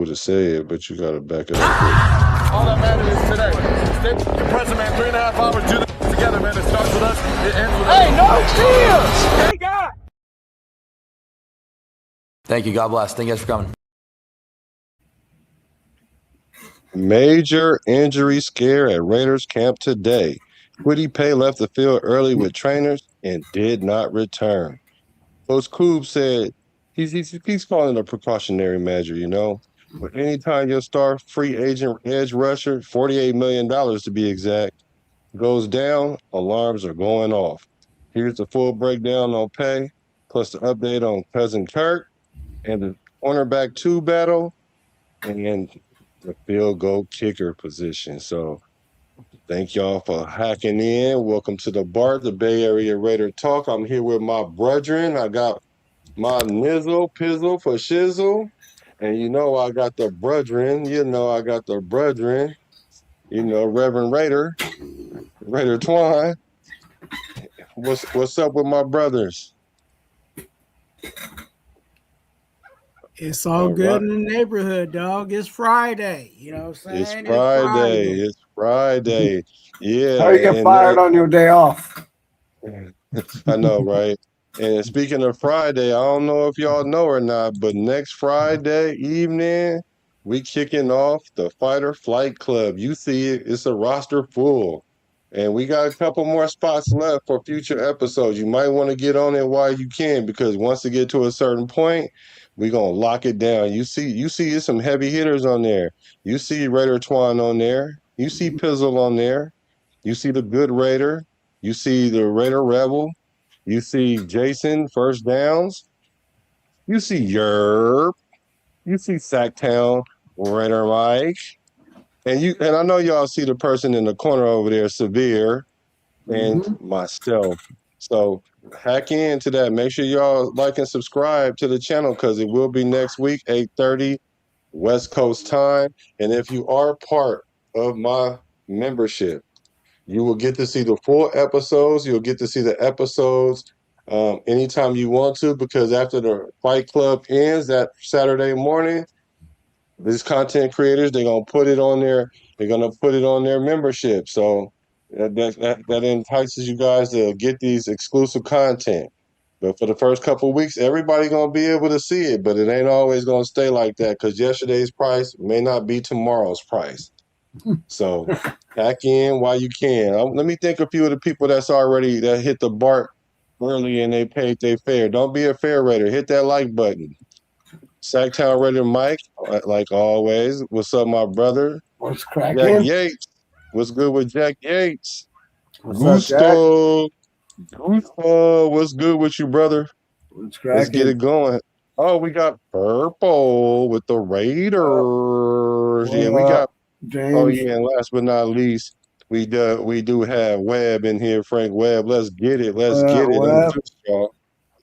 would have said, but you got to back it up with. All that matters is today. Stay compressing, man. 3.5 hours, do this together, man. It starts with us, it ends with us. Hey, no cheers! Hey, God! Thank you. God bless. Thank you guys for coming. Major injury scare at Raiders camp today. Kwity Paye left the field early with trainers and did not return. Coach Koob said he's calling it a precautionary measure, you know. But anytime your star free agent edge rusher, $48 million to be exact, goes down, alarms are going off. Here's the full breakdown on Paye, plus the update on Cousin Kirk and the cornerback 2 battle and the field goal kicker position. So thank y'all for hacking in. Welcome to the BART, the Bay Area Raider Talk. I'm here with my brethren. I got my nizzle, pizzle for shizzle. And you know I got the brethren. Reverend Raider Twuan. What's up with my brothers? It's all good in the neighborhood, dog. It's Friday. You know what I'm saying? It's Friday. Yeah. How you get fired on your day off? I know, right? And speaking of Friday, I don't know if y'all know or not, but next Friday evening, we kicking off the Fight or Flight Club. You see it, it's a roster full. And we got a couple more spots left for future episodes. You might want to get on it while you can, because once it get to a certain point, we're gonna lock it down. You see some heavy hitters on there. You see Raider Twuan on there. You see Pizzle on there. You see the Good Raider. You see the Raider Rebel. You see Jason First Downs. You see Yerb. You see Sacktown Raider Mike. And I know y'all see the person in the corner over there, Severe, and myself. So hack into that. Make sure y'all like and subscribe to the channel, because it will be next week, 8:30 West Coast time. And if you are part of my membership, you will get to see the full episodes. You'll get to see the episodes anytime you want to, because after the Fight Club ends that Saturday morning, these content creators, they're gonna put it on their membership. So that entices you guys to get these exclusive content. But for the first couple of weeks, everybody gonna be able to see it, but it ain't always gonna stay like that, because yesterday's price may not be tomorrow's price. So hack in while you can. Let me thank a few of the people that hit the BART early and they paid their fare. Don't be a fare raider. Hit that like button. Sacktown Raider Mike, like always. What's up, my brother? What's cracking? Jack Yates. What's good with Jack Yates? What's up, Gusto, what's good with you, brother? What's cracking? Let's get it going. Oh, we got Purple with the Raiders. Yeah, we got James. Oh yeah, and last but not least, we do have Webb in here, Frank Webb. Let's get it.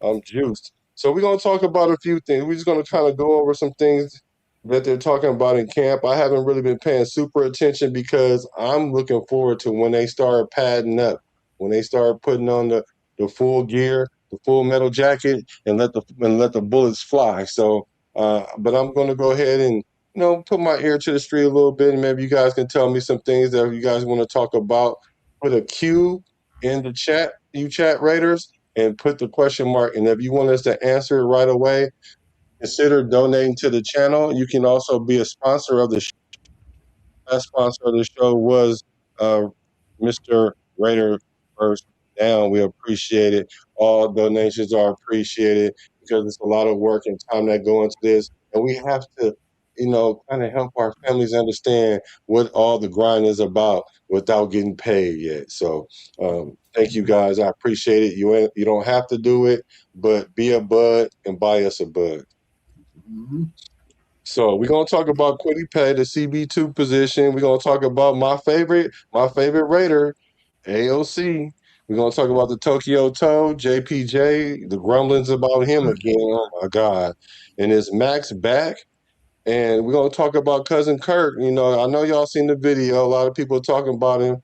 I'm juiced. So we're gonna talk about a few things. We're just gonna kind of go over some things that they're talking about in camp. I haven't really been paying super attention, because I'm looking forward to when they start padding up, when they start putting on the full gear, the full metal jacket, and let the bullets fly. So, but I'm gonna go ahead and put my ear to the street a little bit, and maybe you guys can tell me some things that you guys want to talk about. Put a Q in the chat, you chat raiders, and put the question mark. And if you want us to answer it right away, consider donating to the channel. You can also be a sponsor of the show. Last sponsor of the show was Mr. Raider First Down. We appreciate it. All donations are appreciated, because it's a lot of work and time that go into this. And we have to, kind of help our families understand what all the grind is about without getting paid yet. So thank you guys. I appreciate it. You don't have to do it, but be a bud and buy us a bud. So we're gonna talk about Kwity Paye, the CB2 position. We're gonna talk about my favorite Raider, AOC. We're gonna talk about the Tokyo Toe, JPJ, the grumblings about him again. Oh my God. And is Max back? And we're gonna talk about Cousin Kirk. I know y'all seen the video. A lot of people talking about him.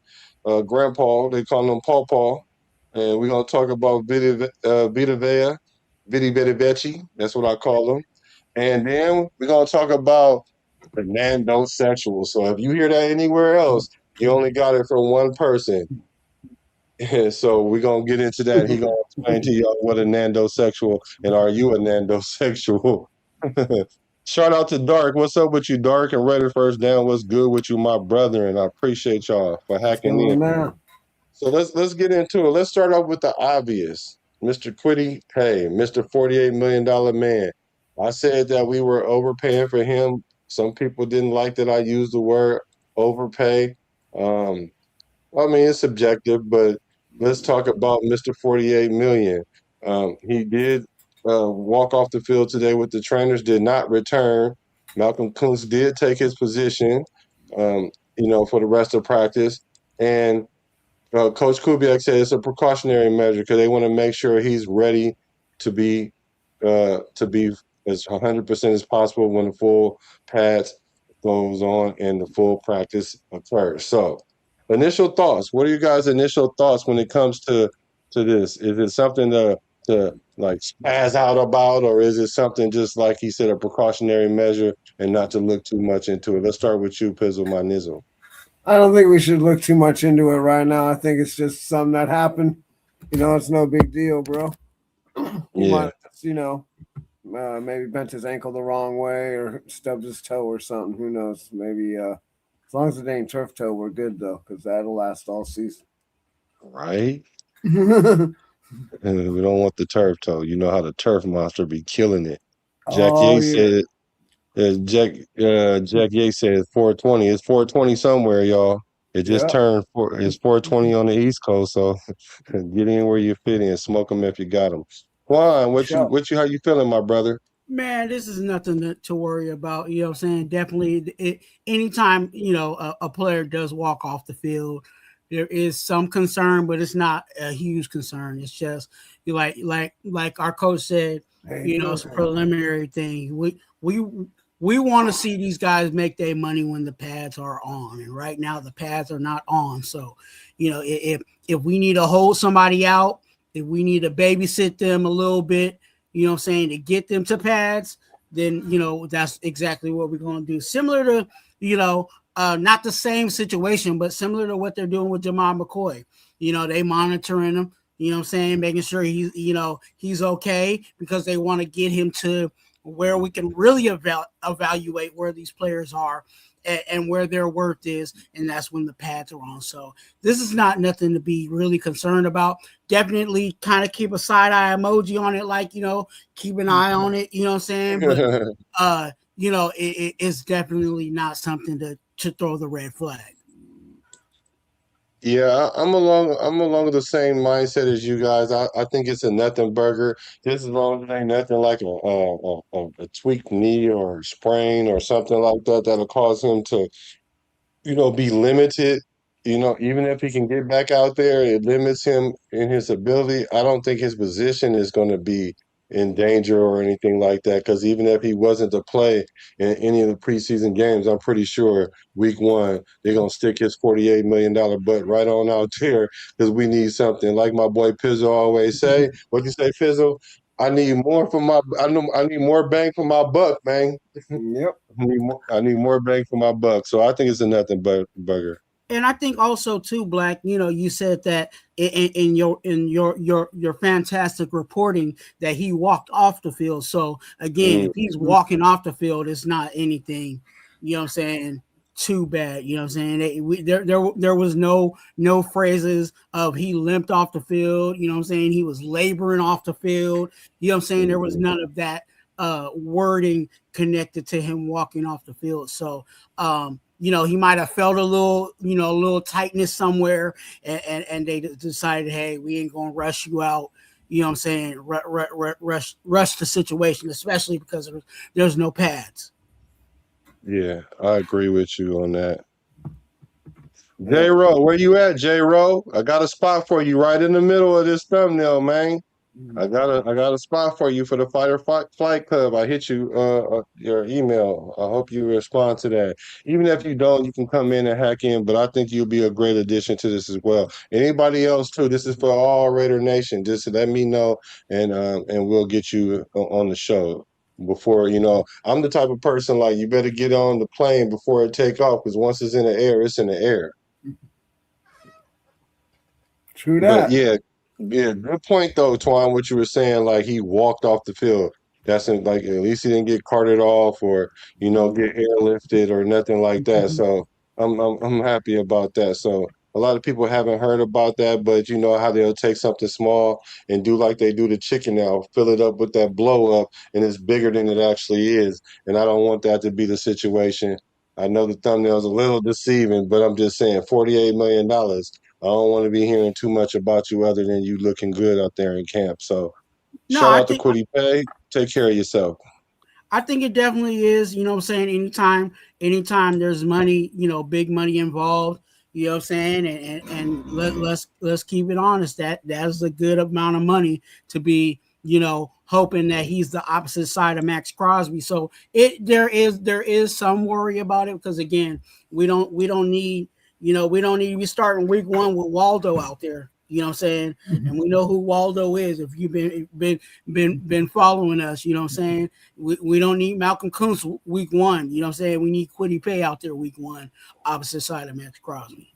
Grandpa, they call him Paw Paw. And we're gonna talk about Vita Vea, Vidi Vecci. That's what I call him. And then we're going to talk about Nando sexual. So if you hear that anywhere else, you only got it from one person. So we're gonna get into that. He gonna explain to y'all what a Nando sexual and are you a Nando sexual? Shout out to Dark. What's up with you, Dark? And Raider first down. What's good with you, my brother? And I appreciate y'all for What's hacking in. going on? So let's get into it. Let's start off with the obvious. Mr. Quiddy Pay, Mr. $48 million man. I said that we were overpaying for him. Some people didn't like that I used the word overpay. Um, I mean, it's subjective, but let's talk about Mr. 48 million. He did walk off the field today with the trainers, did not return. Malcolm Kuntz did take his position, for the rest of practice. And Coach Kubiak said it's a precautionary measure because they want to make sure he's ready to be as 100% as possible when the full pads goes on and the full practice occurs. So, initial thoughts. What are you guys' initial thoughts when it comes to this? Is it something to like spaz out about, or is it something just like he said, a precautionary measure and not to look too much into it? Let's start with you, Pizzle, my nizzle. I don't think we should look too much into it right now. I think it's just something that happened. It's no big deal, bro. He Yeah. might, maybe bent his ankle the wrong way or stubbed his toe or something. Who knows? Maybe as long as it ain't turf toe, we're good though, because that'll last all season. Right? And we don't want the turf toe. You know how the turf monster be killing it. Jack Oh Yates yeah. said Jack Yates said 420. It's 420 somewhere, y'all. It just Yeah. turned it's 420 on the East Coast, so get in where you fit in. Smoke them if you got them. Juan, Sure. how you feeling, my brother? Man, this is nothing to worry about. You know what I'm saying? Definitely, anytime, a player does walk off the field, there is some concern, but it's not a huge concern. It's just like our coach said, it's a preliminary thing. We want to see these guys make their money when the pads are on, and right now the pads are not on. So, if we need to hold somebody out, if we need to babysit them a little bit, to get them to pads, then, that's exactly what we're going to do. Similar to, not the same situation, but similar to what they're doing with Jamal McCoy. They monitoring him, making sure he's okay, because they want to get him to where we can really evaluate where these players are and where their worth is, and that's when the pads are on. So this is not nothing to be really concerned about. Definitely kind of keep a side eye emoji on it, like, keep an eye on it, you know what I'm saying? But it's definitely not something to throw the red flag. Yeah, I'm along the same mindset as you guys. I think it's a nothing burger. Just as long as it ain't nothing like a tweaked knee or sprain or something like that that'll cause him to be limited. Even if he can get back out there, it limits him in his ability. I don't think his position is going to be in danger or anything like that. Because even if he wasn't to play in any of the preseason games, I'm pretty sure week one they're gonna stick his $48 million butt right on out there because we need something. Like my boy Pizzle always say, what you say, Pizzle? I need more bang for my buck, man. Yep. I need more bang for my buck. So I think it's a nothing but burger. And I think also too, Black, you said that in your fantastic reporting that he walked off the field. So again, if he's walking off the field, it's not anything, too bad. There was no phrases of he limped off the field. He was laboring off the field. There was none of that wording connected to him walking off the field. So he might have felt a little tightness somewhere, and they decided, hey, we ain't gonna rush you out. Rush the situation, especially because there's no pads. Yeah, I agree with you on that. J Ro, where you at, J Ro? I got a spot for you right in the middle of this thumbnail, man. I got a spot for you for the Flight Club. I hit you your email. I hope you respond to that. Even if you don't, you can come in and hack in. But I think you'll be a great addition to this as well. Anybody else too? This is for all Raider Nation. Just let me know, and we'll get you on the show. before, I'm the type of person like you better get on the plane before it take off because once it's in the air, it's in the air. True But that. yeah, good point though, Twan. What you were saying, like he walked off the field. Like at least he didn't get carted off or get airlifted or nothing like that. So I'm happy about that. So a lot of people haven't heard about that, but you know how they'll take something small and do like they do the chicken now, fill it up with that blow up, and it's bigger than it actually is. And I don't want that to be the situation. I know the thumbnail's a little deceiving, but I'm just saying $48 million. I don't want to be hearing too much about you other than you looking good out there in camp. So No, shout out to Quiddy Pay. Take care of yourself. I think it definitely is, you know what I'm saying? Anytime there's money, big money involved, you know what I'm saying? And let's keep it honest. That's a good amount of money to be, hoping that he's the opposite side of Max Crosby. So there is some worry about it because again, we don't need to be starting week 1 with Waldo out there. You know what I'm saying? And we know who Waldo is if you've been following us, you know what I'm saying? We don't need Malcolm Kuntz week 1, you know what I'm saying? We need Quiddy Pay out there week 1, opposite side of Max Crosby.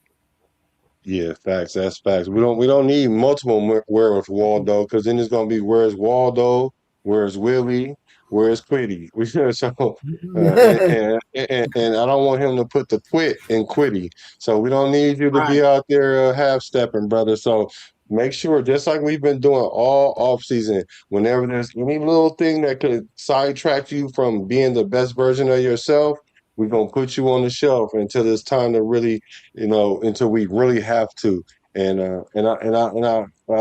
Yeah, facts. That's facts. We don't need multiple where's Waldo because then it's gonna be where's Waldo, where's Willie, where's Quiddy. And I don't want him to put the quit in Quiddy. So we don't need you to be Right. out there half stepping, brother. So make sure, just like we've been doing all off season, whenever there's any little thing that could sidetrack you from being the best version of yourself, we're gonna put you on the shelf until it's time to really until we really have to. And I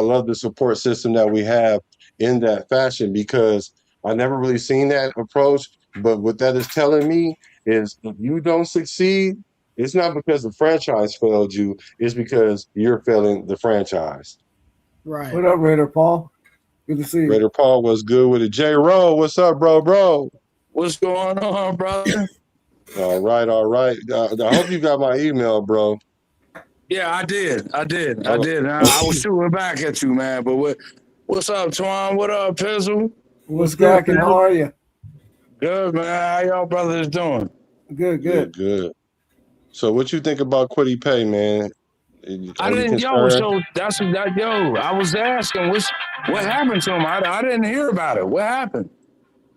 love the support system that we have in that fashion because I never really seen that approach. But what that is telling me is if you don't succeed, it's not because the franchise failed you, it's because you're failing the franchise. Right. What up, Raider Paul? Good to see you. Raider Paul was good with it. J Rowe, what's up, bro? What's going on, brother? All right. I hope you got my email, bro. Yeah, I did. And I was shooting back at you, man. But what's up, Twan? What up, Pizzle? What's cracking? How are you? Good, man. How y'all brothers doing? Good. Good. So what you think about Quiddy Pay, man? I Are you didn't, concerned? so that's that, I was asking, what happened to him? I didn't hear about it. What happened?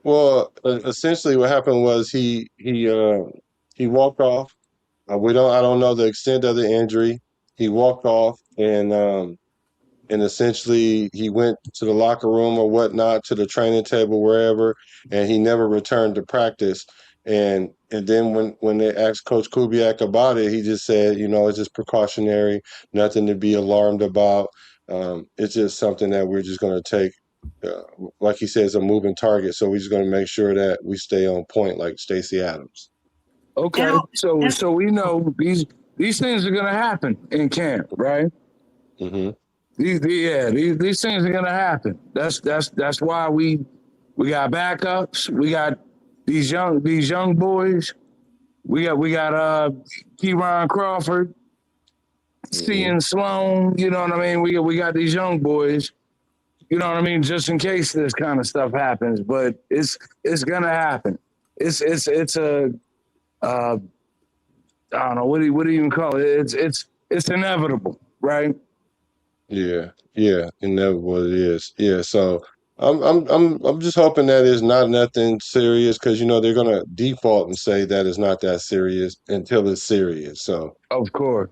Well, essentially, what happened was he walked off. I don't know the extent of the injury. He walked off, and essentially he went to the locker room or whatnot, to the training table, wherever, and he never returned to practice. And then when they asked Coach Kubiak about it, he just said, it's just precautionary, nothing to be alarmed about. It's just something that we're just going to take. Like he says, a moving target. So we're just going to make sure that we stay on point, like Stacey Adams. Okay, so we know these things are gonna happen in camp, right? Mm-hmm. These things are gonna happen. That's why we got backups. We got these young boys. We got Raider Crawford, Cian Sloan. You know what I mean? We got these young boys. You know what I mean? Just in case this kind of stuff happens, but it's gonna happen. It's a I don't know what do you even call it. It's inevitable, right? Yeah, inevitable it is. Yeah, so I'm just hoping that it's not nothing serious because they're gonna default and say that it's not that serious until it's serious. So Of course.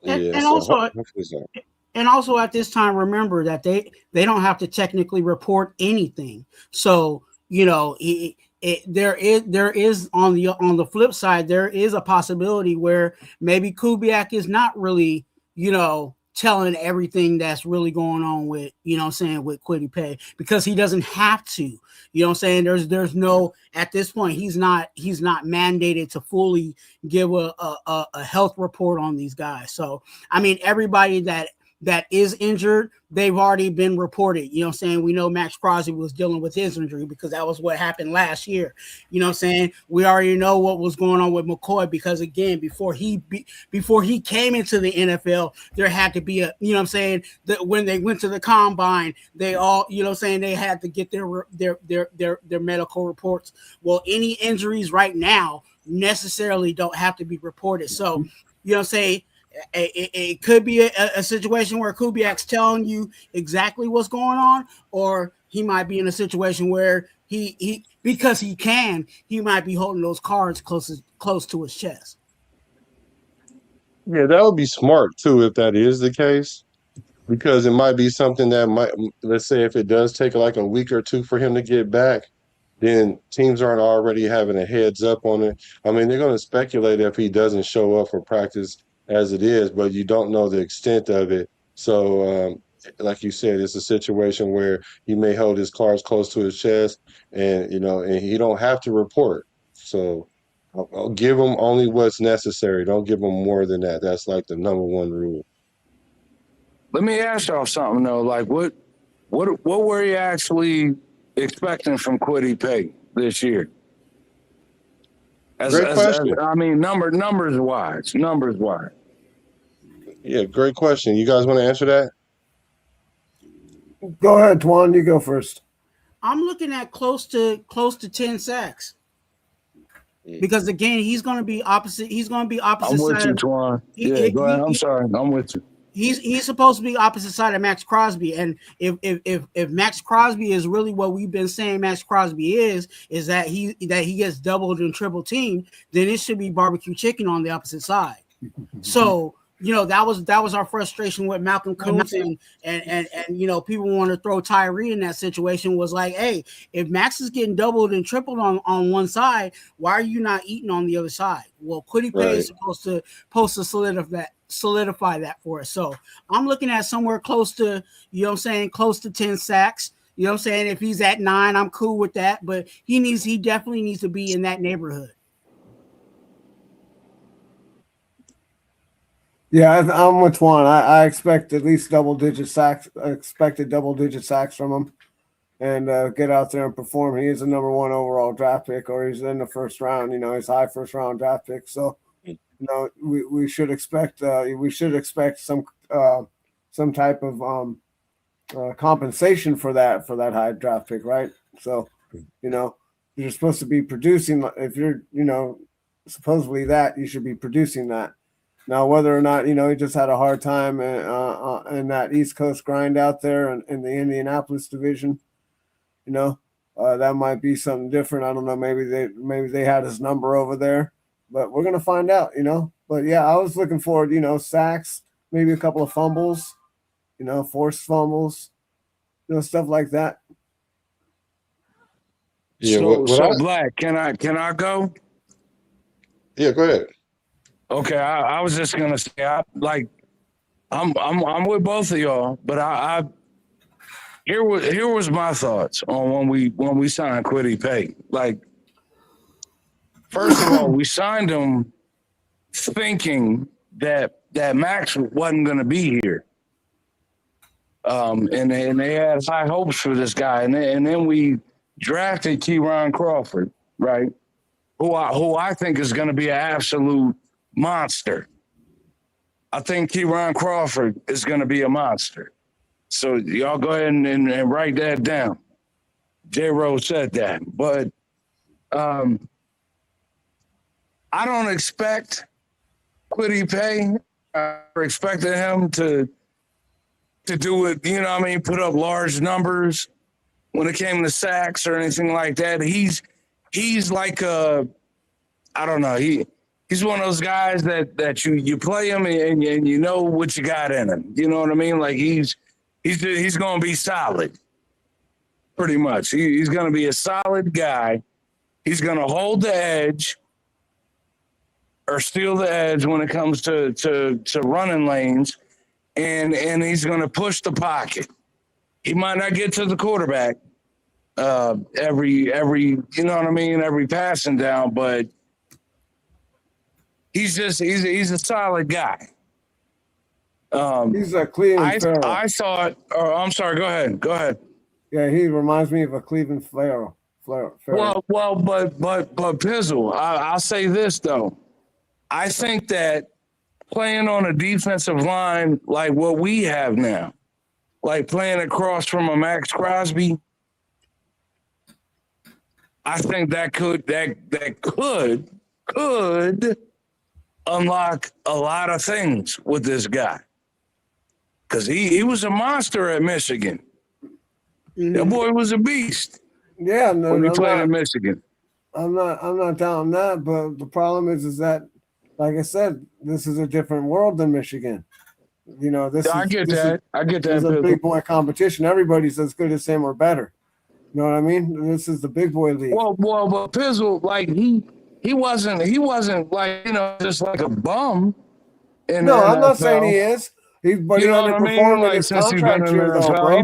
yeah, And so also hopefully so. And also at this time, remember that they don't have to technically report anything. So there is on the flip side, there is a possibility where maybe Kubiak is not really telling everything that's really going on with with Quiddy Pay because he doesn't have to. There's no, at this point he's not mandated to fully give a health report on these guys. So I mean everybody that that is injured, they've already been reported. You know what I'm saying? We know Max Crosby was dealing with his injury because that was what happened last year. You know what I'm saying? We already know what was going on with McCoy because, again, before he came into the NFL, there had to be a, you know what I'm saying, that when they went to the combine, they all, you know what I'm saying, they had to get their medical reports. Well, any injuries right now necessarily don't have to be reported. So, you know what I'm saying? It could be a situation where Kubiak's telling you exactly what's going on, or he might be in a situation where he because he might be holding those cards close to his chest. Yeah, that would be smart too if that is the case, because it might be something that might, let's say if it does take like a week or two for him to get back, then teams aren't already having a heads up on it. I mean, they're going to speculate if he doesn't show up for practice as it is, but you don't know the extent of it. So, like you said, it's a situation where he may hold his cards close to his chest, and and he don't have to report. So, I'll give him only what's necessary. Don't give him more than that. That's like the number one rule. Let me ask y'all something though. Like, what were you actually expecting from Kwity Paye this year? Great question. I mean, numbers wise. Yeah, great question. You guys want to answer that? Go ahead, Twuan. You go first. I'm looking at close to 10 sacks. Because again, he's going to be opposite. He's going to be opposite. I'm with you, Twuan. Yeah, go ahead. I'm sorry. I'm with you. He's supposed to be opposite side of Max Crosby, and if Max Crosby is really what we've been saying Max Crosby is that he gets doubled and triple teamed, then it should be barbecue chicken on the opposite side. So that was our frustration with Malcolm Kuntz and people want to throw Tyree in that situation. Was like, hey, if Max is getting doubled and tripled on one side, why are you not eating on the other side? Well, Kwity Paye is supposed to solidify that for us. So I'm looking at somewhere close to, close to 10 sacks. You know what I'm saying? If he's at 9, I'm cool with that, but he definitely needs to be in that neighborhood. Yeah, I'm with Twuan. I expect at least double-digit sacks. I expected double-digit sacks from him, and get out there and perform. He is a number 1 overall draft pick, or he's in the first round. He's high first-round draft pick. So, we should expect some type of compensation for that high draft pick, right? So, you're supposed to be producing. If you're supposedly that, you should be producing that. Now, whether or not, he just had a hard time in that East Coast grind out there in the Indianapolis division, that might be something different. I don't know. Maybe they had his number over there, but we're going to find out, But, yeah, I was looking forward, sacks, maybe a couple of fumbles, forced fumbles, stuff like that. Yeah. Black, can I go? Yeah, go ahead. Okay, I was just gonna say, I'm with both of y'all, but here was my thoughts on when we signed Kwity Paye. Like, first of all, we signed him thinking that Max wasn't gonna be here, and they had high hopes for this guy, and then we drafted Raider Crawford, right? Who I think is going to be an absolute monster. I think Raider Crawford is going to be a monster. So y'all go ahead and write that down. J-Rose said that. But I don't expect Kwity Paye. I expected him to do it, put up large numbers when it came to sacks or anything like that. He's like I don't know. He's one of those guys that you play him and you know what you got in him. You know what I mean? Like he's going to be solid, pretty much. He's going to be a solid guy. He's going to hold the edge or steal the edge when it comes to running lanes, and he's going to push the pocket. He might not get to the quarterback every you know what I mean, every passing down, but he's a solid guy. He's a Cleveland Farrell. I thought. Oh, I'm sorry. Go ahead. Go ahead. Yeah, he reminds me of a Cleveland Farrell. Well, but Pizzle, I'll say this though. I think that playing on a defensive line like what we have now, like playing across from a Max Crosby, I think that could unlock a lot of things with this guy. Because he was a monster at Michigan. That boy was a beast. Yeah, no, when he played in Michigan. I'm not doubting that, but the problem is that, like I said, this is a different world than Michigan. You know, I get that. It's a big boy competition. Everybody's as good as him or better. You know what I mean? This is the big boy league. Well, but Pizzle, like he wasn't like, you know, just like a bum. No, I'm not saying he is. But he underperformed in his contract year, though, bro.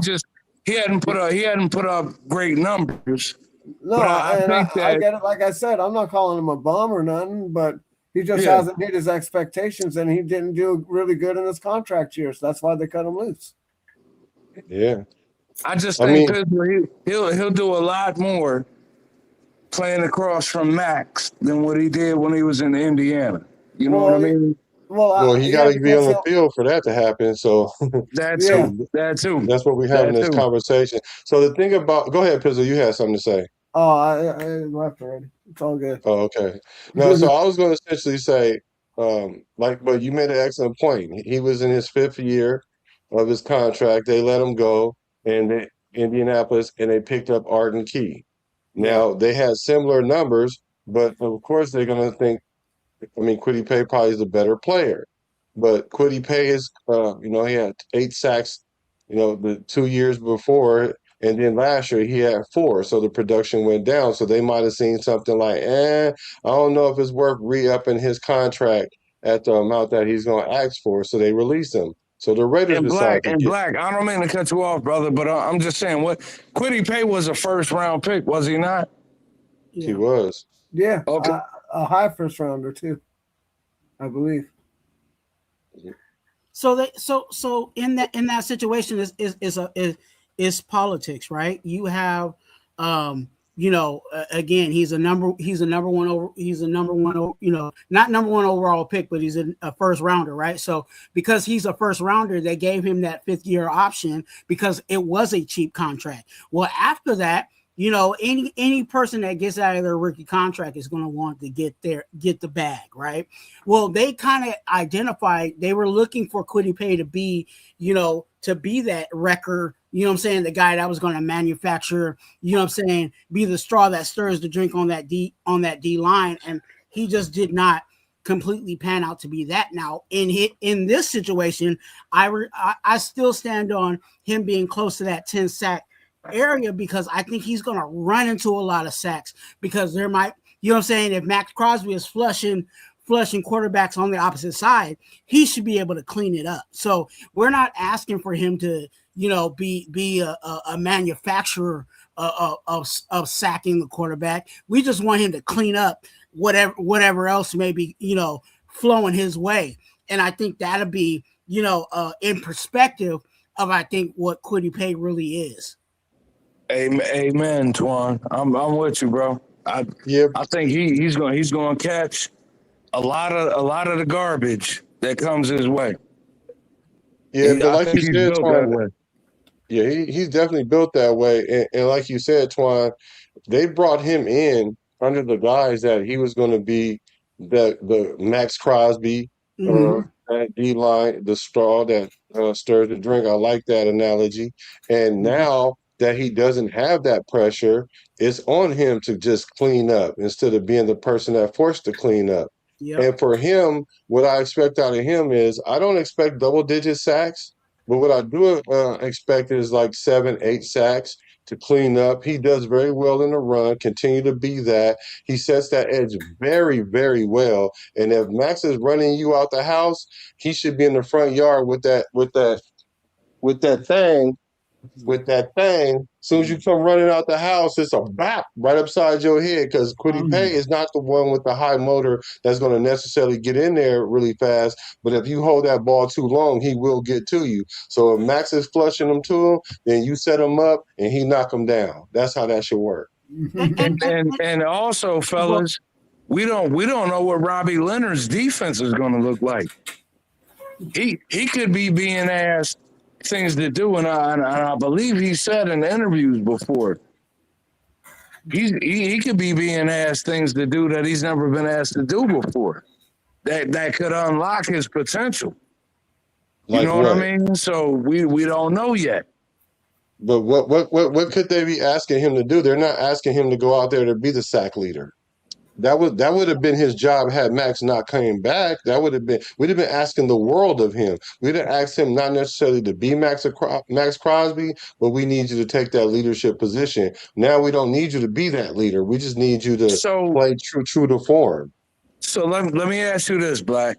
He hadn't put up great numbers. No, I get it. Like I said, I'm not calling him a bum or nothing, but he just hasn't hit his expectations, and he didn't do really good in his contract year, so that's why they cut him loose. Yeah, I just think he'll do a lot more playing across from Max than what he did when he was in Indiana. You know what I mean? Well, he got to be on the field for that to happen. So that too. That's what we have in this conversation. So the thing about, go ahead, Pizzle, you had something to say. Oh, I left already. It's all good. Oh, okay. No, so I was going to essentially say, but you made an excellent point. He was in his 5th year of his contract. They let him go, and Indianapolis, and they picked up Arden Key. Now they had similar numbers, but of course they're going to think, Kwity Paye probably is a better player, but Kwity Paye is, he had 8 sacks, the 2 years before, and then last year he had 4, so the production went down. So they might have seen something like, I don't know if it's worth re-upping his contract at the amount that he's going to ask for, so they released him. So the Raiders decided to Black, I don't mean to cut you off, brother, but I'm just saying, Kwity Paye was a first-round pick, was he not? Yeah. He was. Yeah. Okay. A high first rounder too, I believe. So in that situation is politics, right? You have again, he's a number one, not number one overall pick, but he's a first rounder, right? So because he's a first rounder, they gave him that 5th year option because it was a cheap contract. Well, after that, any person that gets out of their rookie contract is going to want to get the bag, right? Well, they kind of identified, they were looking for Kwity Paye to be, to be that wrecker, the guy that was going to manufacture, be the straw that stirs the drink on that D line. And he just did not completely pan out to be that. Now in this situation, I still stand on him being close to that 10 sack area because I think he's going to run into a lot of sacks because there might, if Max Crosby is flushing quarterbacks on the opposite side, he should be able to clean it up. So we're not asking for him to, be a manufacturer of sacking the quarterback. We just want him to clean up whatever else may be, flowing his way. And I think that'll be, in perspective of, I think, what Kwity Paye really is. Amen, Twuan. I'm with you, bro. I think he's going to catch a lot of the garbage that comes his way. Yeah, but like you said, Twuan, he's definitely built that way. And like you said, Twuan, they brought him in under the guise that he was going to be the Max Crosby, that D line, the straw that stirs the drink. I like that analogy. And now that he doesn't have that pressure, it's on him to just clean up instead of being the person that forced to clean up. Yep. And for him, what I expect out of him is I don't expect double-digit sacks, but what I do expect is like 7-8 sacks to clean up. He does very well in the run, continue to be that. He sets that edge very, very well. And if Max is running you out the house, he should be in the front yard with that thing, with that thing. As soon as you come running out the house, it's a bap right upside your head because Quiddy Pay is not the one with the high motor that's going to necessarily get in there really fast. But if you hold that ball too long, he will get to you. So if Max is flushing them to him, then you set him up and he knock him down. That's how that should work. And also, fellas, we don't know what Robbie Leonard's defense is going to look like. He could be being asked things to do, and I believe he said in interviews before he could be being asked things to do that he's never been asked to do before. That could unlock his potential. Like you know what I mean? So we don't know yet. But what could they be asking him to do? They're not asking him to go out there to be the sack leader. That would have been his job had Max not came back. We'd have been asking the world of him. We'd have asked him not necessarily to be Max Crosby, but we need you to take that leadership position. Now we don't need you to be that leader. We just need you to play true to form. So let me ask you this, Black.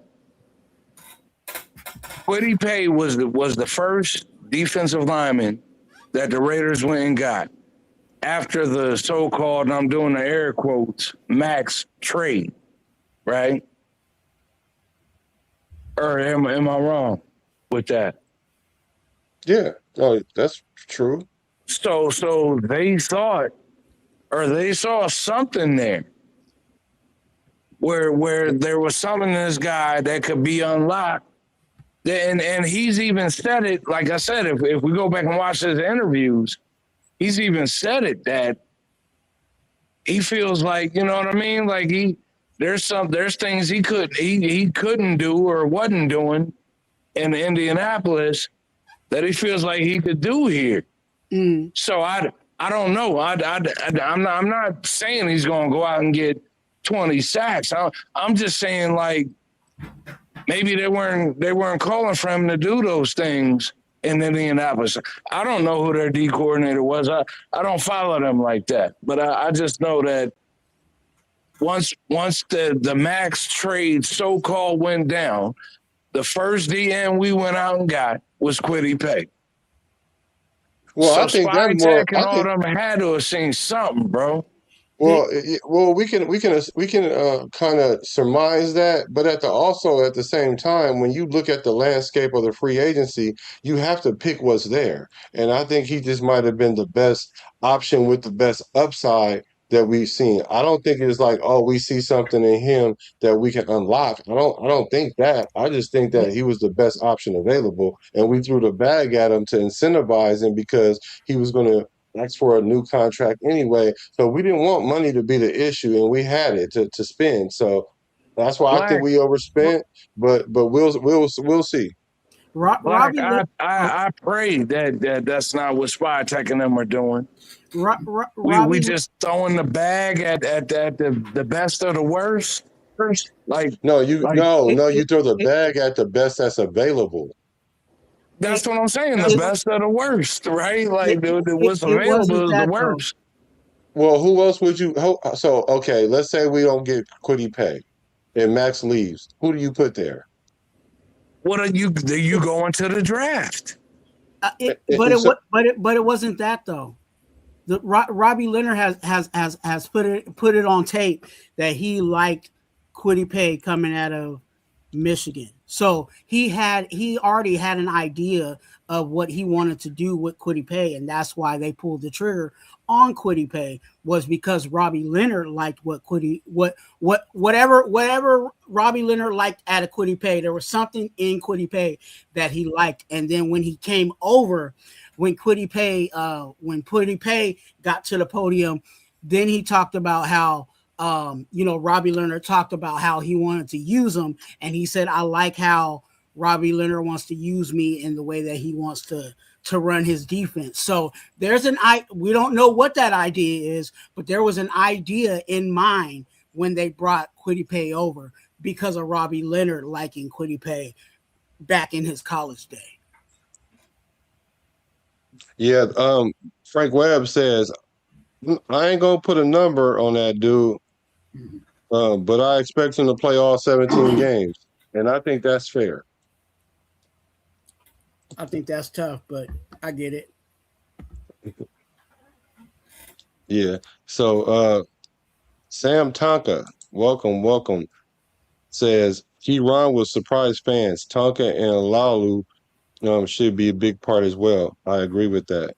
Quiddy Pay was the first defensive lineman that the Raiders went and got after the so-called, and I'm doing the air quotes, Max trade, right? Or am I wrong with that? Yeah, no, that's true. So they thought, or they saw something there where there was something in this guy that could be unlocked. And he's even said it, like I said, if we go back and watch his interviews, he's even said it that he feels like, you know what I mean? Like there's things he couldn't do or wasn't doing in Indianapolis that he feels like he could do here. So I don't know. I'm not saying he's going to go out and get 20 sacks. I'm just saying, like, maybe they weren't calling for him to do those things in Indianapolis. I don't know who their D coordinator was. I don't follow them like that. But I just know that once the Max trade so-called went down, the first DN we went out and got was Quiddy Pay. Well, so I think Spy that's more. Tech and all of them had to have seen something, bro. Well, we can kind of surmise that, but also at the same time, when you look at the landscape of the free agency, you have to pick what's there. And I think he just might have been the best option with the best upside that we've seen. I don't think it's like, oh, we see something in him that we can unlock. I don't think that. I just think that he was the best option available, and we threw the bag at him to incentivize him because he was going to ask for a new contract anyway. So we didn't want money to be the issue, and we had it to spend. So that's why I think we overspent. But we'll see. Black, I pray that's not what Spy Tech and them are doing. We just throwing the bag at the best of the worst. Like you throw the bag at the best that's available. That's what I'm saying. The best of the worst, right? Like what's available is the worst. Well, who else would you? So okay, let's say we don't get Quiddy Pay, and Max leaves. Who do you put there? What are you going to the draft? But it wasn't that though. Robbie Leonard has put it on tape that he liked Quiddy Pay coming out of Michigan. So he already had an idea of what he wanted to do with Quiddy Pay, and that's why they pulled the trigger on Quiddy Pay, was because Robbie Leonard liked whatever Robbie Leonard liked out of Quiddy Pay. There was something in Quiddy Pay that he liked, and then when he came over, when Quiddy Pay got to the podium, then he talked about how Robbie Leonard talked about how he wanted to use him, and he said, I like how Robbie Leonard wants to use me in the way that he wants to run his defense. So we don't know what that idea is, but there was an idea in mind when they brought Quiddy Pay over because of Robbie Leonard liking Quiddy Pay back in his college day. Yeah, Frank Webb says, I ain't gonna put a number on that dude, but I expect him to play all 17 games, and I think that's fair. I think that's tough, but I get it. Yeah. So Sam Tonka, welcome, says Keyron will surprise fans. Tonka and Lalu should be a big part as well. I agree with that.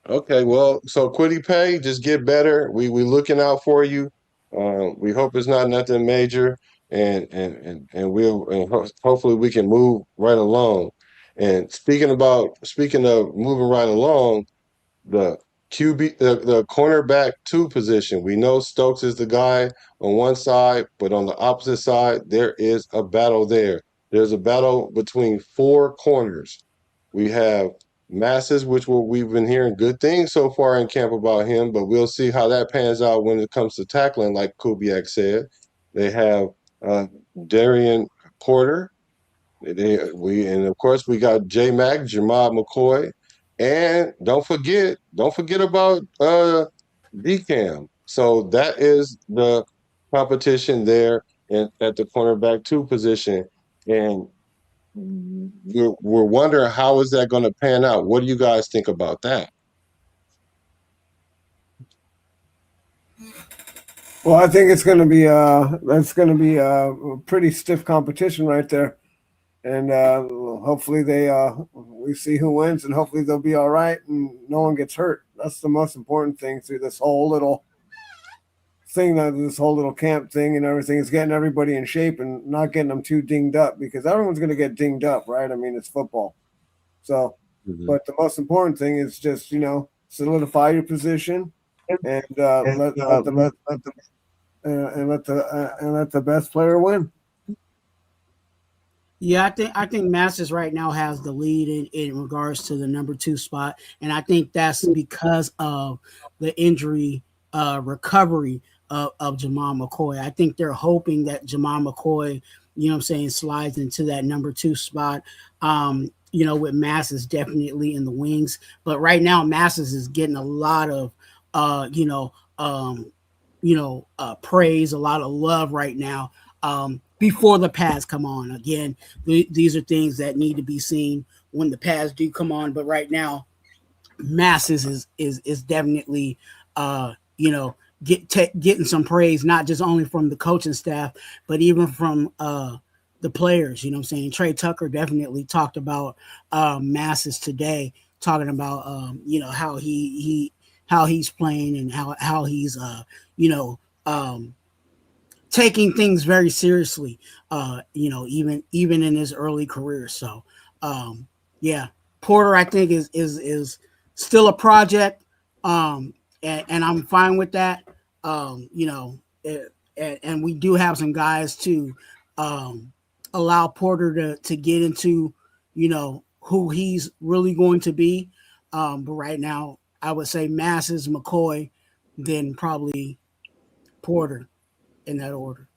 Okay, well, so Quiddy Pay, just get better. We looking out for you. We hope it's not nothing major, and hopefully we can move right along. And speaking of moving right along, the the cornerback two position. We know Stokes is the guy on one side, but on the opposite side, there is a battle there. There's a battle between four corners. We have Masses, we've been hearing good things so far in camp about him, but we'll see how that pans out when it comes to tackling, like Kubiak said. They have uh, Darian Porter, and of course we got J Mac, Jamal McCoy, and don't forget about DCAM. So that is the competition there at the cornerback two position, and we're wondering how is that going to pan out. What do you guys think about that? Well, I think it's going to be that's going to be a pretty stiff competition right there, and hopefully we see who wins, and hopefully they'll be all right, and no one gets hurt. That's the most important thing through this whole little thing, that this whole little camp thing and everything, is getting everybody in shape and not getting them too dinged up, because everyone's going to get dinged up, right? I mean, it's football. So, but the most important thing is just solidify your position and let the best player win. Yeah, I think Masters right now has the lead in regards to the number 2 spot, and I think that's because of the injury recovery of Jamal McCoy. I think they're hoping that Jamal McCoy, slides into that number 2 spot. With Masters definitely in the wings, but right now Masters is getting a lot of praise, a lot of love right now. Before the pads come on. Again, these are things that need to be seen when the pads do come on. But right now, Masses is definitely getting some praise, not just only from the coaching staff, but even from the players. You know what I'm saying? Trey Tucker definitely talked about Masses today, talking about how he's playing and how he's taking things very seriously, even in his early career. So, yeah, Porter, I think is still a project, and I'm fine with that. And we do have some guys to allow Porter to get into, who he's really going to be. But right now, I would say Masses, McCoy, then probably Porter. In that order.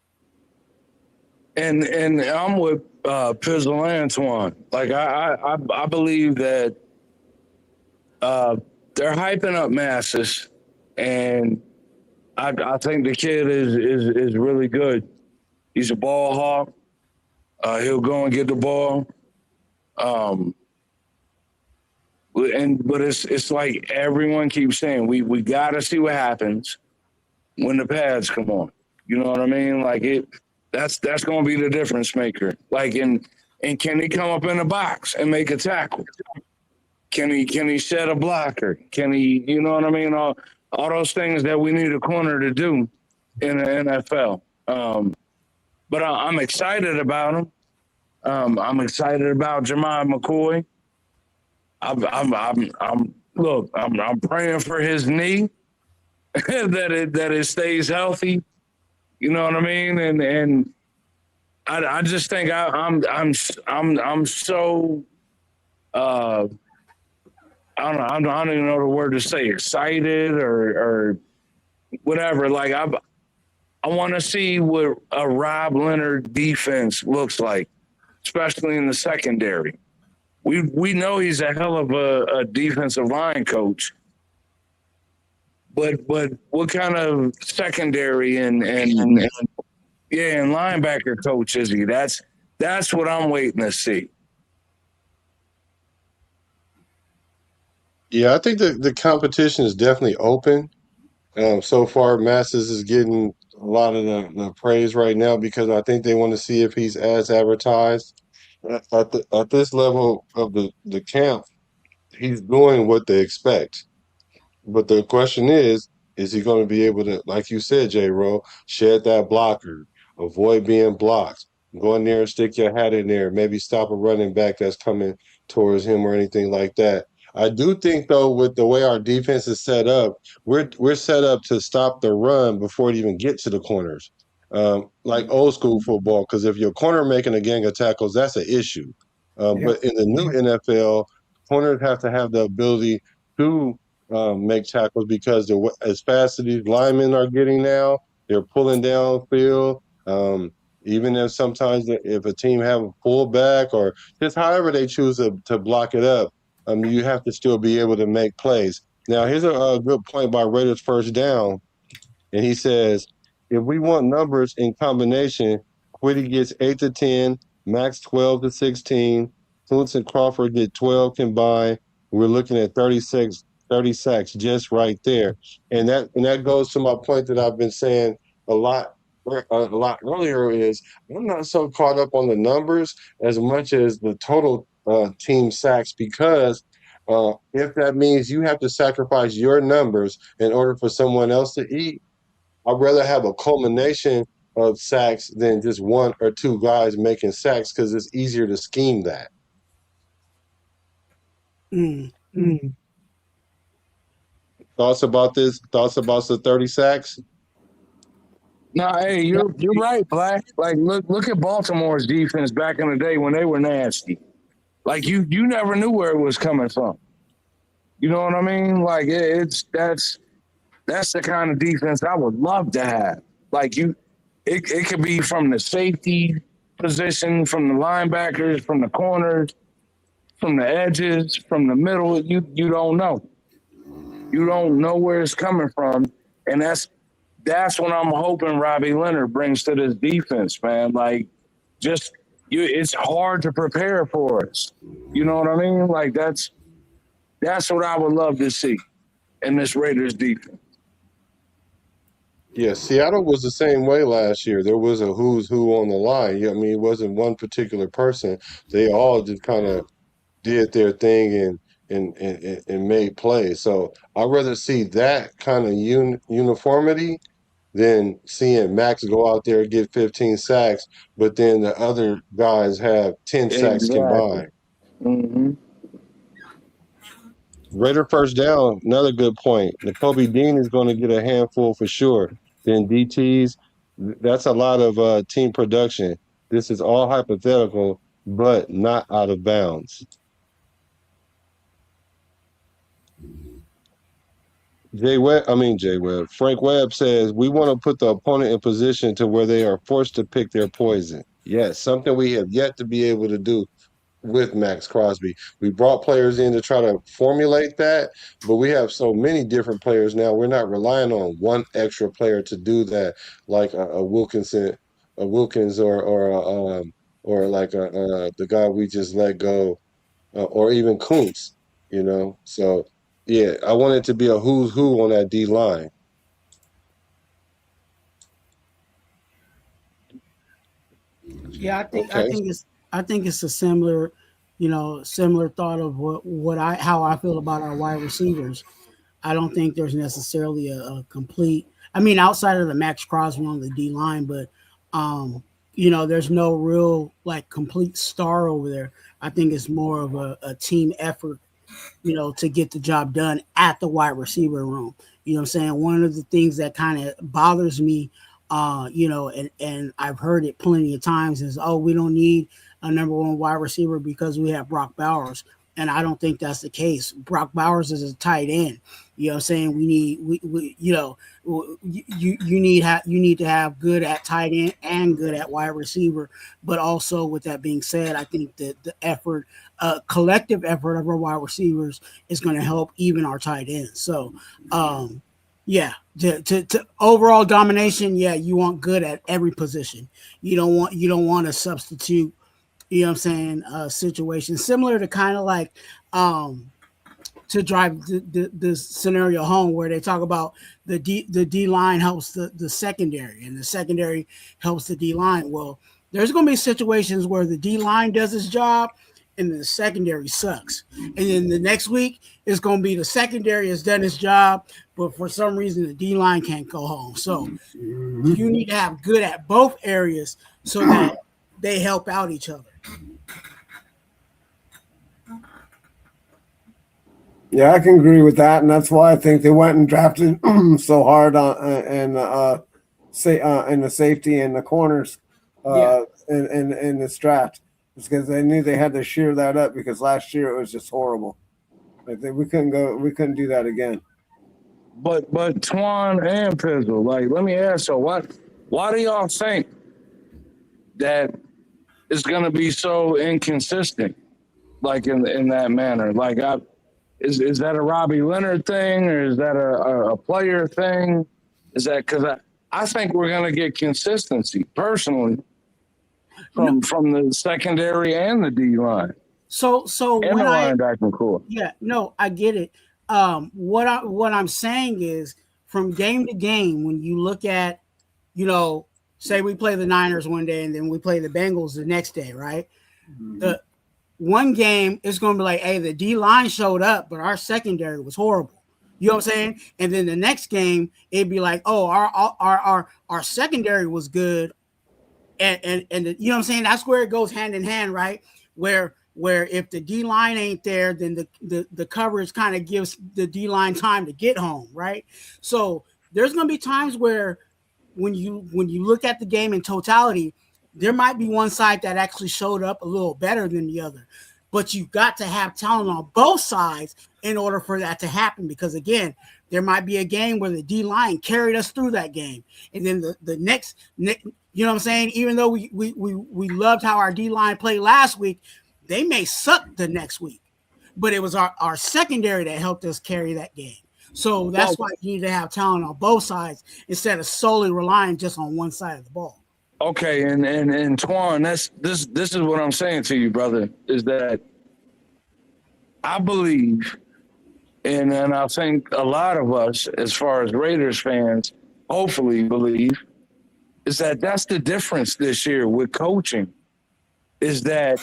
And I'm with Pizzle and Twuan. Like I believe that they're hyping up Masses, and I think the kid is really good. He's a ball hawk. He'll go and get the ball. But it's like everyone keeps saying, we gotta see what happens when the pads come on. You know what I mean? Like that's going to be the difference maker. Like, and can he come up in the box and make a tackle? Can he set a blocker? Can he, you know what I mean? All those things that we need a corner to do in the NFL. But I'm excited about him. I'm excited about Jamal McCoy. I'm praying for his knee that it stays healthy. You know what I mean? And I just think I'm so I don't even know the word to say, excited or whatever. Like I want to see what a Rob Leonard defense looks like, especially in the secondary. We know he's a hell of a defensive line coach. But what kind of secondary and linebacker coach is he? That's what I'm waiting to see. Yeah, I think the competition is definitely open. So far, Masters is getting a lot of the praise right now because I think they want to see if he's as advertised. At this level of the camp, he's doing what they expect. But the question is he going to be able to, like you said, J. Rowe, shed that blocker, avoid being blocked, go in there and stick your hat in there, maybe stop a running back that's coming towards him or anything like that. I do think though, with the way our defense is set up, we're set up to stop the run before it even get to the corners. Like old school football, because if your corner making a gang of tackles, that's an issue. Yep. But in the new NFL, corners have to have the ability to make tackles because as fast as these linemen are getting now, they're pulling downfield. Even if sometimes if a team have a fullback or just however they choose to block it up, you have to still be able to make plays. Now, here's a good point by Raiders first down. And he says, if we want numbers in combination, Quiddy gets 8 to 10, Max 12 to 16, Kuntz and Crawford get 12 combined. We're looking at 30 sacks just right there. And that goes to my point that I've been saying a lot earlier is I'm not so caught up on the numbers as much as the total team sacks because if that means you have to sacrifice your numbers in order for someone else to eat, I'd rather have a culmination of sacks than just one or two guys making sacks because it's easier to scheme that. Mm. Thoughts about this? Thoughts about the 30 sacks? No, hey, you're right, Black. Like look at Baltimore's defense back in the day when they were nasty. Like you never knew where it was coming from. You know what I mean? Like that's the kind of defense I would love to have. Like it could be from the safety position, from the linebackers, from the corners, from the edges, from the middle. You don't know. You don't know where it's coming from, and that's what I'm hoping Robbie Leonard brings to this defense, man. Like, it's hard to prepare for us. You know what I mean? Like that's what I would love to see in this Raiders defense. Yeah, Seattle was the same way last year. There was a who's who on the line. I mean, it wasn't one particular person. They all just kind of did their thing and made plays. So I'd rather see that kind of uniformity than seeing Max go out there and get 15 sacks, but then the other guys have 10 sacks Exactly. combined. Mm-hmm. Raider first down, another good point. Nakobe Dean is going to get a handful for sure. Then DTs, that's a lot of team production. This is all hypothetical, but not out of bounds. Jay Webb. Frank Webb says we want to put the opponent in position to where they are forced to pick their poison. Yes, something we have yet to be able to do with Max Crosby. We brought players in to try to formulate that, but we have so many different players now. We're not relying on one extra player to do that, like a Wilkins, or like the guy we just let go, or even Kuntz. So yeah, I want it to be a who's who on that D line. Yeah, Okay. I think it's a similar, similar thought of how I feel about our wide receivers. I don't think there's necessarily a complete. I mean, outside of the Max Crosby on the D line, but there's no real like complete star over there. I think it's more of a team effort, to get the job done at the wide receiver room. You know what I'm saying? One of the things that kind of bothers me, and I've heard it plenty of times is, oh, we don't need a number one wide receiver because we have Brock Bowers. And I don't think that's the case. Brock Bowers is a tight end. You know what I'm saying? You need to have good at tight end and good at wide receiver. But also with that being said, I think that the effort, collective effort of our wide receivers is going to help even our tight ends. So, yeah, to overall domination, yeah, you want good at every position. You don't want to substitute, you know what I'm saying, situation similar to kind of like to drive the scenario home where they talk about the D line helps the secondary and the secondary helps the D line. Well, there's going to be situations where the D line does its job and the secondary sucks. And then the next week it's going to be the secondary has done its job, but for some reason the D line can't go home. So you need to have good at both areas so that they help out each other. Yeah, I can agree with that, and that's why I think they went and drafted so hard on in the safety and the corners in this draft, because they knew they had to shear that up because last year it was just horrible. Like we couldn't do that again. But Twuan and Pizzle, like, let me ask you, why do y'all think that it's gonna be so inconsistent, like in that manner? Like, is that a Robbie Leonard thing, or is that a player thing? Is that because I think we're gonna get consistency personally from the secondary and the D line. So and the linebacker core. Yeah, no, I get it. What I'm saying is, from game to game, when you look at, say we play the Niners one day and then we play the Bengals the next day, right? Mm-hmm. The one game is going to be like, hey, the D line showed up, but our secondary was horrible. You know what I'm saying? And then the next game, it'd be like, oh, our secondary was good, and you know what I'm saying? That's where it goes hand in hand, right? Where if the D line ain't there, then the coverage kind of gives the D line time to get home, right? So there's going to be times where when you look at the game in totality, there might be one side that actually showed up a little better than the other, but you got to have talent on both sides in order for that to happen. Because again, there might be a game where the D line carried us through that game, and then the next, you know what I'm saying? Even though we loved how our D line played last week, they may suck the next week, but it was our secondary that helped us carry that game. So that's why you need to have talent on both sides instead of solely relying just on one side of the ball. Okay, and Twuan, this is what I'm saying to you, brother, is that I believe, and I think a lot of us, as far as Raiders fans, hopefully believe, is that that's the difference this year with coaching, is that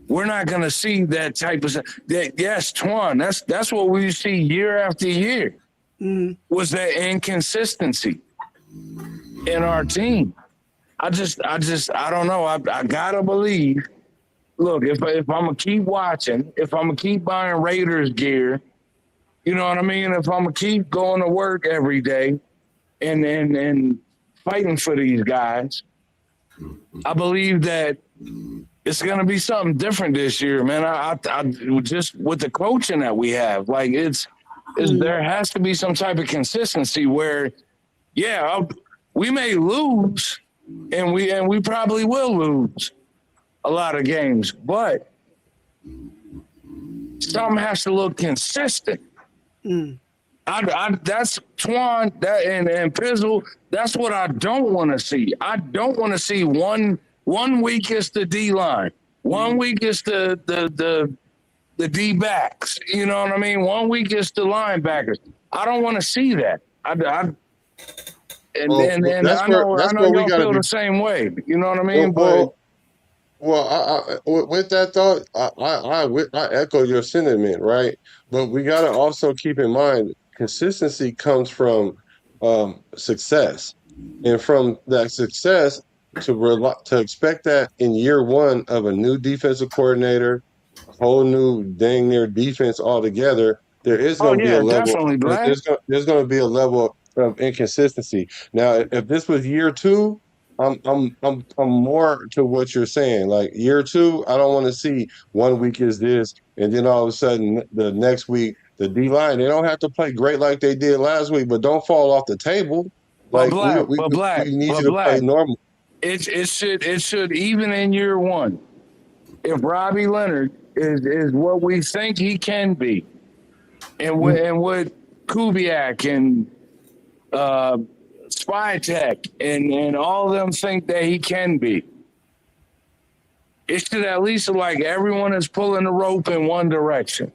we're not going to see that type of that. Yes, Twuan, that's what we see year after year, was that inconsistency in our team. I don't know. I gotta believe. Look, if I'm gonna keep watching, if I'm gonna keep buying Raiders gear, you know what I mean. If I'm gonna keep going to work every day, and fighting for these guys, I believe that it's gonna be something different this year, man. I just with the coaching that we have, like there has to be some type of consistency where, yeah, we may lose. And we probably will lose a lot of games, but something has to look consistent. That's Twuan, and Pizzle. That's what I don't want to see. I don't want to see one week is the D line, 1 week is the D backs. You know what I mean? 1 week is the linebackers. I don't want to see that. And I know y'all feel the same way. You know what I mean? With that thought, I echo your sentiment, right? But we got to also keep in mind consistency comes from success, and from that success to expect that in year one of a new defensive coordinator, a whole new dang near defense altogether. There is going to be a level. There's going to be a level of inconsistency. Now, if this was year two, I'm more to what you're saying. Like year two, I don't want to see 1 week is this, and then all of a sudden the next week the D line, they don't have to play great like they did last week, but don't fall off the table. Like we need you to play normal. It should even in year one, if Robbie Leonard is what we think he can be, and what Kubiak and Spytek and all of them think that he can be. It should at least look like everyone is pulling the rope in one direction.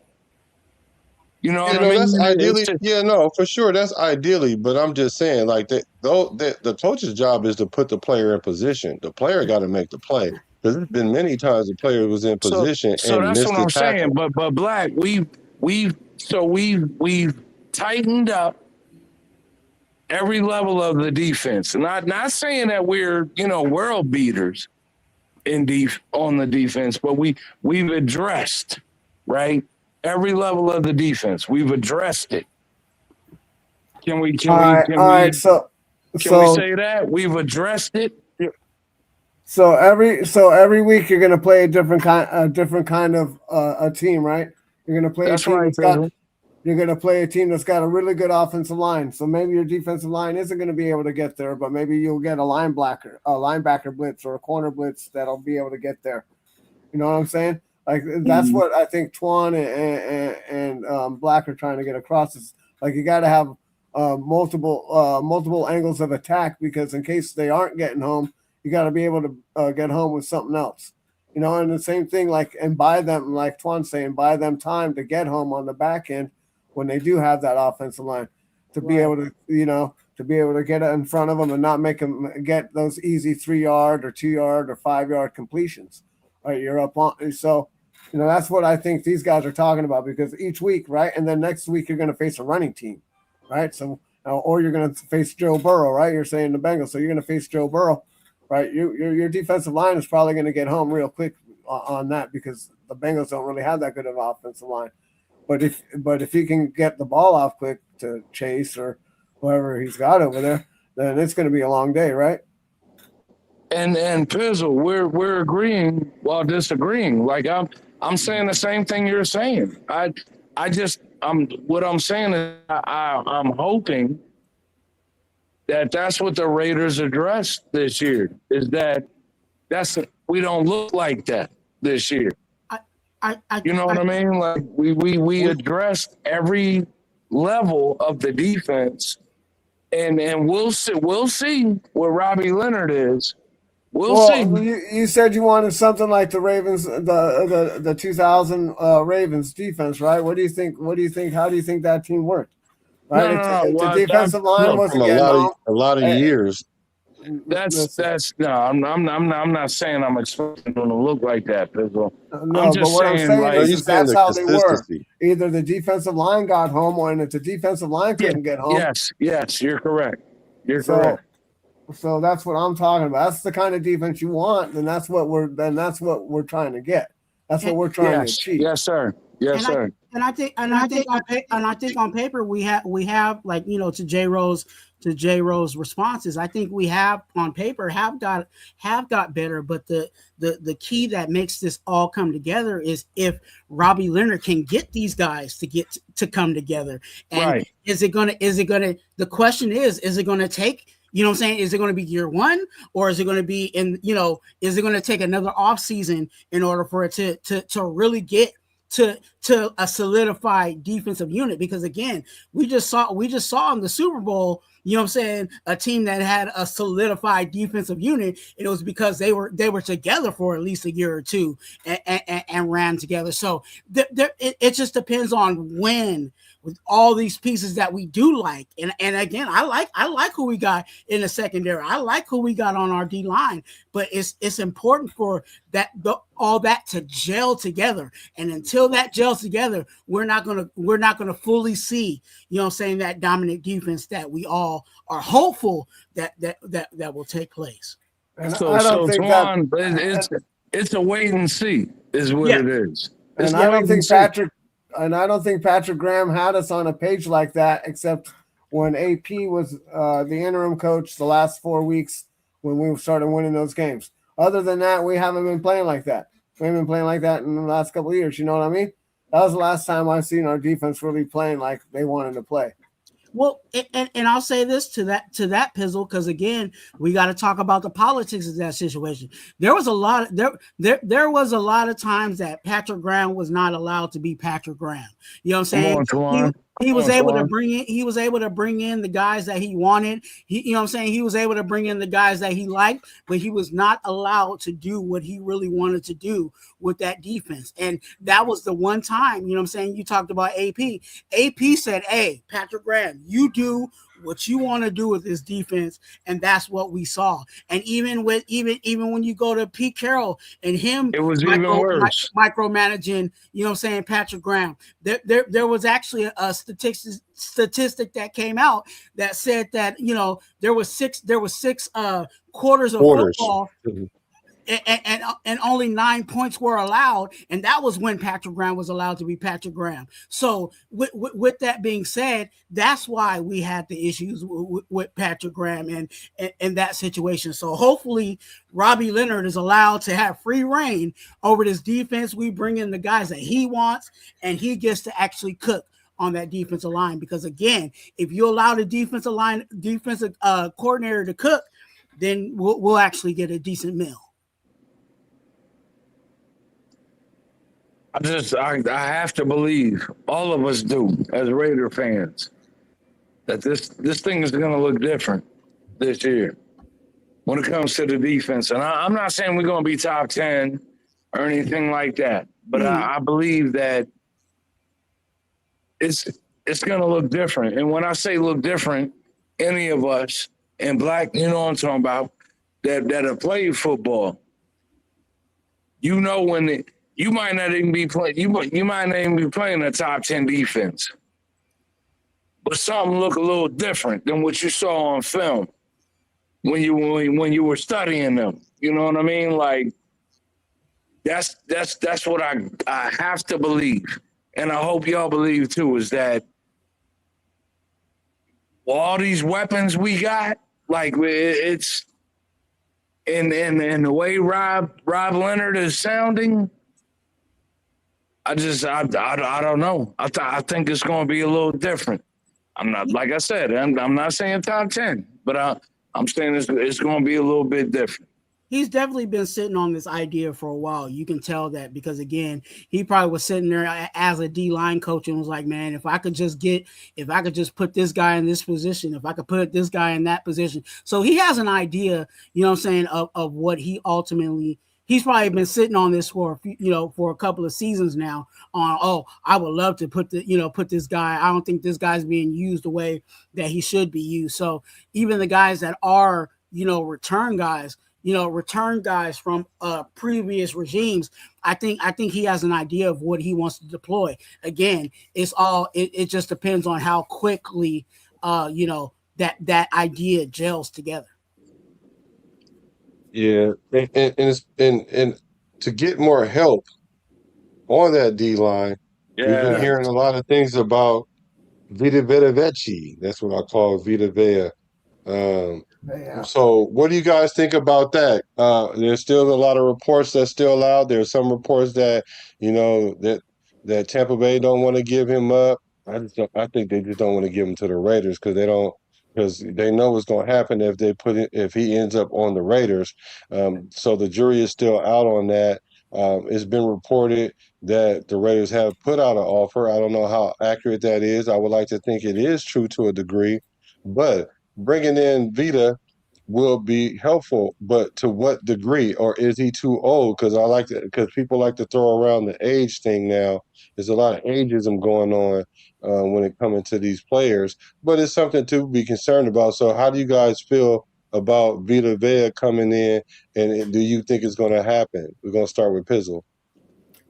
You know Yeah, what I no, that's mean? ideally. Yeah, no, for sure, that's ideally. But I'm just saying, like, the coach's job is to put the player in position. The player got to make the play because there's been many times the player was in So position so and that's missed what the I'm saying. tackle. But Black, we've tightened up every level of the defense. Not saying that we're world beaters on the defense, but we've addressed, right, every level of the defense. We've addressed it. Can we All right, all right. So say that we've addressed it? every week you're gonna play a different kind of a team, right? You're gonna play That's a team right, that's got Pedro. you're gonna play a team that's got a really good offensive line. So maybe your defensive line isn't gonna be able to get there, but maybe you'll get a linebacker blitz or a corner blitz that'll be able to get there. You know what I'm saying? Like that's what I think Twuan and Black are trying to get across. Is like you got to have multiple angles of attack, because in case they aren't getting home, you got to be able to get home with something else. You know, and the same thing, like, and buy them, like Twuan's saying, buy them time to get home on the back end when they do have that offensive line, to be able to, to be able to get it in front of them and not make them get those easy 3-yard or 2-yard or 5-yard completions. Right, you're up on. So, that's what I think these guys are talking about, because each week, right, and then next week you're going to face a running team, right? So, or you're going to face Joe Burrow, right? You're saying the Bengals, so you're going to face Joe Burrow, right? Your defensive line is probably going to get home real quick on that, because the Bengals don't really have that good of an offensive line. But if he can get the ball off quick to Chase or whoever he's got over there, then it's going to be a long day, right? And Pizzle, we're agreeing while disagreeing. Like I'm saying the same thing you're saying. What I'm saying is I'm hoping that's what the Raiders addressed this year, is we don't look like that this year. You know what I mean? Like we addressed every level of the defense, and we'll see where Robbie Leonard is. We'll see. You said you wanted something like the Ravens, the 2000 Ravens defense, right? What do you think? How do you think that team worked? Right, No. the defensive line wasn't From getting home. a lot of years. That's no. I'm not saying I'm expecting them to look like that, Pizzle. No, I'm just but what I'm saying like, is that's how they were. Either the defensive line got home, or if the defensive line couldn't get home. Yes, you're correct. Correct. So that's what I'm talking about. That's the kind of defense you want, and that's what we're trying to get. That's what we're trying to achieve. Yes, sir. Yes, sir. I think on paper we have like, to J Rose responses. I think we have on paper have got better, but the key that makes this all come together is if Robbie Leonard can get these guys to come together. And right. Is it gonna the question is it gonna take, you know what I'm saying? Is it going to be year one, or is it going to be is it going to take another off season in order for it to really get to a solidified defensive unit? Because again, we just saw in the Super Bowl, you know what I'm saying, a team that had a solidified defensive unit, and it was because they were together for at least a year or two and ran together. So it just depends on when, with all these pieces that we do like. And again, I like who we got in the secondary. I like who we got on our D line, but it's important for all that to gel together. And until that gels together, we're not gonna fully see, you know what I'm saying, that dominant defense that we all are hopeful that will take place. And so I don't think Twan, it's a wait and see is what it is. And I don't think Patrick Graham had us on a page like that, except when AP was the interim coach the last 4 weeks when we started winning those games. Other than that, we haven't been playing like that. We haven't been playing like that in the last couple of years. You know what I mean? That was the last time I've seen our defense really playing like they wanted to play. Well, and I'll say this to that Pizzle, because again, we got to talk about the politics of that situation. There was a lot of times that Patrick Graham was not allowed to be Patrick Graham. You know what I'm saying? he was Come on, able to Twan. bring in the guys that he wanted. You know what I'm saying? He was able to bring in the guys that he liked, but he was not allowed to do what he really wanted to do with that defense. And that was the one time, you know what I'm saying? You talked about AP. AP said, "Hey, Patrick Graham, you do what you want to do with this defense," and that's what we saw. And even when you go to Pete Carroll and him It was even worse. micromanaging, you know what I'm saying, Patrick Graham, there was actually a statistic that came out that said that, you know, there was six quarters of Orders. football and only 9 points were allowed, and that was when Patrick Graham was allowed to be Patrick Graham. So with that being said, that's why we had the issues with Patrick Graham and that situation. So hopefully Robbie Leonard is allowed to have free reign over this defense. We bring in the guys that he wants, and he gets to actually cook on that defensive line, because again, if you allow the defensive coordinator to cook, then we'll actually get a decent meal. I have to believe, all of us do as Raider fans, that this thing is going to look different this year when it comes to the defense. And I'm not saying we're going to be top 10 or anything like that, but I believe that it's going to look different. And when I say look different, any of us in black, you know what I'm talking about, that have played football, you know, when you might not even be playing. You might not even be playing a top 10 defense, but something look a little different than what you saw on film when you were studying them. You know what I mean? Like that's what I have to believe, and I hope y'all believe too. Is that all these weapons we got? Like it's in the way Rob Leonard is sounding. I don't know. I think it's going to be a little different. I'm not, like I said, I'm not saying top 10, but I'm saying it's going to be a little bit different. He's definitely been sitting on this idea for a while. You can tell that, because again, he probably was sitting there as a D-line coach and was like, man, if I could just put this guy in this position, if I could put this guy in that position. So he has an idea, you know what I'm saying, of what he ultimately. He's probably been sitting on this for a couple of seasons now on, I would love to put this guy. I don't think this guy's being used the way that he should be used. So even the guys that are, return guys from previous regimes, I think he has an idea of what he wants to deploy. Again, it just depends on how quickly that idea gels together. Yeah, and to get more help on that D line, we've been hearing a lot of things about Vita Veci. That's what I call Vita Vea. So what do you guys think about that? There's still a lot of reports that's still out. There's some reports that that Tampa Bay don't want to give him up. I think they just don't want to give him to the Raiders because they know what's going to happen if he ends up on the Raiders. So the jury is still out on that. It's been reported that the Raiders have put out an offer. I don't know how accurate that is. I would like to think it is true to a degree, but bringing in Vita will be helpful, but to what degree? Or is he too old? Because people like to throw around the age thing now. There's a lot of ageism going on when it comes to these players, but it's something to be concerned about. So how do you guys feel about Vita Vea coming in, and do you think it's going to happen? We're going to start with Pizzle.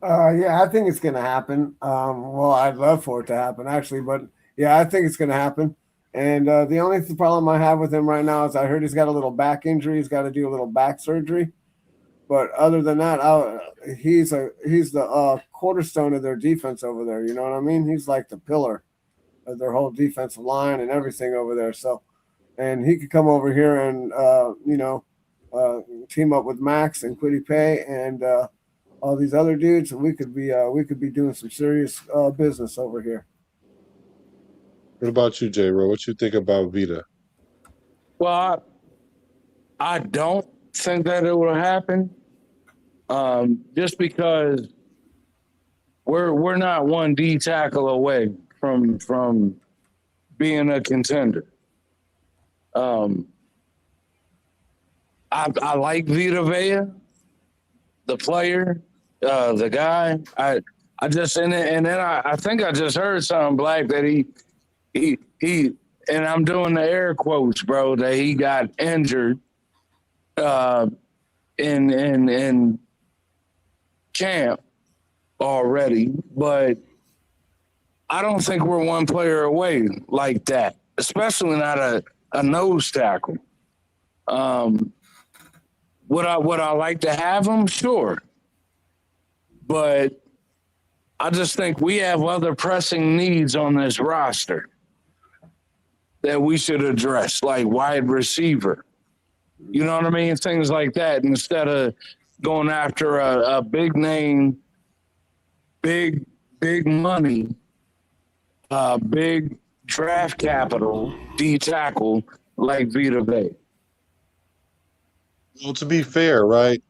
Yeah, I think it's going to happen. Well, I'd love for it to happen, actually, but yeah, I think it's going to happen. And the only problem I have with him right now is I heard he's got a little back injury. He's got to do a little back surgery. But other than that, he's the cornerstone of their defense over there. You know what I mean? He's like the pillar of their whole defensive line and everything over there. So, and he could come over here and team up with Max and Quiddy Pay and all these other dudes, and we could be doing some serious business over here. What about you, J-Ro? What you think about Vita? Well, I don't think that it will happen, just because we're not one D tackle away from being a contender. I like Vita Vea, the player, the guy. I just and then I think I just heard something, Black, that he and I'm doing the air quotes, bro, that he got injured in camp already, but I don't think we're one player away like that, especially not a nose tackle. Would I like to have him? Sure. But I just think we have other pressing needs on this roster that we should address, like wide receiver. You know what I mean? Things like that, instead of going after a big name, big money, big draft capital D tackle like Vita Vea. Well, to be fair, right?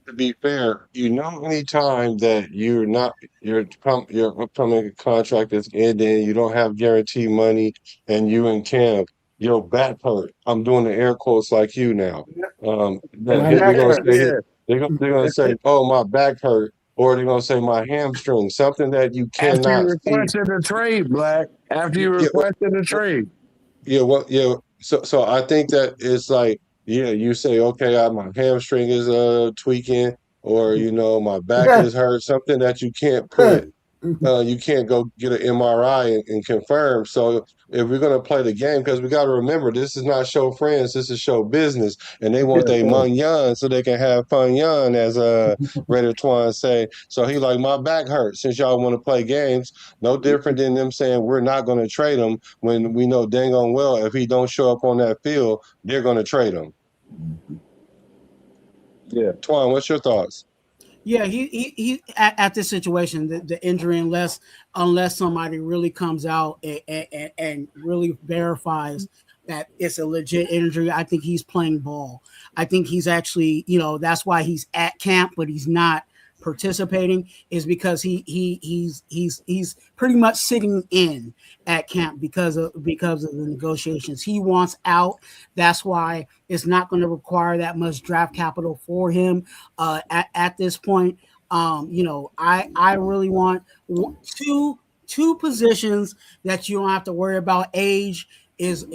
To be fair, anytime that you're upcoming a contract that's ending, you don't have guarantee money, and you in camp, your back hurt. I'm doing the air quotes like you now. That My neck they're gonna hurts. say they're gonna say, "Oh, my back hurt," or they're gonna say my hamstring, something that you After you cannot see. requested a trade, Black. After you Yeah, requested a trade. yeah, well, yeah. So I think that it's like, yeah, you say, okay, my hamstring is tweaking, or my back is hurt, something that you can't go get an MRI and confirm. So if we're gonna play the game, because we got to remember, this is not show friends, this is show business, and they want their Yeah. young so they can have fun young, as Raider Twuan say. So he like, my back hurts. Since y'all want to play games, no different than them saying we're not going to trade him when we know dang on well if he don't show up on that field, they're going to trade him. Yeah. Twuan, what's your thoughts? Yeah, he at this situation, the injury, unless somebody really comes out and really verifies that it's a legit injury, I think he's playing ball. I think he's actually, that's why he's at camp, but he's not participating, is because he's pretty much sitting in at camp because of the negotiations. He wants out. That's why it's not going to require that much draft capital for him at this point. I really want two positions that you don't have to worry about age is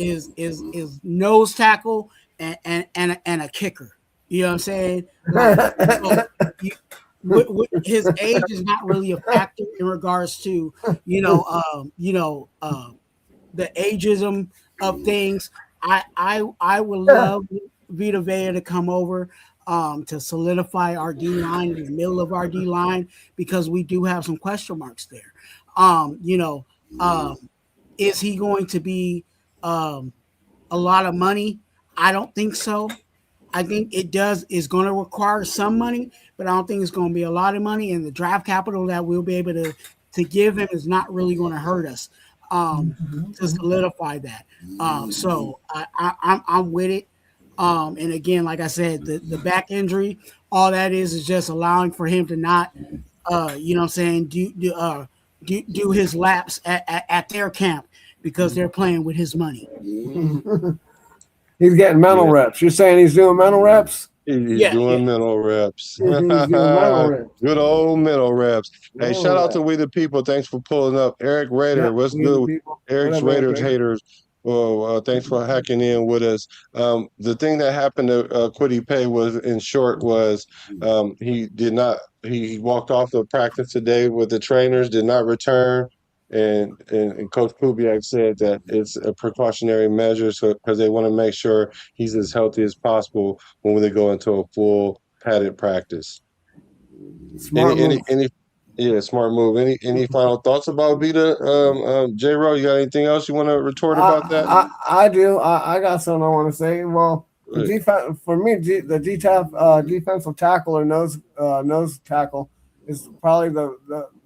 nose tackle and a kicker. You know what I'm saying? Like, his age is not really a factor in regards to the ageism of things. I would love Vita Vea to come over to solidify our D line in the middle of our D line, because we do have some question marks there. Is he going to be a lot of money? I don't think so. I think is going to require some money, but I don't think it's going to be a lot of money. And the draft capital that we'll be able to give him is not really going to hurt us to solidify that. So I'm with it. And again, like I said, the back injury, all that is just allowing for him to not, do his laps at their camp, because they're playing with his money. He's getting mental reps. You're saying he's doing mental reps? He's doing mental reps. He's doing mental reps. Good old mental reps. Hey, shout out to We the People. Thanks for pulling up. Eric Raider, what's good? Eric's Raiders haters. Well, thanks for hacking in with us. The thing that happened to Kwity Paye was, in short, was he walked off the practice today with the trainers, did not return. And Coach Kubiak said that it's a precautionary measure, because they want to make sure he's as healthy as possible when they go into a full padded practice. Smart move. Smart move. Any final thoughts about Vita? J-Ro, you got anything else you want to retort about that? I do. I got something I want to say. Well, for me, the defensive tackle or nose tackle is probably the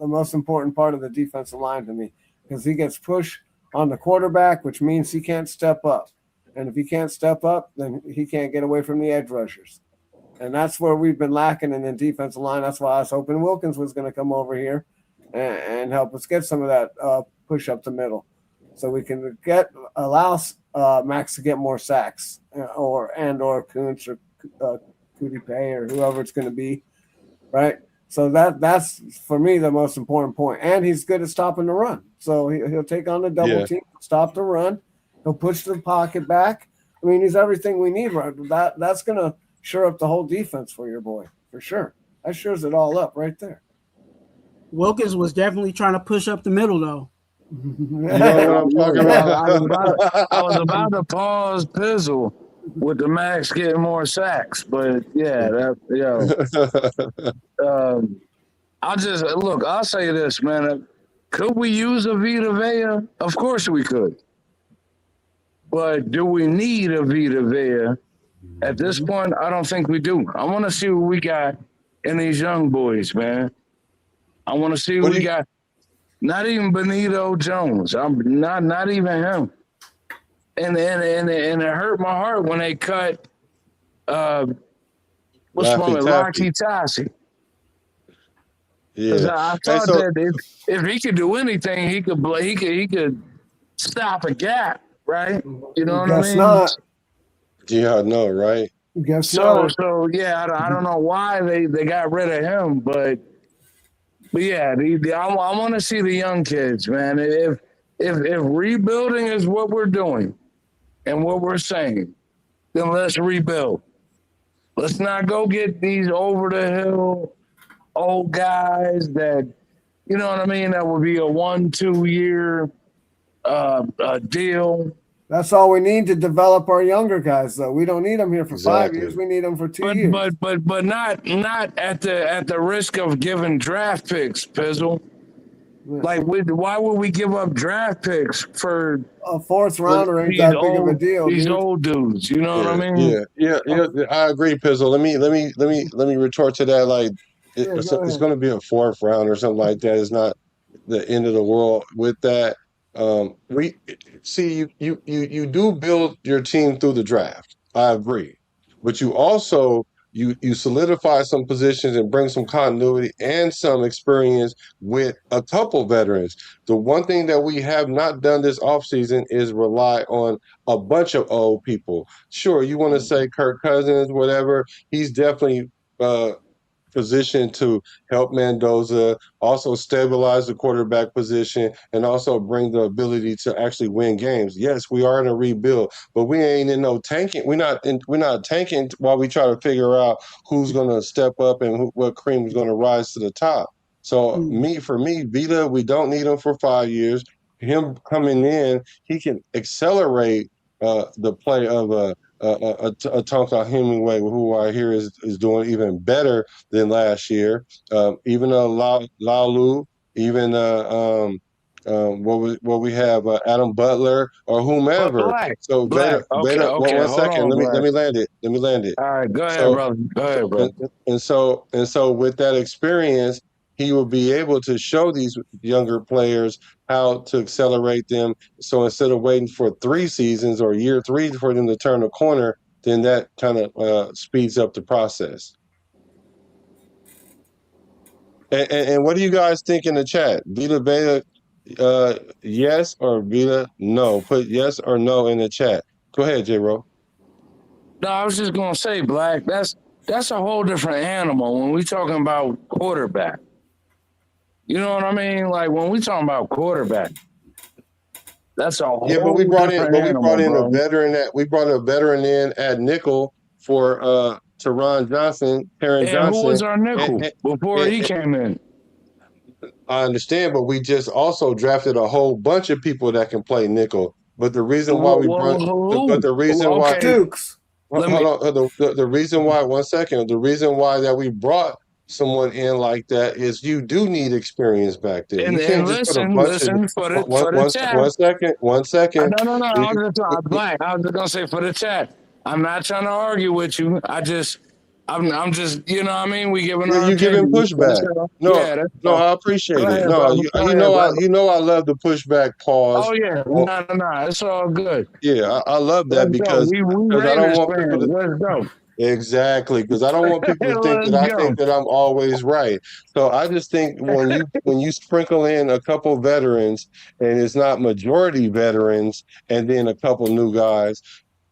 most important part of the defensive line to me, because he gets pushed on the quarterback, which means he can't step up. And if he can't step up, then he can't get away from the edge rushers. And that's where we've been lacking in the defensive line. That's why I was hoping Wilkins was going to come over here and help us get some of that push up the middle, so we can allow Max to get more sacks, or Kuntz or Cootie Pay or whoever it's going to be, right? So that's for me the most important point. And he's good at stopping the run, so he'll take on the double team, stop the run, he'll push the pocket back. I mean, he's everything we need, right? That's going to shore up the whole defense for your boy, for sure. That shores it all up right there. Wilkins was definitely trying to push up the middle, though. You know what I'm talking about? I was about to pause Pizzle with the Max getting more sacks, but I'll say this, man. Could we use a Vita Vea? Of course we could. But do we need a Vita Vea? At this point, I don't think we do. I want to see what we got in these young boys, man. I want to see what we got. Not even Benito Jones. I'm not even him. And it hurt my heart when they cut Rocky Tassi. Yeah, I thought that if he could do anything, he could stop a gap, right? You know what I mean? Not. Yeah, I know, right? Guess not. So yeah, I don't know why they got rid of him, but yeah, I want to see the young kids, man. If rebuilding is what we're doing and what we're saying, then let's rebuild. Let's not go get these over the hill old guys that, you know what I mean, that would be a 1-2 year deal. That's all we need to develop our younger guys, though. We don't need them here for 5 years. We need them for 2 years. But not at the risk of giving draft picks, Pizzle. Like, why would we give up draft picks for a fourth rounder? Ain't that big of a deal? These old dudes, you know what I mean? Yeah. I agree, Pizzle. Let me retort to that. Like, it's going to be a fourth round or something like that. It's not the end of the world with that. We see you do build your team through the draft. I agree, but you also you solidify some positions and bring some continuity and some experience with a couple veterans. The one thing that we have not done this offseason is rely on a bunch of old people. Sure, you want to say Kirk Cousins, whatever. He's definitely position to help Mendoza, also stabilize the quarterback position, and also bring the ability to actually win games. Yes, we are in a rebuild, but we ain't in no tanking. We're not tanking while we try to figure out who's going to step up and what cream is going to rise to the top. So for me, Vita, we don't need him for 5 years. Him coming in, he can accelerate the play of a Tonka Hemingway, who I hear is doing even better than last year. Even Lalu, even what we have Adam Butler or whomever. So Black. Veda, okay, one second. On, let me land it. All right, go ahead, brother. Go ahead, bro. And so with that experience, he will be able to show these younger players how to accelerate them. So instead of waiting for 3 seasons or year 3 for them to turn the corner, then that kind of speeds up the process. And what do you guys think in the chat? Vita Veda, yes or Vita no? Put yes or no in the chat. Go ahead, J-Ro. No, I was just going to say, Black, that's a whole different animal when we talking about quarterback. You know what I mean? Like when we talking about quarterback, that's a whole but we brought in bro. a veteran we brought a veteran in at nickel for Teron Johnson, Taron Johnson. Who was our nickel before he came in? I understand, but we just also drafted a whole bunch of people that can play nickel. But the reason why Dukes. The reason why, 1 second, the reason why that we brought someone in like that is you do need experience back there. And, you can't just put a bunch of one second. No. I was just gonna say for the chat. I'm not trying to argue with you. I'm just, you know what I mean? We giving you giving pushback. No, I appreciate it. No, you know I love the pushback pause. Oh yeah, no, it's all good. Yeah, I love that because we I don't want people to. Let's go. Exactly, because I don't want people to think that Let's I go. think that I'm always right. So I just think when you sprinkle in a couple veterans and it's not majority veterans and then a couple new guys,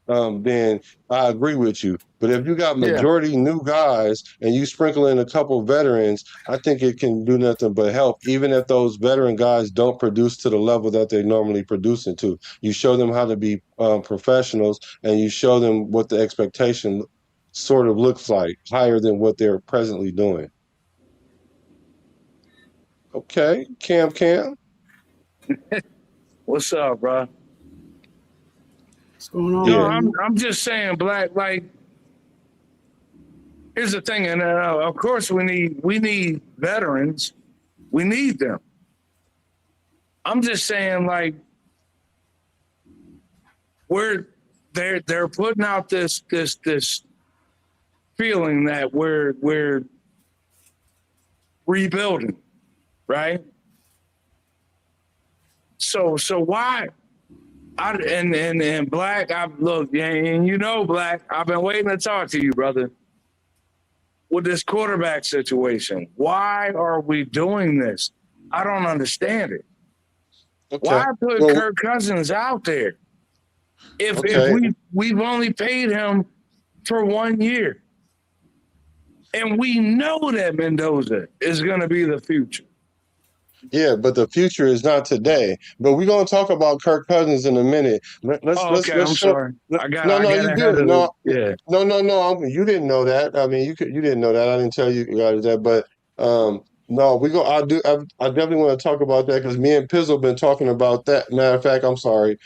then I agree with you. But if you got Yeah. majority new guys and you sprinkle in a couple veterans, I think it can do nothing but help, even if those veteran guys don't produce to the level that they normally producing to. You show them how to be professionals, and you show them what the expectation sort of looks like, higher than what they're presently doing. Okay, Cam. What's up, bro? What's going on? No, Yeah. I'm just saying, Black. Like, here's the thing, and of course we need veterans. We need them. I'm just saying, like, they're putting out this feeling that we're rebuilding, right? So why? And Black, look, and you know, Black, I've been waiting to talk to you, brother. With this quarterback situation, why are we doing this? I don't understand it. Okay. Why put Well, Kirk Cousins out there if okay. we've only paid him for 1 year, and we know that Mendoza is going to be the future? Yeah, but the future is not today. But we're gonna talk about Kirk Cousins in a minute. Oh, okay. Let's I'm show. sorry. I No, no, got you ahead good. of it. No, Yeah. no. You didn't know that. I mean, you didn't know that. I didn't tell you guys that. But no, we go. I definitely want to talk about that because me and Pizzle been talking about that. Matter of fact, I'm sorry.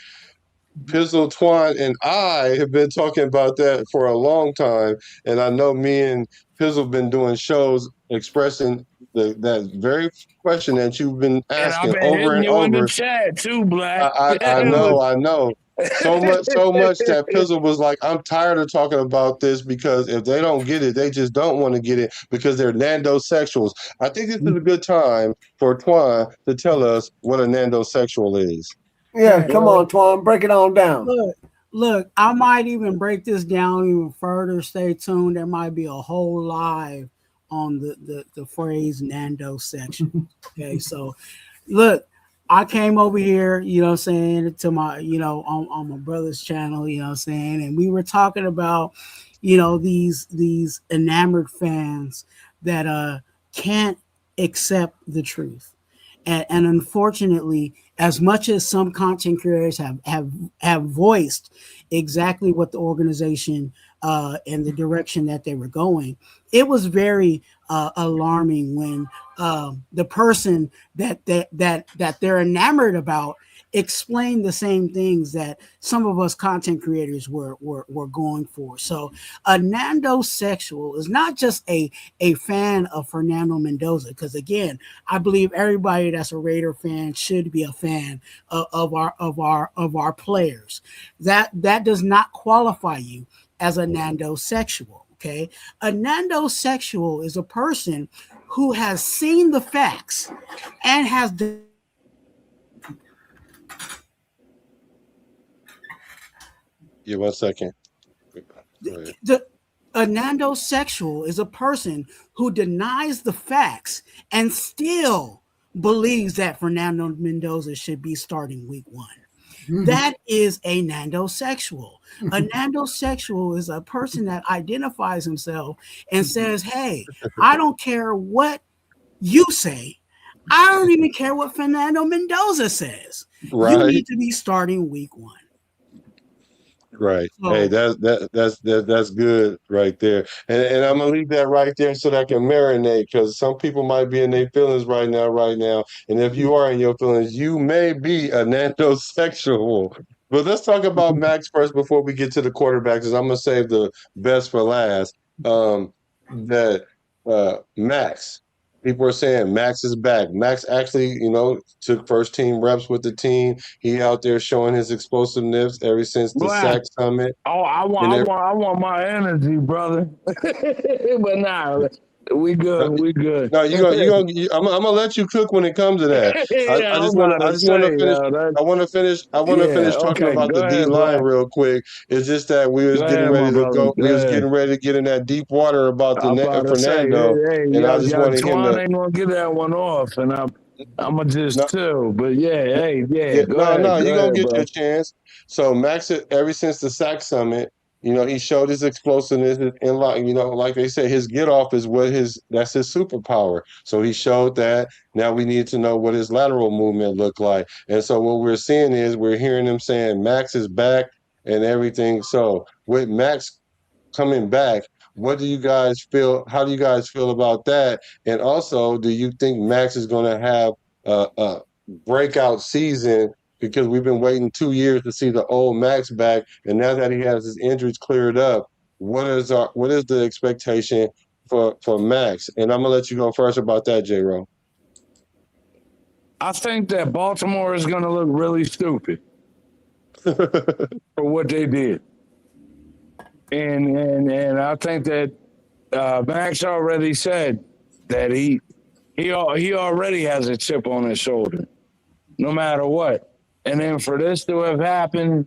Pizzle, Twine, and I have been talking about that for a long time, and I know me and Pizzle been doing shows expressing that very question that you've been And I've asking been over hitting and you in the over. chat too, Black. I know. So much that Pizzle was like, I'm tired of talking about this because if they don't get it, they just don't want to get it because they're nandosexuals. I think this is a good time for Twine to tell us what a nandosexual is. Yeah, come on, Twan, break it on down. Look, I might even break this down even further. Stay tuned. There might be a whole live on the phrase Nando section. Okay, so look, I came over here, you know what I'm saying, to my, on my brother's channel, you know what I'm saying, and we were talking about, these enamored fans that can't accept the truth. And unfortunately, as much as some content creators have voiced exactly what the organization and the direction that they were going, it was very alarming when the person that they're enamored about explain the same things that some of us content creators were going for. So a nandosexual is not just a fan of Fernando Mendoza, because again, I believe everybody that's a Raider fan should be a fan of our players. That does not qualify you as a nandosexual. Okay, a nandosexual is a person who has seen the facts and has Yeah, 1 second. a nandosexual is a person who denies the facts and still believes that Fernando Mendoza should be starting week 1. Mm-hmm. That is a nandosexual. A nandosexual is a person that identifies himself and says, hey, I don't care what you say. I don't even care what Fernando Mendoza says. Right. You need to be starting week 1. Right. Hey, that's good right there. And I'm gonna leave that right there so that I can marinate, because some people might be in their feelings right now. And if you are in your feelings, you may be a nandosexual. But let's talk about Max first before we get to the quarterbacks, because I'm gonna save the best for last. Max. People are saying Max is back. Max actually, took first team reps with the team. He out there showing his explosiveness ever since the Black. sack summit. Oh, I want my energy, brother. But nah, We good. We good. No, I'm gonna let you cook when it comes to that. Yeah, I'm I about to just want to say, finish. that. I want to Yeah, finish talking okay. about Go the D ahead, line Black. real quick. It's just that we was Go getting ahead, my ready to brother. go. Go We was ahead. getting ready to get in that deep water about I'm about to say, Fernando, hey, and I just wanted him Twan to. ain't gonna get that one off, and I'm gonna just No, chill. But yeah, hey, yeah, yeah, no, go you're gonna ahead, get your bro. chance. So Max, ever since the sack summit, he showed his explosiveness and like like they say, his get off is that's his superpower. So he showed that. Now we need to know what his lateral movement looked like. And so what we're seeing is we're hearing them saying Max is back and everything. So with Max coming back, what do you guys feel? How do you guys feel about that? And also, do you think Max is going to have a breakout season? Because we've been waiting 2 years to see the old Max back, and now that he has his injuries cleared up, what is the expectation for Max? And I'm gonna let you go first about that, J. Ro. I think that Baltimore is gonna look really stupid for what they did, and I think that Max already said that he already has a chip on his shoulder, no matter what. And then for this to have happened,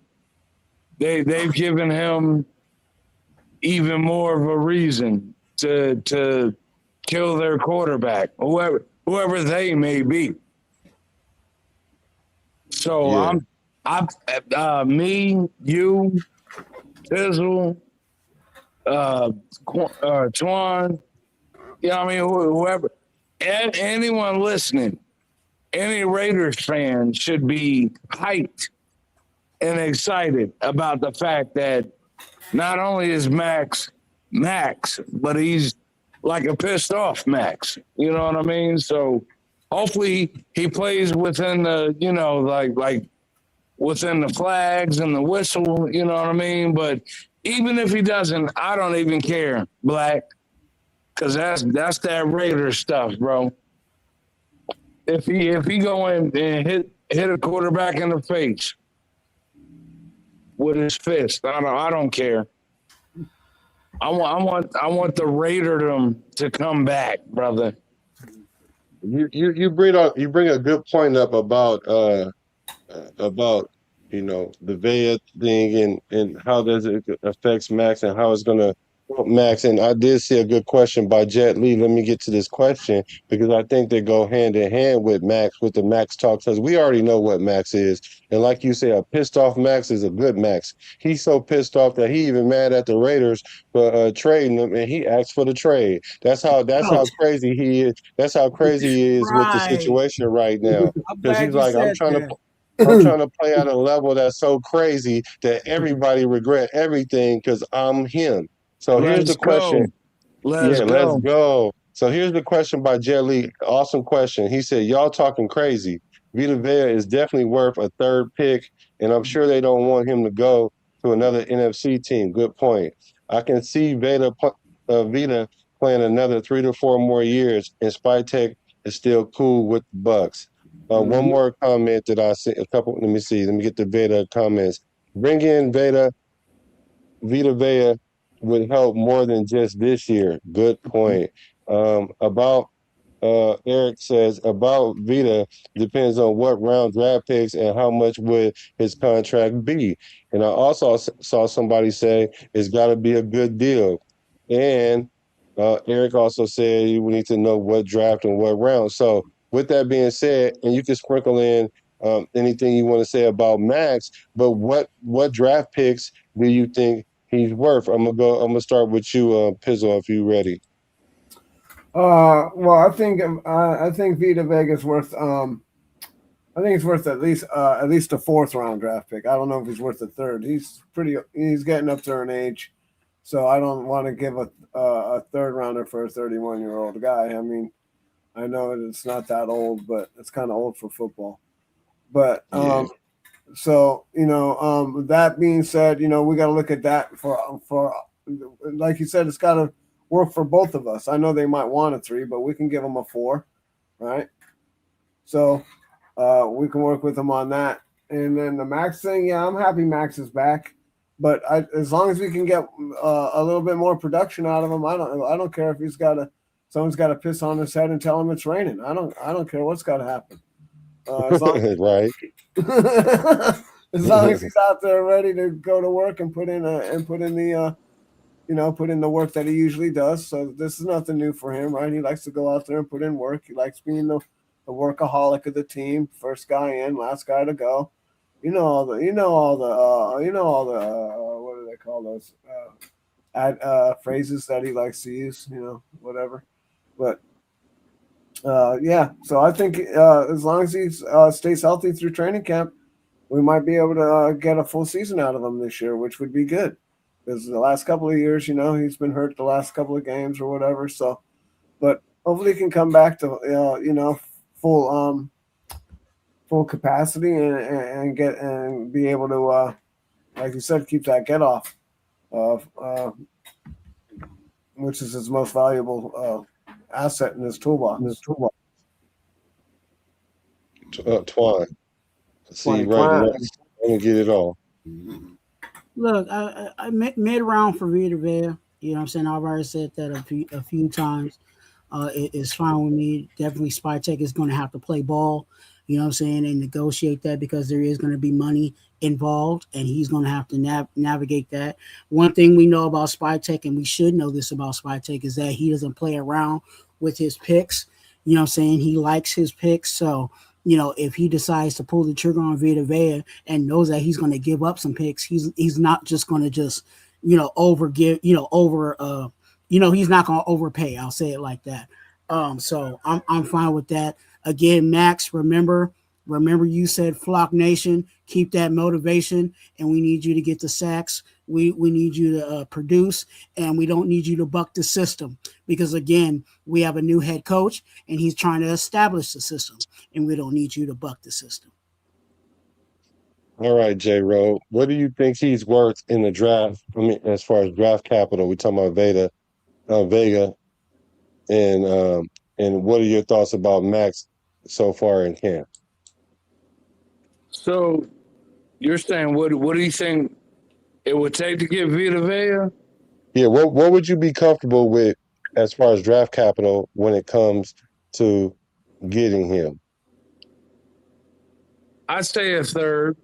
they've given him even more of a reason to kill their quarterback, whoever they may be. So Yeah, me, you, Tizzle, Twuan, you know what I mean, whoever, anyone listening, any Raiders fan should be hyped and excited about the fact that not only is Max, but he's like a pissed off Max. You know what I mean? So hopefully he plays within the, like within the flags and the whistle. You know what I mean? But even if he doesn't, I don't even care, Black, because that's that Raider stuff, bro. If he go in and hit a quarterback in the face with his fist, I don't care. I want the Raiderdom to come back, brother. you bring a good point up about the Vea thing and how does it affects Max and how it's gonna help Max. And I did see a good question by Jet Lee. Let me get to this question because I think they go hand in hand with Max with the Max talk because we already know what Max is. And like you say, a pissed off Max is a good Max. He's so pissed off that he even mad at the Raiders for trading him, and he asked for the trade. That's Oh, how crazy he is. That's how crazy he is with the right. situation right now. I'm Because he's glad you like, said that. I'm trying to play at a level that's so crazy that everybody regret everything because I'm him. So here's the Let's question. go. Let's Yeah, let's go. go. So here's the question by Jelly. Awesome question. He said, y'all talking crazy. Vita Vea is definitely worth a third pick, and I'm sure they don't want him to go to another NFC team. Good point. I can see Vita playing another 3 to 4 more years, and Spytek is still cool with the Bucks. One Mm-hmm. more comment that I see. A couple. Let me see. Let me get the Veda comments. Bring in Vita Vea would help more than just this year. Good point. About Eric says about Vita depends on what round draft picks and how much would his contract be. And I also saw somebody say it's got to be a good deal. And Eric also said you need to know what draft and what round. So with that being said, and you can sprinkle in anything you want to say about Max, but what draft picks do you think he's worth? I'm gonna start with you, Pizzle, if you ready. Well, I think Vita Vega's worth. I think it's worth at least a fourth round draft pick. I don't know if he's worth a third. He's getting up there in age, so I don't want to give a third rounder for a 31-year-old guy. I mean, I know it's not that old, but it's kind of old for football. But Yeah. so that being said, we got to look at that for like you said, it's got to work for both of us. I know they might want a 3, but we can give them a 4, right? So we can work with them on that. And then the Max thing, yeah, I'm happy Max is back, but as long as we can get a little bit more production out of him, I don't care if he's got someone's got to piss on his head and tell him it's raining. I don't care what's got to happen. As long Right. as long as he's out there ready to go to work and put in the put in the work that he usually does. So this is nothing new for him, right? He likes to go out there and put in work. He likes being the workaholic of the team, first guy in, last guy to go. All the what do they call those phrases that he likes to use, whatever. But yeah, so I think as long as he stays healthy through training camp, we might be able to get a full season out of him this year, which would be good. Because the last couple of years, he's been hurt the last couple of games or whatever. So, but hopefully he can come back to full capacity and be able to like you said, keep that get off, which is his most valuable asset in his toolbox. Twine. See, right now, let me get it all. Look, I mid round for Vita Vea. You know what I'm saying? I've already said that a few times. It's fine with me. Definitely Spytek is going to have to play ball, you know what I'm saying, and negotiate that because there is going to be money involved, and he's going to have to navigate that. One thing we know about Spytek, and we should know this about Spytek, is that he doesn't play around with his picks. You know what I'm saying? He likes his picks. So, if he decides to pull the trigger on Vita Vea and knows that he's going to give up some picks, he's not just going to just, he's not going to overpay. I'll say it like that. So I'm fine with that. Again, Max, remember you said Flock Nation, keep that motivation, and we need you to get the sacks. We need you to produce, and we don't need you to buck the system because, again, we have a new head coach, and he's trying to establish the system, and we don't need you to buck the system. All right, J-Ro, what do you think he's worth in the draft? I mean, as far as draft capital, we're talking about Vega, and what are your thoughts about Max so far in camp? So you're saying what do you think it would take to get Vita Vea? Yeah, what would you be comfortable with as far as draft capital when it comes to getting him? I'd say a third,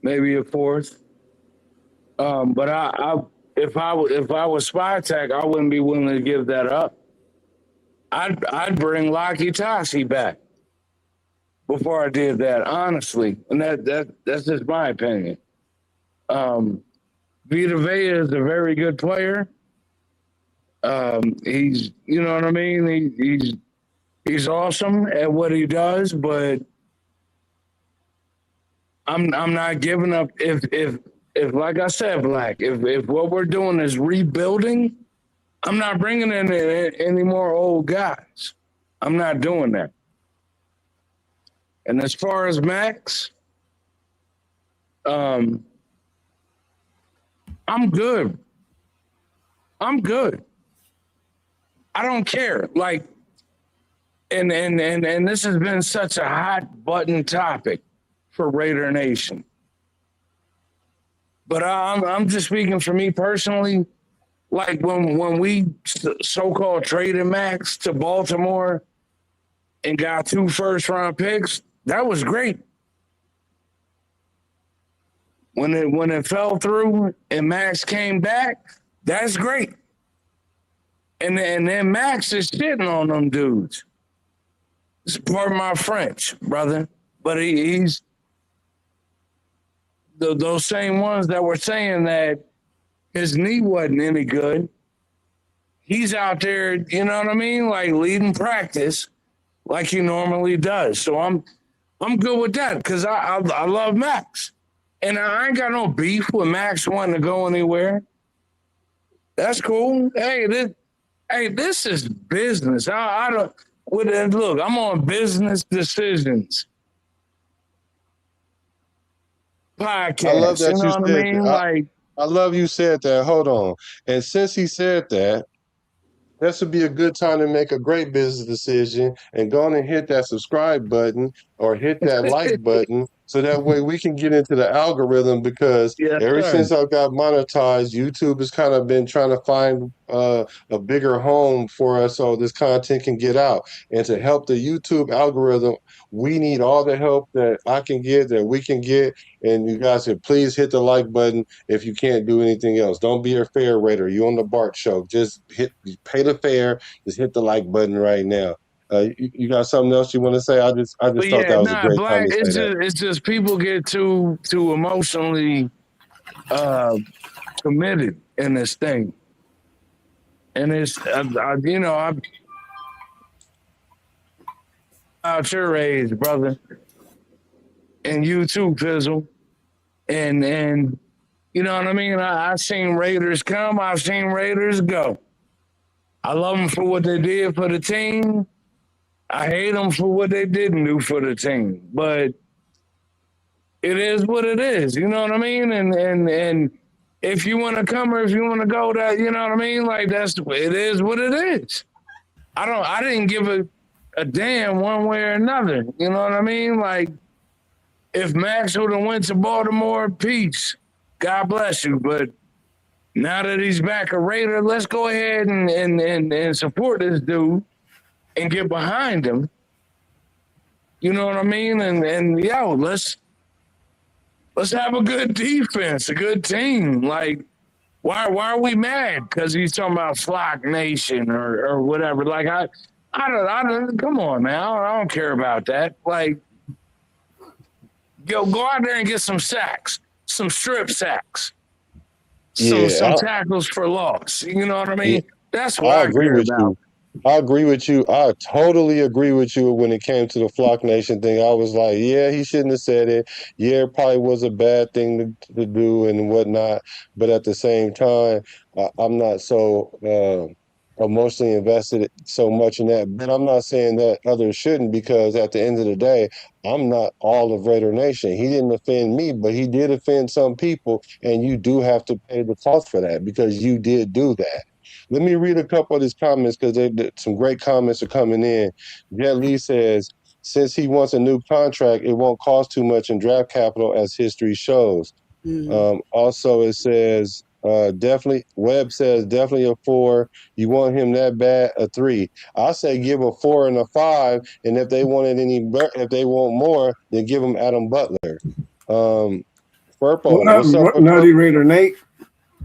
maybe a fourth. But if I was Spytek, I wouldn't be willing to give that up. I'd bring Laki Tashi back before I did that, honestly, and that's just my opinion. Vita Vea is a very good player. He's, you know what I mean. He's awesome at what he does, but I'm not giving up. If like I said, Black, if what we're doing is rebuilding, I'm not bringing in any more old guys. I'm not doing that. And as far as Max, I'm good. I don't care. Like, and this has been such a hot button topic for Raider Nation. But I'm just speaking for me personally. Like when we so-called traded Max to Baltimore and got 2 first-round picks, that was great. When it fell through and Max came back, that's great. And then Max is shitting on them dudes. It's pardon my French, brother, but he's those same ones that were saying that his knee wasn't any good. He's out there, you know what I mean, like leading practice like he normally does. So I'm good with that because I love Max. And I ain't got no beef with Max wanting to go anywhere. That's cool. Hey, this is business. I don't look, I'm on business decisions. Podcast. I love that you know what I mean? Like, I love you said that. Hold on. And since he said that, this would be a good time to make a great business decision and go on and hit that subscribe button or hit that like button so that way we can get into the algorithm, because Yes, ever sir. since I got monetized, YouTube has kind of been trying to find a bigger home for us so this content can get out. And to help the YouTube algorithm, we need all the help that I can get, that we can get. And you guys can please hit the like button if you can't do anything else. Don't be a fare raider. You on the Bart Show. Just pay the fare. Just hit the like button right now. You got something else you want to say? I just But thought yeah, that was a nah, great time black. to say that. It's just people get too emotionally committed in this thing, and it's you know, I'm out your age, brother, and you too, Pizzle, and you know what I mean. I've seen Raiders come, I've seen Raiders go. I love them for what they did for the team. I hate them for what they didn't do for the team, but it is what it is. You know what I mean? And if you want to come or if you want to go, that, you know what I mean? Like, it is what it is. I didn't give a damn one way or another. You know what I mean? Like, if Max would have went to Baltimore, peace. God bless you. But now that he's back a Raider, let's go ahead and support this dude and get behind him. You know what I mean? And yo, let's have a good defense, a good team. Like, why are we mad? Because he's talking about Flock Nation or whatever. Like, I don't. Come on, now. I don't care about that. Like, go out there and get some sacks, some strip sacks, some Yeah, tackles for loss. You know what I yeah, mean? That's what I I agree care with about. you. I agree with you. I totally agree with you when it came to the Flock Nation thing. I was like, yeah, he shouldn't have said it. Yeah, it probably was a bad thing to do and whatnot. But at the same time, I'm not so emotionally invested so much in that. But I'm not saying that others shouldn't, because at the end of the day, I'm not all of Raider Nation. He didn't offend me, but he did offend some people. And you do have to pay the cost for that, because you did do that. Let me read a couple of these comments, because some great comments are coming in. Jet Lee says, since he wants a new contract, it won't cost too much in draft capital, as history shows. Mm. Also, it says, definitely, Webb says, definitely a 4. You want him that bad, a 3. I say give a 4 and a 5, and if they if they want more, then give them Adam Butler. What Furpo, what's happened? up What, with Nutty Furpo? Raider Nate?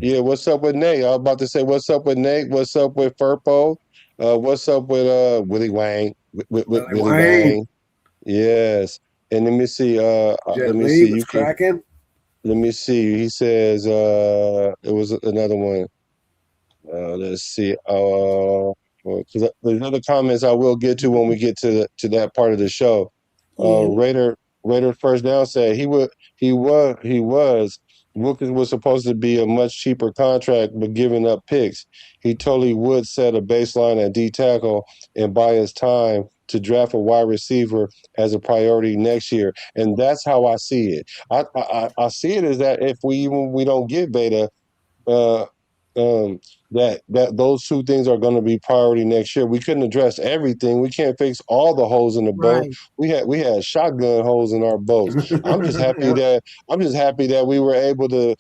Yeah, what's up with Nate? I was about to say, what's up with Nate? What's up with Furpo? What's up with Willie Wang? Willie Wayne. Wang. Yes. And let me see. Let Jet me Lee see. was You can. cracking. Let me see. He says. It was another one. Let's see. 'Cause there's other comments I will get to when we get to that part of the show. Yeah. Raider first down said he was. Wilkins was supposed to be a much cheaper contract, but giving up picks. He totally would set a baseline at D tackle and buy his time to draft a wide receiver as a priority next year. And that's how I see it. I see it as that if we don't get Beta, uh, um, that those two things are going to be priority next year. We couldn't address everything. We can't fix all the holes in the boat. Right. We had shotgun holes in our boats. I'm just happy Yeah. that we were able to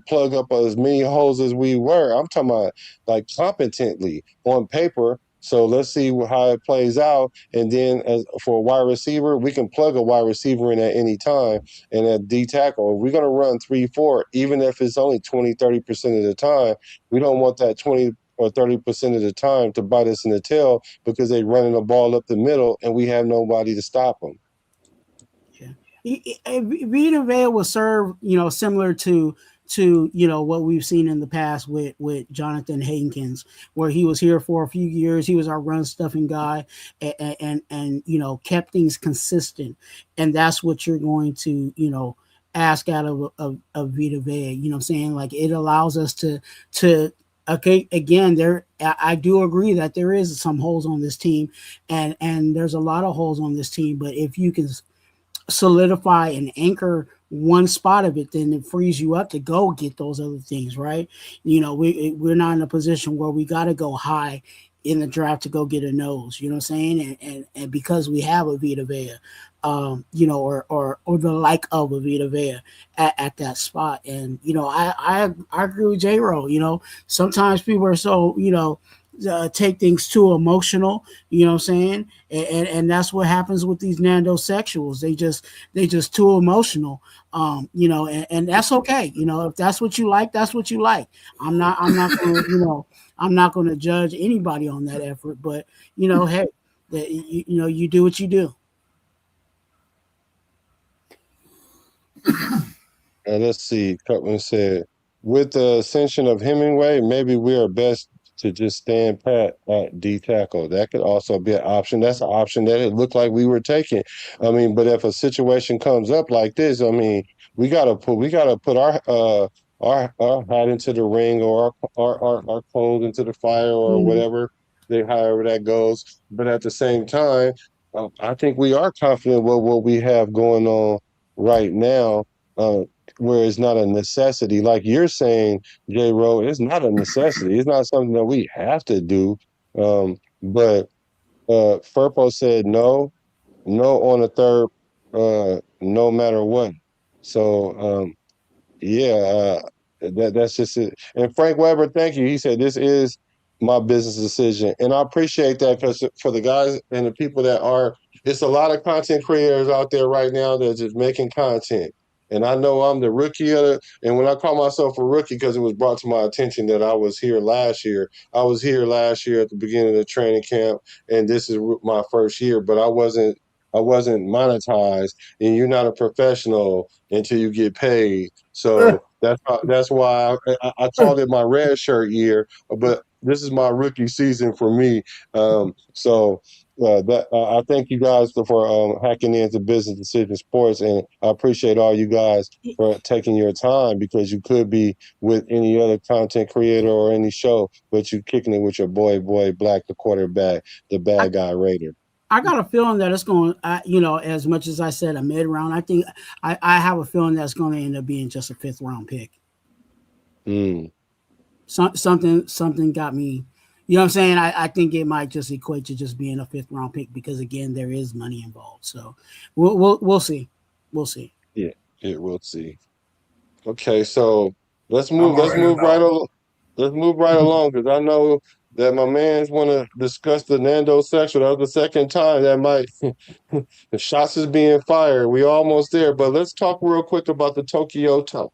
plug up as many holes as we were. I'm talking about like competently on paper. So let's see how it plays out. And then as for a wide receiver, we can plug a wide receiver in at any time. And at D tackle, we're going to run 3-4, even if it's only 20-30% of the time. We don't want that 20 or 30% of the time to bite us in the tail, because they're running the ball up the middle and we have nobody to stop them. Vita Vea will serve, similar to what we've seen in the past with Jonathan Hankins, where he was here for a few years. He was our run stuffing guy, and kept things consistent, and that's what you're going to ask out of Vita Vea. You know what I'm saying? Like, it allows us to okay, again, I do agree that there is some holes on this team, and there's a lot of holes on this team, but if you can solidify and anchor one spot of it, then it frees you up to go get those other things, right? We're not in a position where we got to go high in the draft to go get a nose, you know what I'm saying? And because we have a Vita Vea, you know, or the like of a Vita Vea at that spot. And you know, I agree with J-Ro. You know, sometimes people are so, you know, take things too emotional, you know what I'm saying? And that's what happens with these nanosexuals. They just too emotional. You know, and that's okay. You know, if that's what you like, that's what you like. I'm not gonna, you know, I'm not gonna judge anybody on that effort, but you know, hey, you know, you do what you do. Let's see. Cutman said, with the ascension of Hemingway, maybe we are best to just stand pat at D tackle. That could also be an option. That's an option that it looked like we were taking. I mean, but if a situation comes up like this, I mean, we gotta put our hat into the ring, or our clothes into the fire, or Mhm. whatever however that goes. But at the same time, I think we are confident with what we have going on right now. Uh, where it's not a necessity. Like you're saying, J. Rowe, it's not a necessity. It's not something that we have to do. But Furpo said no, no on the third, no matter what. So yeah, that's just it. And Frank Weber, thank you. He said this is my business decision, and I appreciate that, because for the guys and the people that are, it's a lot of content creators out there right now that's just making content. And I know I'm the rookie of it. And when I call myself a rookie, because it was brought to my attention that I was here last year. I was here last year at the beginning of the training camp, and this is my first year. But I wasn't monetized, and you're not a professional until you get paid. So that's why I called it my red shirt year, but this is my rookie season for me. So that I thank you guys for hacking into Business Decision Sports, and I appreciate all you guys for taking your time, because you could be with any other content creator or any show, but you kicking it with your boy Black, the quarterback, the bad guy Raider. I got a feeling that it's going, you know, as much as I said a mid round, I think I have a feeling that's going to end up being just a fifth round pick. Mm. Something got me. You know what I'm saying? I think it might just equate to just being a fifth round pick, because again, there is money involved. So we'll see. We'll see. Yeah, we'll see. Okay, so let's I'm move. Let's already move right know. along. Let's move right along, because I know that my man's want to discuss the Nando section. That was the second time that might the shots is being fired. We almost there, but let's talk real quick about the Tokyo Toe.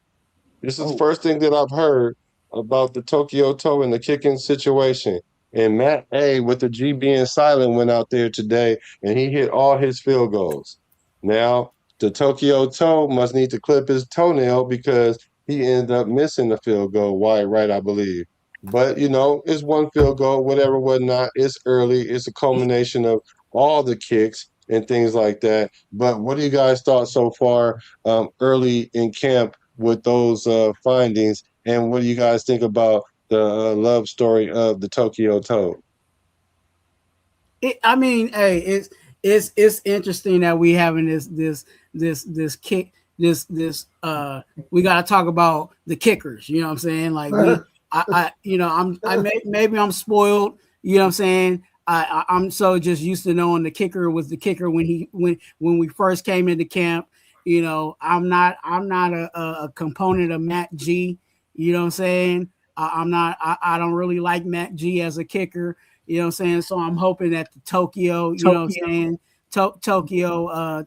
This is the Oh, first thing that I've heard about the Tokyo Toe and the kicking situation. And Matt A with the G being silent went out there today, and he hit all his field goals. Now the Tokyo Toe must need to clip his toenail, because he ended up missing the field goal wide right, I believe. But it's one field goal, whatever, whatnot. It's early. It's a culmination of all the kicks and things like that. But what do you guys thought so far, early in camp, with those findings? And what do you guys think about the love story of the Tokyo Toe? I mean, hey, it's interesting that we having this kick this we got to talk about the kickers. You know what I'm saying? Like I you know maybe I'm spoiled. You know what I'm saying? I'm so just used to knowing the kicker was the kicker when we first came into camp. You know, I'm not a component of Matt G. You know what I'm saying? I'm not. I don't really like Matt G as a kicker. You know what I'm saying? So I'm hoping that the Tokyo, you know what I'm saying,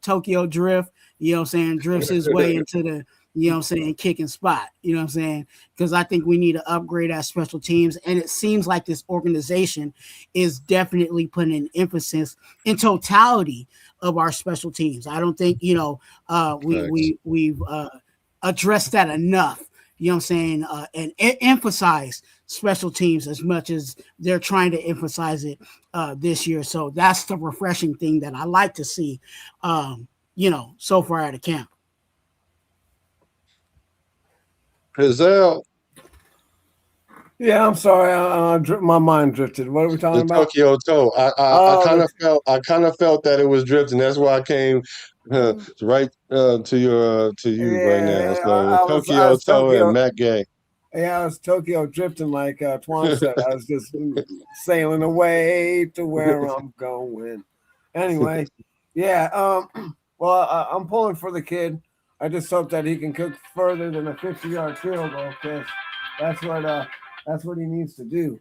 Tokyo drift, you know what I'm saying, drifts his way into the, you know what I'm saying, kicking spot. You know what I'm saying? Because I think we need to upgrade our special teams. And it seems like this organization is definitely putting an emphasis in totality of our special teams. I don't think, we've addressed that enough. You know what I'm saying? And emphasize special teams as much as they're trying to emphasize it this year. So that's the refreshing thing that I like to see, so far out of camp. Pizzelle, yeah. I'm sorry. My mind drifted. What are we talking the about? Tokyo Toe. I Oh, kind of felt that it was drifting. That's why I came right to you right now. yeah. So the I Tokyo was Toe and Tokyo. Matt Gay. Yeah, I was Tokyo drifting like Twan said. I was just sailing away to where I'm going. Anyway, yeah. Well, I'm pulling for the kid. I just hope that he can cook further than a 50-yard field goal, because that's what he needs to do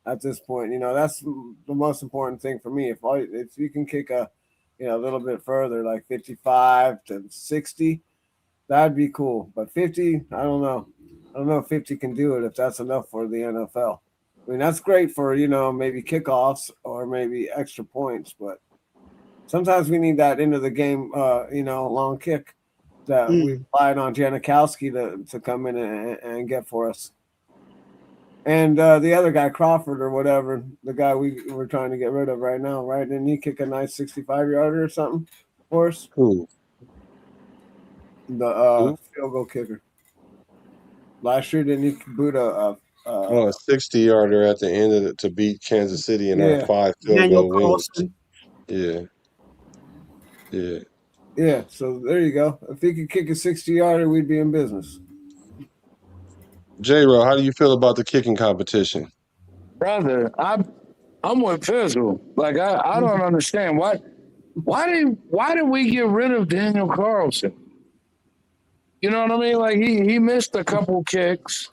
at this point. That's the most important thing for me. If you can kick a little bit further, like 55 to 60, that'd be cool. But 50, I don't know. I don't know if 50 can do it, if that's enough for the NFL. I mean, that's great for maybe kickoffs or maybe extra points, but sometimes we need that into the game, long kick that we relied on Janikowski to come in and get for us. And the other guy, Crawford or whatever, the guy we're trying to get rid of right now, right? Didn't he kick a nice 65-yarder or something for us? Who? The field goal kicker. Last year, didn't he boot a 60-yarder at the end of it to beat Kansas City in our 5 field Daniel goal wins. Carlson. Yeah, so there you go. If he could kick a 60-yarder, we'd be in business. J-Ro, how do you feel about the kicking competition? Brother, I'm with Fizzle. Like I don't understand why did we get rid of Daniel Carlson? You know what I mean? Like he missed a couple kicks,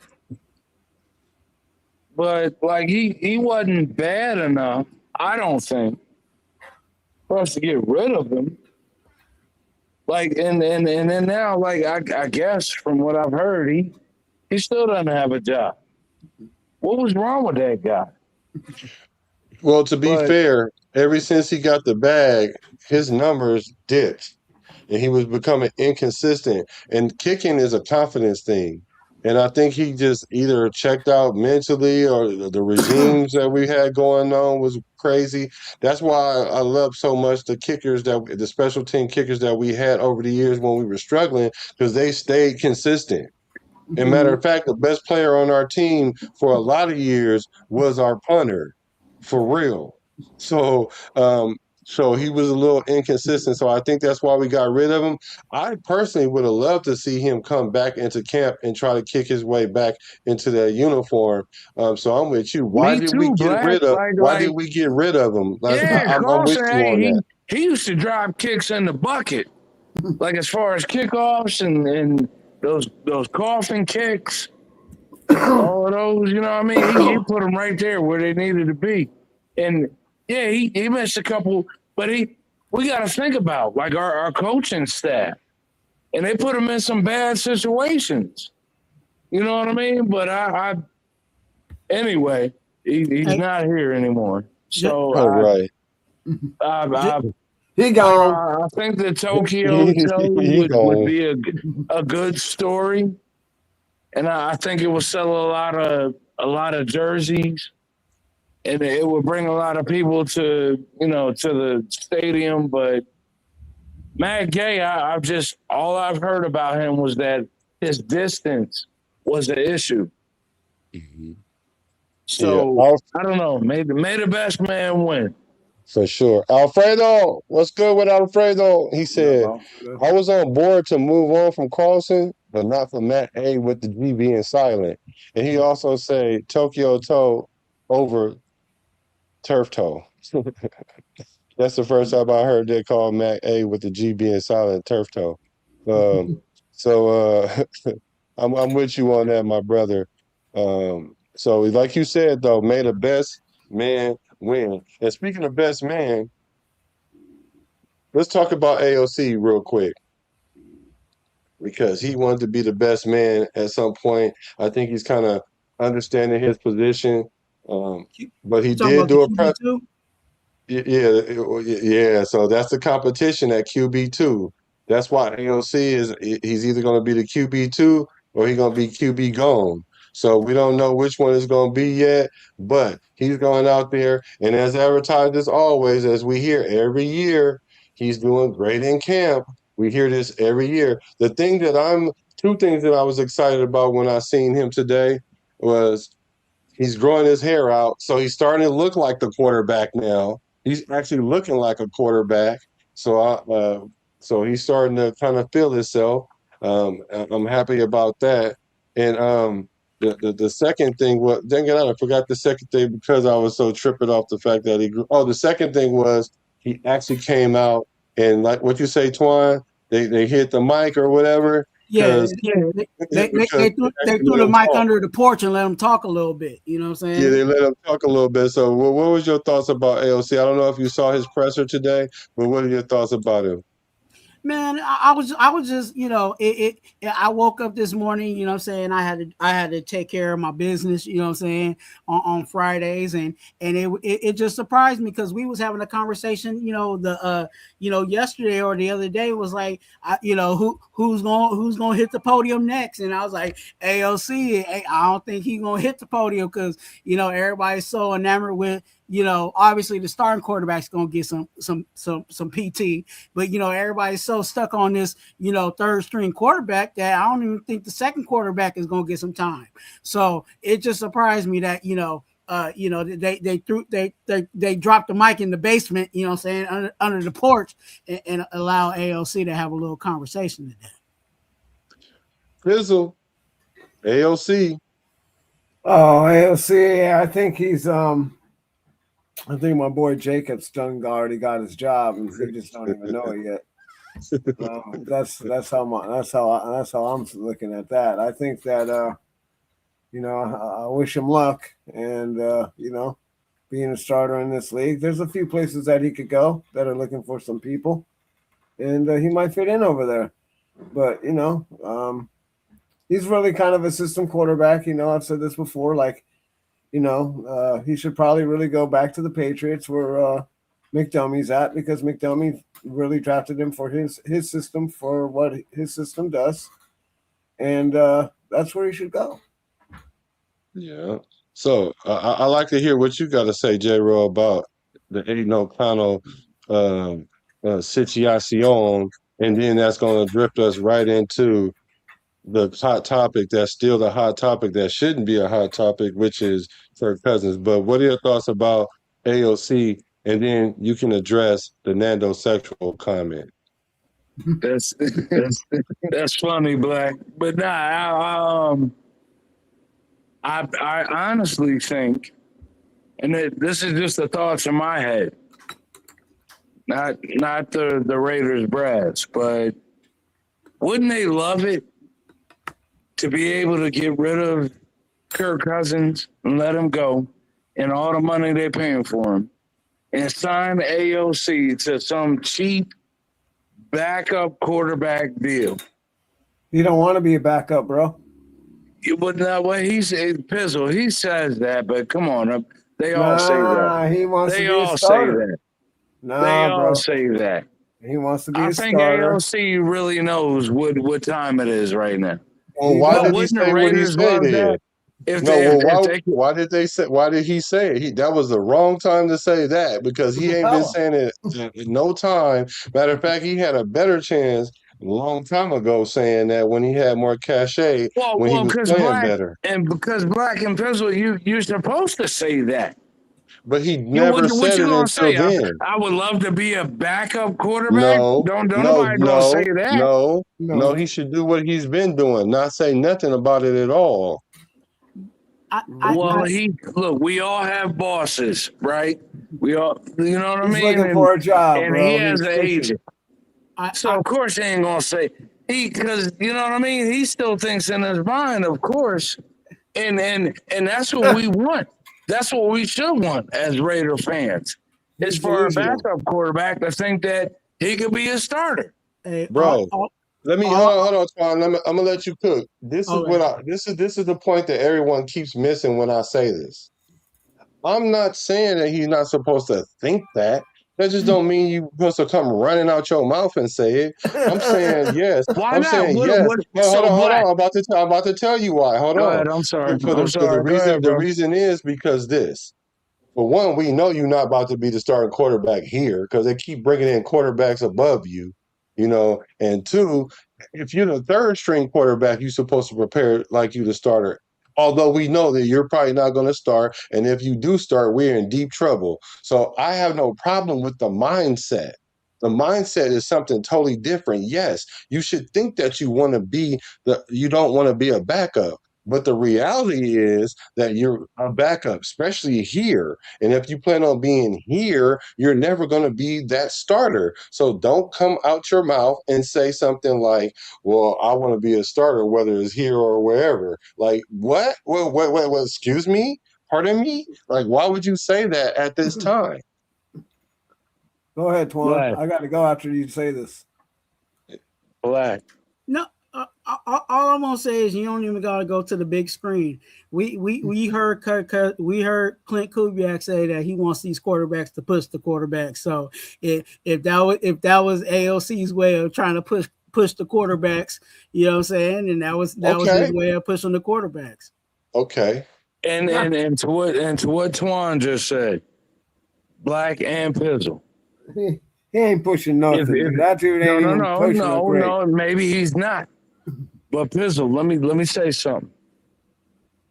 but like he wasn't bad enough, I don't think, for us to get rid of him. Like and then now, like I guess from what I've heard, he still doesn't have a job. What was wrong with that guy? Well, to be fair, ever since he got the bag, his numbers dipped, and he was becoming inconsistent. And kicking is a confidence thing. And I think he just either checked out mentally, or the regimes that we had going on was crazy. That's why I love so much the special team kickers that we had over the years when we were struggling, because they stayed consistent. And matter of fact, the best player on our team for a lot of years was our punter, for real. So he was a little inconsistent. So I think that's why we got rid of him. I personally would have loved to see him come back into camp and try to kick his way back into that uniform. So I'm with you. Why did we get rid of him? I'm with Carlson, you on that. He used to drive kicks in the bucket. Like as far as kickoffs and those coughing kicks, all of those, you know what I mean? He put them right there where they needed to be. And yeah, he missed a couple, but we got to think about like our coaching staff, and they put him in some bad situations. You know what I mean? But anyway, he's not here anymore. So right. He gone. I think the Tokyo would be a good story, and I think it will sell a lot of jerseys, and it would bring a lot of people to the stadium. But Matt Gay, all I've heard about him was that his distance was an issue. Mm-hmm. So I don't know. May the best man win. For sure. Alfredo, what's good with Alfredo? He said, I was on board to move on from Carlson, but not for Matt A with the G being silent. And he also said Tokyo Toe over Turf Toe. That's the first time I heard they call Matt A with the G being silent Turf Toe. I'm with you on that, my brother. So like you said, though, may the best man win. And speaking of best man, let's talk about AOC real quick, because he wanted to be the best man at some point. I think he's kind of understanding his position, but he did do a press. Yeah. So that's the competition at QB2. That's why AOC he's either going to be the QB2 or he's going to be QB gone. So we don't know which one it's going to be yet, but he's going out there. And as advertised as always, as we hear every year, he's doing great in camp. We hear this every year. Two things that I was excited about when I seen him today was he's growing his hair out. So he's starting to look like the quarterback now. He's actually looking like a quarterback. So he's starting to kind of feel himself. I'm happy about that. And the second thing was, dang it, I forgot the second thing because I was so tripping off the fact that he grew. Oh, the second thing was he actually came out and like what you say, Twine, they hit the mic or whatever. Yeah, Because they threw the mic under the porch and let him talk a little bit. You know what I'm yeah, saying? they let him talk a little bit. So, what was your thoughts about AOC? I don't know if you saw his presser today, but what are your thoughts about him? Man, I was just, I woke up this morning, you know what I'm saying, I had to take care of my business, you know what I'm saying, on Fridays, and it just surprised me because we was having a conversation, yesterday or the other day was like, who's going to hit the podium next, and I was like, AOC. I don't think he's going to hit the podium because everybody's so enamored with, obviously the starting quarterback's going to get some PT, but everybody's so stuck on this, third string quarterback that I don't even think the second quarterback is going to get some time. So it just surprised me that they dropped the mic in the basement, you know what I'm saying, under the porch, and allow AOC to have a little conversation today. Fizzle, AOC. Oh, AOC, I think he's I think my boy Jacob's done already got his job, and he just don't even know it yet. That's how I'm looking at that. I think that I wish him luck, and being a starter in this league, there's a few places that he could go that are looking for some people, and he might fit in over there. But he's really kind of a system quarterback. I've said this before, like. He should probably really go back to the Patriots where McDummie's at, because McDummie really drafted him for his system, for what his system does. And that's where he should go. Yeah. So I like to hear what you got to say, J-Ro, about the Aiden O'Connell situation, and then that's going to drift us right into the hot topic that's still the hot topic that shouldn't be a hot topic, which is Kirk Cousins. But what are your thoughts about AOC? And then you can address the Nando sexual comment. That's funny, Black. But nah, I honestly think, and this is just the thoughts in my head, not the Raiders brass, but wouldn't they love it to be able to get rid of Kirk Cousins and let him go and all the money they're paying for him and sign AOC to some cheap backup quarterback deal? You don't want to be a backup, bro. But now what he said, Pizzle, he says that, but come on, they all say that. He wants they to be all a starter. say that. Nah, they all bro. say that. He wants to be I a think starter. AOC really knows what time it is right now. Well, why did he Wouldn't the say what he Raiders said love then? that? Why did they say? Why did he say it? That was the wrong time to say that, because he ain't been saying it in no time. Matter of fact, he had a better chance a long time ago saying that when he had more cachet, when he was playing better. And because Black and Pizzle, you're supposed to say that. But he never said it until then. I would love to be a backup quarterback. Don't nobody gonna say that. No, he should do what he's been doing, not say nothing about it at all. Look, we all have bosses, right? We all, you know what I mean? He's looking for a job, and bro. He has an agent. So of course he ain't gonna say because you know what I mean. He still thinks in his mind, of course, and that's what we want. That's what we should want as Raider fans. It's for a backup quarterback to think that he could be a starter. Hey, bro, let me hold on, Twan. I'm gonna let you cook. This is the point that everyone keeps missing when I say this. I'm not saying that he's not supposed to think that. That just don't mean you supposed to come running out your mouth and say it. I'm saying yes. Why I'm not? saying yes. No, hold on. I'm about to tell you why. Hold Go on. ahead. I'm sorry. The reason is because this. For one, we know you're not about to be the starting quarterback here because they keep bringing in quarterbacks above you, And two, if you're the third string quarterback, you're supposed to prepare like you're the starter. Although we know that you're probably not going to start. And if you do start, we're in deep trouble. So I have no problem with the mindset. The mindset is something totally different. Yes, you should think that you don't want to be a backup. But the reality is that you're a backup, especially here. And if you plan on being here, you're never going to be that starter. So don't come out your mouth and say something like, well, I want to be a starter, whether it's here or wherever. Like, what? Well, excuse me? Pardon me? Like, why would you say that at this time? Go ahead, Twan. Black. I got to go after you say this. Black. No, all I'm gonna say is you don't even gotta go to the big screen. We heard Clint Kubiak say that he wants these quarterbacks to push the quarterback. So if that was AOC's way of trying to push the quarterbacks, you know what I'm saying, and that was his way of pushing the quarterbacks. Okay. And to what Twan just said, Black and Pizzle. He ain't pushing nothing. That dude ain't even pushing no. Maybe he's not. But Pizzle, let me say something.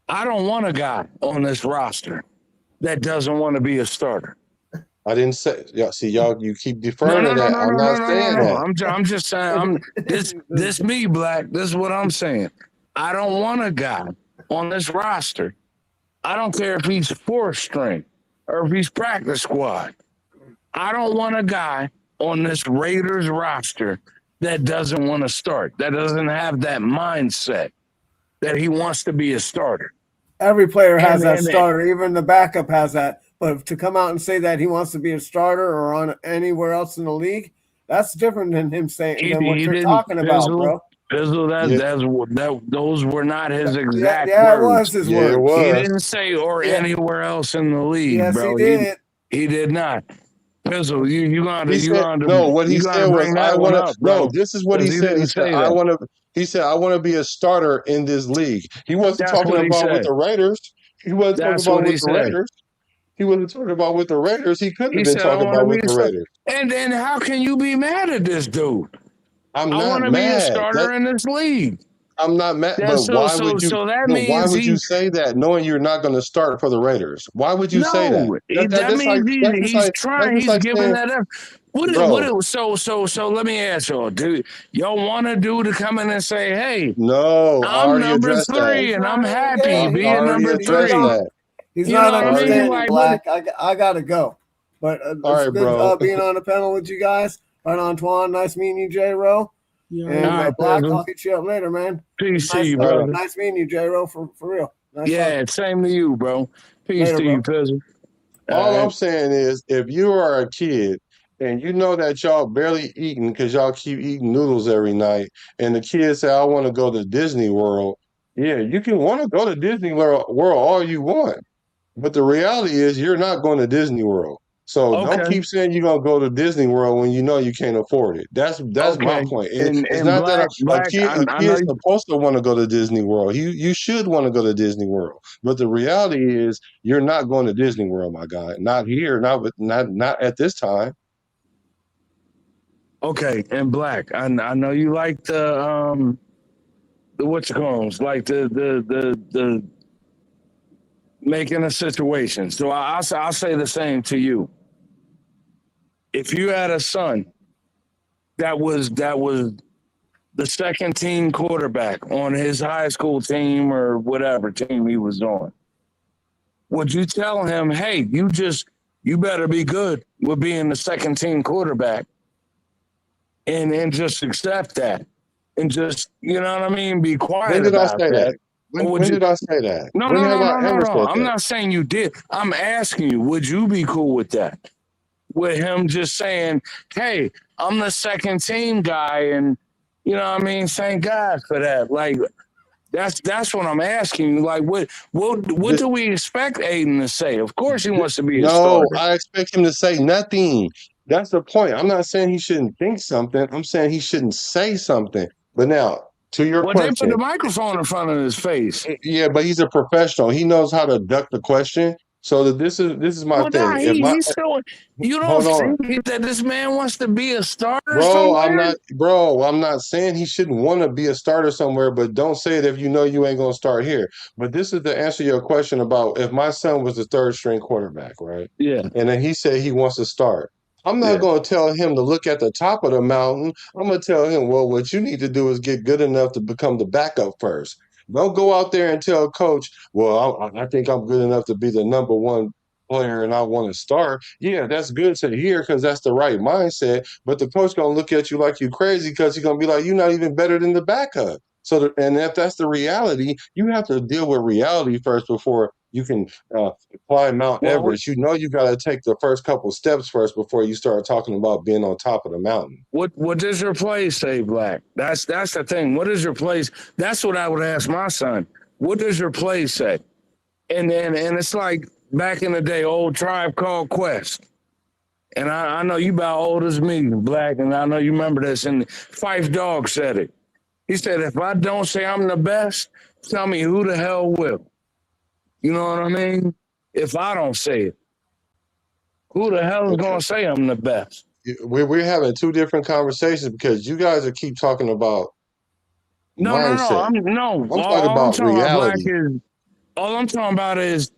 I don't want a guy on this roster that doesn't want to be a starter. I didn't say. Yeah, see, y'all, you keep deferring to that. I'm not saying that. I'm just saying. This me, Black. This is what I'm saying. I don't want a guy on this roster. I don't care if he's fourth string or if he's practice squad. I don't want a guy on this Raiders roster that doesn't want to start, that doesn't have that mindset that he wants to be a starter. Every player has that starter. Even the backup has that. But to come out and say that he wants to be a starter or on anywhere else in the league, that's different than him saying than what you're talking about, bro. Pizzle, those were not his exact words. Yeah, it was his words. It was. He didn't say anywhere else in the league, yes, bro. He did. He did not. Pizzle, you gonna no. What he said was, I want to. No, this is what he said. He said, I want to. He said, I want to be a starter in this league. He wasn't talking about with the Raiders. He wasn't talking about with the Raiders. He wasn't talking about with the Raiders. He couldn't have been talking about with the Raiders. And then how can you be mad at this dude? I want to be a starter in this league. I'm not mad, but why would you? Why would you say that, knowing you're not going to start for the Raiders? Why would you say that? That means he's trying. He's giving that up. So let me ask y'all, do y'all want a dude to come in and say, "Hey, no, I'm number 3 and I'm happy being number 3"? He's not understanding, Black. I gotta go. But all right, bro. Being on the panel with you guys. Right on, Twan. Nice meeting you, J-Ro. Yeah. And Black, I'll hit you up later, man. Peace to you, bro. Nice meeting you, J-Ro, for real. Nice same to you, bro. Peace to you, Pizzle. All I'm saying is, if you are a kid and you know that y'all barely eating because y'all keep eating noodles every night, and the kids say, I want to go to Disney World, yeah, you can want to go to Disney World all you want. But the reality is you're not going to Disney World. So don't keep saying you're going to go to Disney World when you know you can't afford it. That's my point. It's not Black, that a kid is supposed to want to go to Disney World. You should want to go to Disney World. But the reality is you're not going to Disney World, my guy. Not here, not at this time. Okay, and Black, I know you like the what you call them, like the making a situation. So I'll say the same to you. If you had a son that was the second team quarterback on his high school team or whatever team he was on, would you tell him, hey, you better be good with being the second team quarterback and just accept that and just, you know what I mean, be quiet when did about I say that? When did I say that? No. I'm not saying you did. I'm asking you, would you be cool with that? With him just saying, hey, I'm the second team guy, and you know what I mean? Thank God for that. Like, that's what I'm asking you. Like, what do we expect Aiden to say? Of course he wants to be a starter. No, I expect him to say nothing. That's the point. I'm not saying he shouldn't think something. I'm saying he shouldn't say something. But now, to your question. They put the microphone in front of his face. Yeah, but he's a professional. He knows how to duck the question. So this is my thing. Nah, you don't think that this man wants to be a starter somewhere? I'm not saying he shouldn't want to be a starter somewhere, but don't say it if you know you ain't going to start here. But this is to answer your question about if my son was the third string quarterback, right? Yeah. And then he said he wants to start. I'm not going to tell him to look at the top of the mountain. I'm going to tell him, well, what you need to do is get good enough to become the backup first. Don't go out there and tell coach, well, I think I'm good enough to be the number one player and I want to start. Yeah, that's good to hear because that's the right mindset. But the coach gonna look at you like you crazy because he's gonna be like, you're not even better than the backup. So, and if that's the reality, you have to deal with reality first before you can climb Mount Well, Everest. You know, you got to take the first couple steps first before you start talking about being on top of the mountain. what does your play say, Black? That's the thing. What does your plays? That's what I would ask my son. What does your play say? And it's like back in the day, old Tribe Called Quest. And I know you about old as me, Black, and I know you remember this. And Fife Dog said it. He said, if I don't say I'm the best, tell me who the hell will. You know what I mean? If I don't say it, who the hell is going to say I'm the best? We're having two different conversations because you guys are keep talking about mindset. I'm talking about reality. All I'm talking about is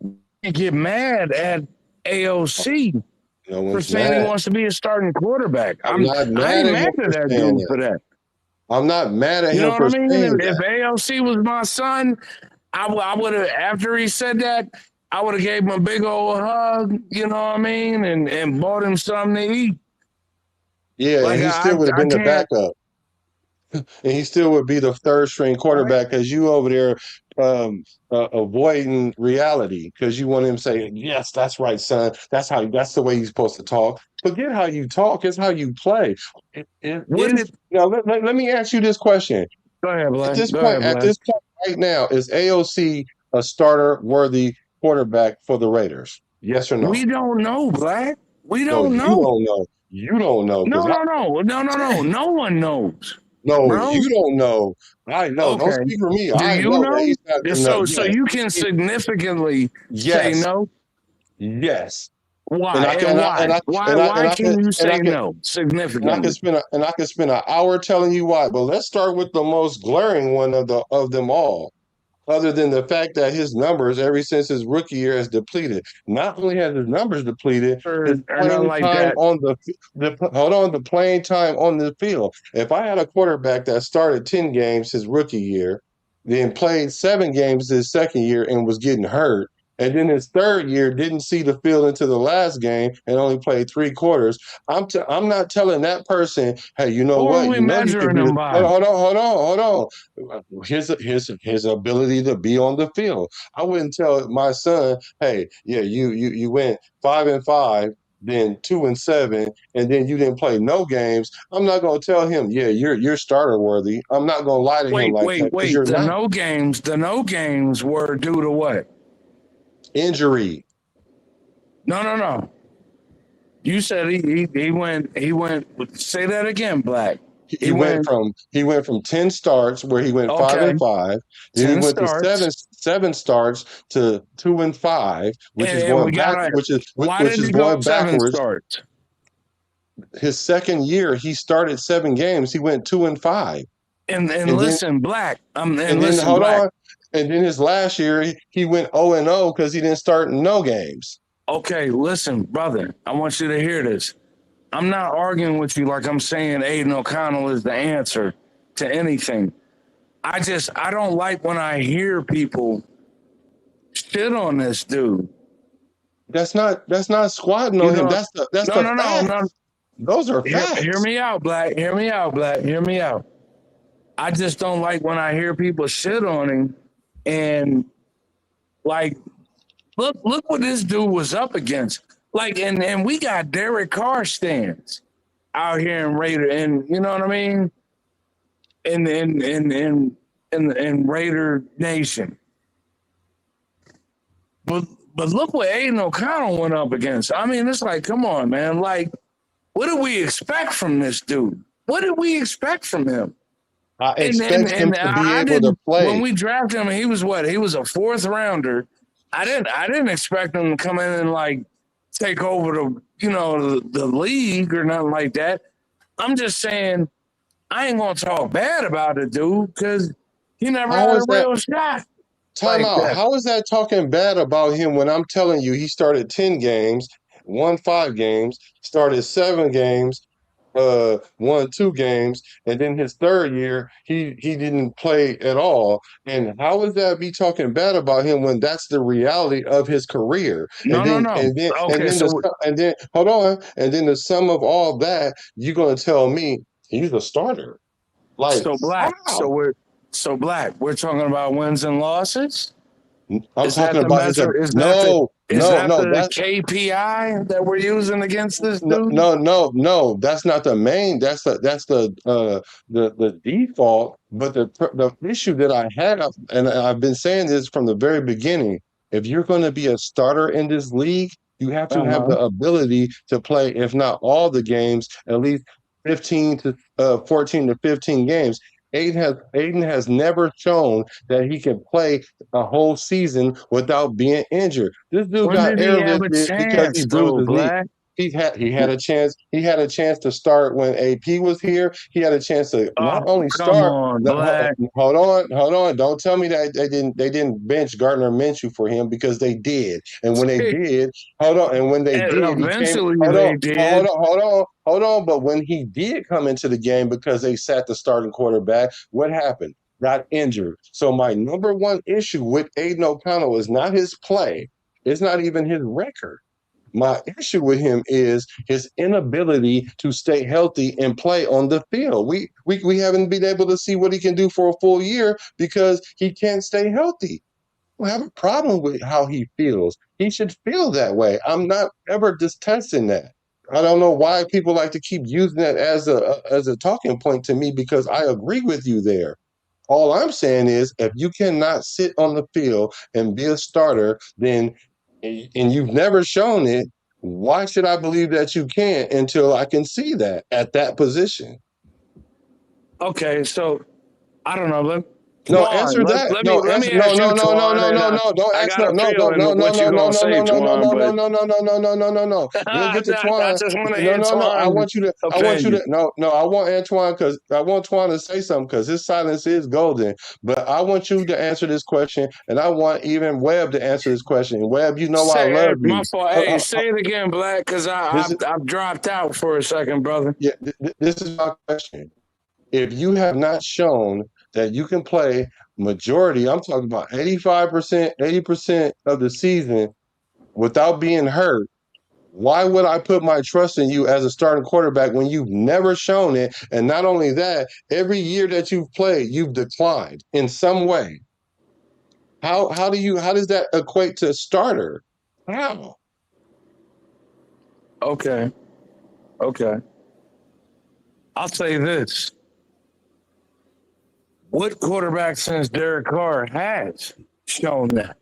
you get mad at AOC for saying he wants to be a starting quarterback. I'm not mad I ain't at mad him at that dude for that. I'm not mad at You him know for what I mean? saying If that. AOC was my son, I would have, after he said that, I would have gave him a big old hug, you know what I mean, and bought him something to eat. Yeah, Like and he still would have been the can't. backup. And he still would be the third string quarterback because you over there avoiding reality because you want him to say, yes, that's right, son. That's the way you're supposed to talk. Forget how you talk, it's how you play. Now let me ask you this question. Go ahead, Black. At this point right now, is AOC a starter worthy quarterback for the Raiders? Yes or no? We don't know, Black. We No, don't you know. don't know. You don't know. No. No one knows. No, Bro. you don't know. I know. Okay. Don't speak for me. Do I you know know? that he's not good enough. So you can significantly say Yes. no. Yes. Why? Why can you say no significantly? And I can spend an hour telling you why. But let's start with the most glaring one of them all. Other than the fact that his numbers, ever since his rookie year, has depleted. Not only has his numbers depleted, his playing time on the playing time on the field. If I had a quarterback that started 10 games his rookie year, then played 7 games his second year and was getting hurt, and then his third year didn't see the field until the last game and only played 3 quarters, I'm not telling that person, hey, you know what? You know you can be. Hold on. His ability to be on the field. I wouldn't tell my son, hey, yeah, you went 5-5, then 2-7, and then you didn't play no games. I'm not gonna tell him, yeah, you're starter worthy. I'm not gonna lie to him like that because you're not. The no games were due to what? Injury. No. You said he went. Say that again, Black. He went from 10 starts where he went 5-5. Then he went to seven starts to 2-5, which is going back, which is going backwards. His second year, he started 7 games. He went 2-5. And listen, Black. And then his last year, he went 0-0 because he didn't start no games. Okay, listen, brother. I want you to hear this. I'm not arguing with you like I'm saying Aiden O'Connell is the answer to anything. I don't like when I hear people shit on this dude. That's not squatting on him. That's the facts. Those are facts. Hear me out, Black. Hear me out. I just don't like when I hear people shit on him and like look what this dude was up against. Like, and we got Derek Carr stands out here in Raider, and you know what I mean? In Raider Nation. But look what Aiden O'Connell went up against. I mean, it's like, come on, man. Like, what did we expect from this dude? What did we expect from him? I expect him to be able to play. When we drafted him, he was what? He was a 4th rounder. I didn't expect him to come in and like take over the league or nothing like that. I'm just saying I ain't gonna talk bad about it, dude, because he never had a real shot. Time out. How is that talking bad about him when I'm telling you he started 10 games, won 5 games, started 7 games, won 2 games, and then his third year he didn't play at all. And how is that be talking bad about him when that's the reality of his career? No, no, no. Okay, so And then hold on, and then the sum of all that, you're gonna tell me he's a starter? Like how? Black. We're talking about wins and losses. I'm Is that talking the about measure? Is that the KPI that we're using against this dude? no. That's not the main. That's the default. But the issue that I had, and I've been saying this from the very beginning. If you're going to be a starter in this league, you have to have Uh-huh. the ability to play, if not all the games, at least 15 to 14 to 15 games. Aiden has never shown that he can play a whole season without being injured. This dude When got did he have a airlifted because he chance, bruised though, his knee. Black? He had a chance. He had a chance to start when AP was here. He had a chance to Oh, not only come start. on, Black. Hold on. Don't tell me that they didn't bench Gardner Minshew for him, because they did. And when they did, hold on. And when they And did, he came. eventually Hold on. they did. Hold on. But when he did come into the game because they sat the starting quarterback, what happened? Got injured. So my number one issue with Aiden O'Connell is not his play. It's not even his record. My issue with him is his inability to stay healthy and play on the field. We haven't been able to see what he can do for a full year because he can't stay healthy. I have a problem with how he feels. He should feel that way. I'm not ever discussing that. I don't know why people like to keep using that as a talking point to me, because I agree with you there. All I'm saying is, if you cannot sit on the field and be a starter, then and you've never shown it, why should I believe that you can until I can see that at that position? Okay, so I don't know. No, Twan, answer that. let me No, let answer. me No, ask you, no, no, no, Twan, no, and no, no. Don't I ask. got No, a no, no, feeling no, no, what no, you're no, gonna no, say, no, no, no, Twan, no, but no, no, no, no, no, no, no, no. We'll get to I Twan. just want to No, hear no, no. I Twan's want you to. I want you to. opinion. No. I want Antoine, because I want Twan to say something, because his silence is golden. But I want you to answer this question, and I want even Webb to answer this question. Webb, you know I Say, hey, love my you. fault. Hey, say it again, Black, because This is I've dropped out for a second, brother. yeah. This is my question. If you have not shown that you can play majority, I'm talking about 85%, 80% of the season without being hurt, why would I put my trust in you as a starting quarterback when you've never shown it? And not only that, every year that you've played, you've declined in some way. How does that equate to a starter? How? Okay, okay. I'll say this: what quarterback since Derek Carr has shown that?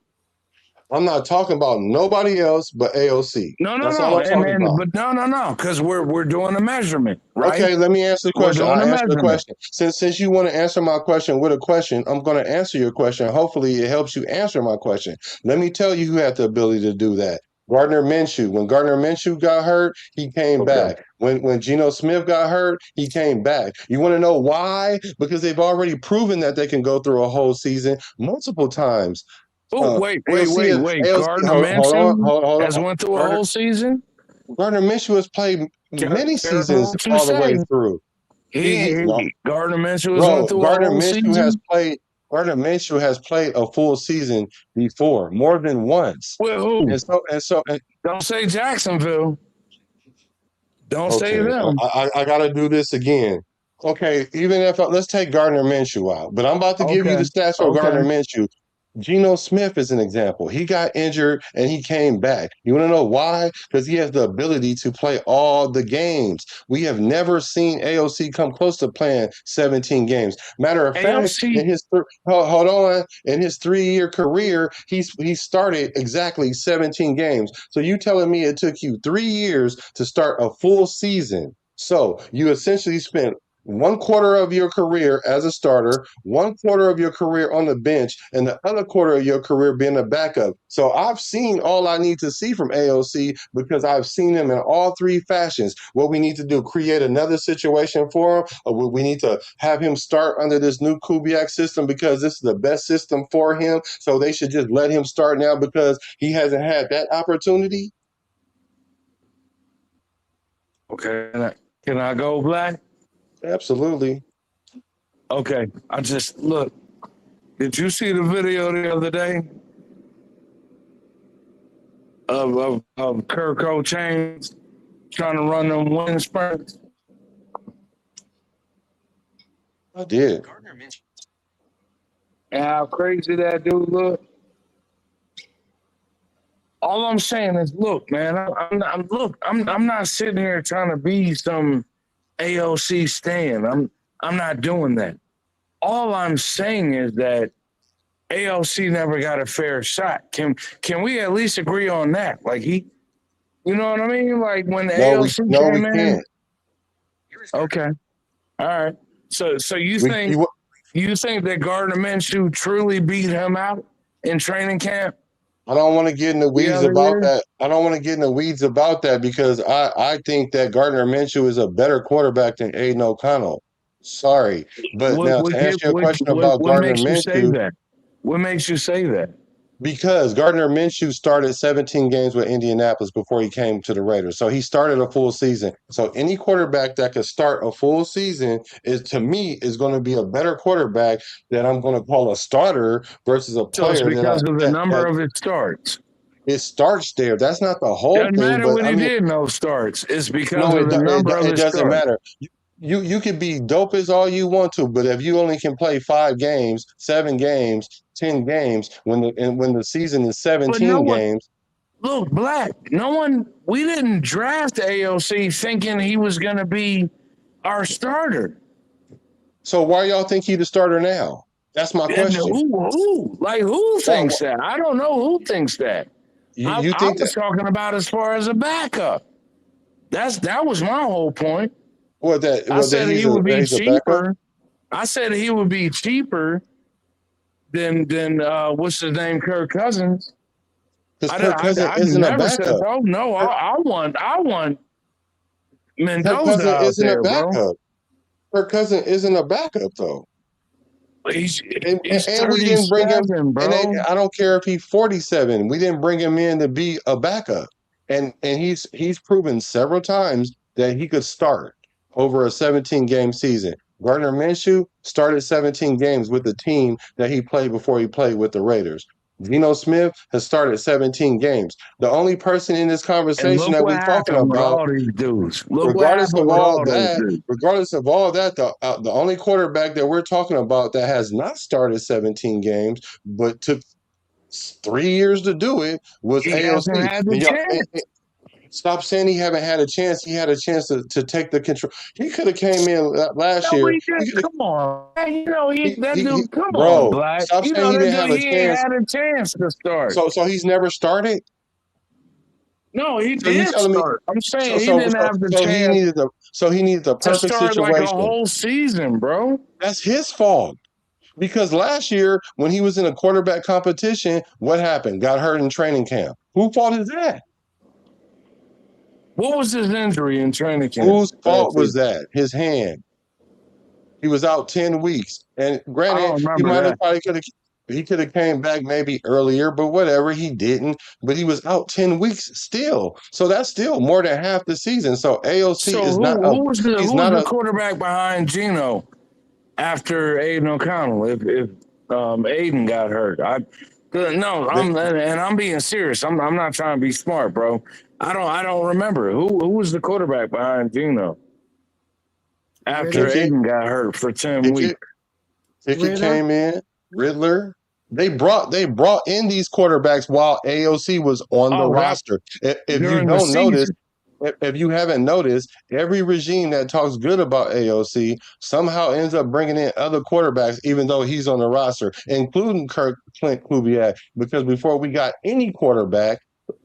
I'm not talking about nobody else but AOC. No, no, That's all no, I'm talking and about. but no, because we're doing a measurement, right? Okay, let me answer the We're question. doing I'll a answer the measurement. question. Since you want to answer my question with a question, I'm going to answer your question. Hopefully, it helps you answer my question. Let me tell you who had the ability to do that. Gardner Minshew. When Gardner Minshew got hurt, he came Okay. back. When Geno Smith got hurt, he came back. You want to know why? Because they've already proven that they can go through a whole season multiple times. Oh, wait. AOC is AOC. Gardner Hold Minshew on, hold has on. went through a Gardner whole season. Gardner Minshew has played many Careful seasons what you all the way say. through. No, Gardner Minshew has went bro, through a whole season. Gardner Minshew has played a full season before, more than once. With who? And Don't say Jacksonville. Don't say okay, them. I got to do this again. Okay, even if let's take Gardner Minshew out, but I'm about to give you Okay. the stats for Okay. Gardner Minshew. Geno Smith is an example. He got injured and he came back. You want to know why? Because he has the ability to play all the games. We have never seen AOC come close to playing 17 games. Matter of fact, AOC. hold on, in his 3-year career, he started exactly 17 games. So you telling me it took you 3 years to start a full season? So you essentially spent 1/4 of your career as a starter, 1/4 of your career on the bench, and the other quarter of your career being a backup. So I've seen all I need to see from AOC, because I've seen him in all three fashions. What we need to do, create another situation for him, or we need to have him start under this new Kubiak system because this is the best system for him. So they should just let him start now because he hasn't had that opportunity. Okay. Can I go, Black? Absolutely. Okay. I just look. Did you see the video the other day of Kirk Chains trying to run them wind sprints? I did. And how crazy that dude look? All I'm saying is, look, man. I'm not sitting here trying to be some AOC stan. I'm not doing that. All I'm saying is that AOC never got a fair shot. Can we at least agree on that? Like you know what I mean? Like when the AOC we came in. can't. Okay. All right. So you think that Gardner Minshew truly beat him out in training camp? I don't want to get in the weeds about that. I don't want to get in the weeds about that because I think that Gardner Minshew is a better quarterback than Aiden O'Connell. Sorry. But now to answer your question about What Gardner makes you say Minshew, that? What makes you say that? because Gardner Minshew started 17 games with Indianapolis before he came to the Raiders. So he started a full season. So any quarterback that could start a full season to me is going to be a better quarterback that I'm going to call a starter versus a So it's player because of the number that of his starts. it starts there. That's not the whole Doesn't thing, matter but what I he mean, did, no starts. It's because no, of the number of it his doesn't starts. matter. You could be dope as all you want to, but if you only can play 5 games, 7 games, 10 games when the season is But no 17 one, games. look, Black, we didn't draft AOC thinking he was going to be our starter. So why y'all think he the starter now? That's my And question. who thinks that? I don't know who thinks that. You I think was that talking about as far as a backup. That was my whole point. I said he would be he's a backup? cheaper. I said he would be cheaper than what's his name, Kirk Cousins. Because Kirk Cousins isn't a Never said, backup. oh no, Kirk, I want Kirk Mendoza Cousins out isn't a there, bro. backup. Kirk Cousins isn't a backup though. He's And we didn't bring him. 37, bro. I don't care if he's 47. We didn't bring him in to be a backup. And he's proven several times that he could start over a 17-game season. Gardner Minshew started 17 games with the team that he played before he played with the Raiders. Geno Smith has started 17 games. The only person in this And conversation look that what we're talking happened with about, all these dudes. Look what regardless happened of with all all those that, dudes. the only quarterback that we're talking about that has not started 17 games but took 3 years to do it was He hasn't AOC. had the And y'all, chance. stop saying he haven't had a chance. He had a chance to take the control. He could have came in last No, year. he did. Come on. You know, that dude, come on, Bro, Black. stop You saying know, he that didn't dude, have a he ain't chance. had a chance to start. So he's never started. No, he So you did telling me? start. I'm saying he didn't have the chance He needed the to perfect start like a situation. whole season, bro. That's his fault. Because last year, when he was in a quarterback competition, what happened? Got hurt in training camp. Whose fault is that? What was his injury in training camp? Whose fault was that? His hand. He was out 10 weeks. And I granted, don't remember that. he could have came back maybe earlier, but whatever, he didn't. But he was out 10 weeks still. So that's still more than half the season. So AOC So is who was he's not the a quarterback behind Geno after Aiden O'Connell? If Aiden got hurt, I'm being serious. I'm not trying to be smart, bro. I don't remember who was the quarterback behind Geno after Pickett, Aiden got hurt for 10 weeks. Pickett came in, Riddler. They brought in these quarterbacks while AOC was on the Oh, that roster. If you during the don't notice, season. if you haven't noticed, every regime that talks good about AOC somehow ends up bringing in other quarterbacks, even though he's on the roster, including Clint Kubiak. Because before we got any quarterback,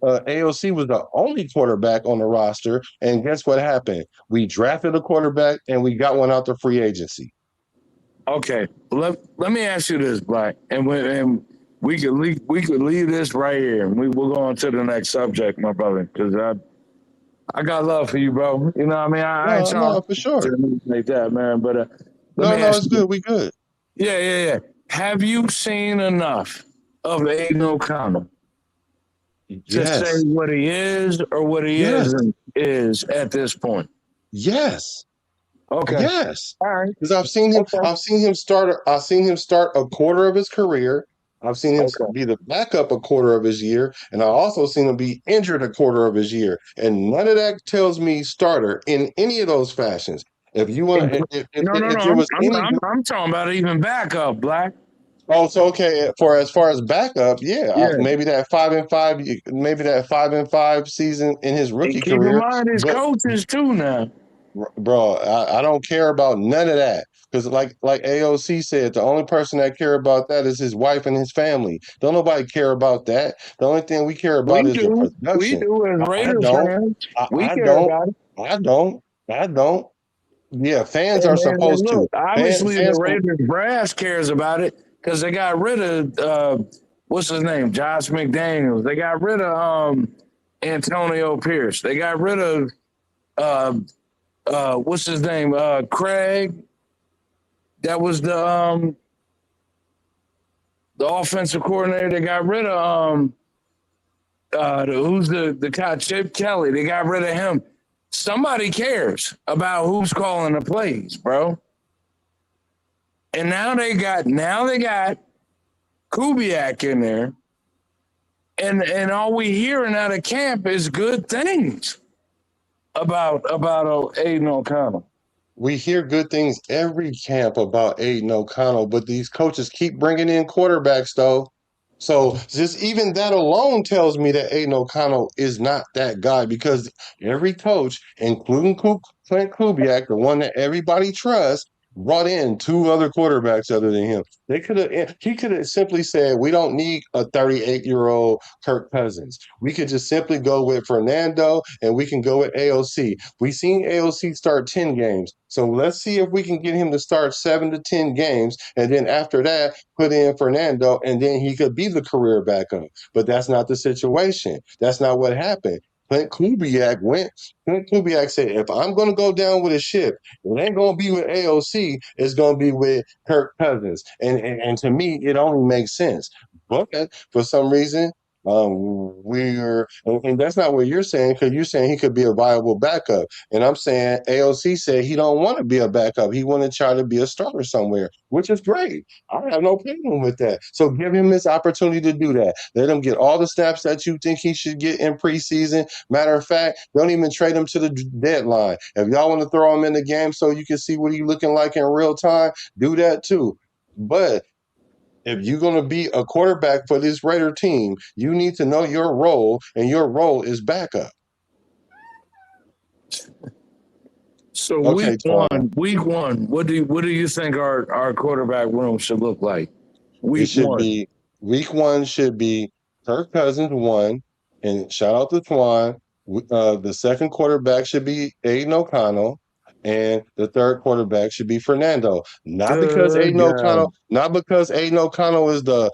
AOC was the only quarterback on the roster. And guess what happened? We drafted a quarterback and we got one out the free agency. Okay, let me ask you this, Black, and we could leave this right here, and we'll go on to the next subject, my brother, because I got love for you, bro. You know what I mean? I ain't trying No, for sure. to like that, man. But No, it's good. We good. Yeah. Have you seen enough of Aiden O'Connell to say Yes. what he is or what he isn't is at this point? Yes. Okay. Yes, All right. because I've seen him start a quarter of his career. I've seen him Okay. be the backup a quarter of his year, and I also seen him be injured a quarter of his year. And none of that tells me starter in any of those fashions. If you want, No, no, no. if there was any, I'm talking about even backup, Black. oh, so okay. For as far as backup, yeah, Yeah. maybe that 5-5, maybe that 5-5 season in his And rookie keep in career, mind his but coaches too now. bro, I don't care about none of that because, like AOC said, the only person that care about that is his wife and his family. Don't nobody care about that. The only thing we care We about is the do. We production. do as I Raiders don't. fans. We I care don't. about it. I don't. I don't. Yeah, fans are And supposed to. look, obviously the Fans can. Raiders brass cares about it because they got rid of what's his name? Josh McDaniels. They got rid of Antonio Pierce. They got rid of what's his name? Craig. That was the offensive coordinator. They got rid of who's the guy, Chip Kelly. They got rid of him. Somebody cares about who's calling the plays, bro. And now they got Kubiak in there, and all we hearing out of camp is good things about Aiden O'Connell. We hear good things every camp about Aiden O'Connell, but these coaches keep bringing in quarterbacks, though. So just even that alone tells me that Aiden O'Connell is not that guy because every coach, including Clint Kubiak, the one that everybody trusts, brought in two other quarterbacks other than him. He could have simply said, "We don't need a 38-year-old Kirk Cousins. We could just simply go with Fernando and we can go with AOC. We seen AOC start 10 games. So let's see if we can get him to start 7 to 10 games. And then after that, put in Fernando, and then he could be the career backup. But that's not the situation. That's not what happened. Clint Kubiak went. Clint Kubiak said, if I'm going to go down with a ship, it ain't going to be with AOC. It's going to be with Kirk Cousins. And to me, it only makes sense. But for some reason, and that's not what you're saying because you're saying he could be a viable backup. And I'm saying AOC said he don't want to be a backup. He want to try to be a starter somewhere, which is great. I have no problem with that. So give him this opportunity to do that. Let him get all the snaps that you think he should get in preseason. Matter of fact, don't even trade him to the deadline. If y'all want to throw him in the game so you can see what he's looking like in real time, do that too. But if you're going to be a quarterback for this Raider team, you need to know your role, and your role is backup. So Okay, Twan. week one, what do you think our quarterback room should look like? It Week should one. be week one should be Kirk Cousins one, and shout out to Twan. The second quarterback should be Aiden O'Connell, and the third quarterback should be Fernando. Good job. Not because Aiden O'Connell is the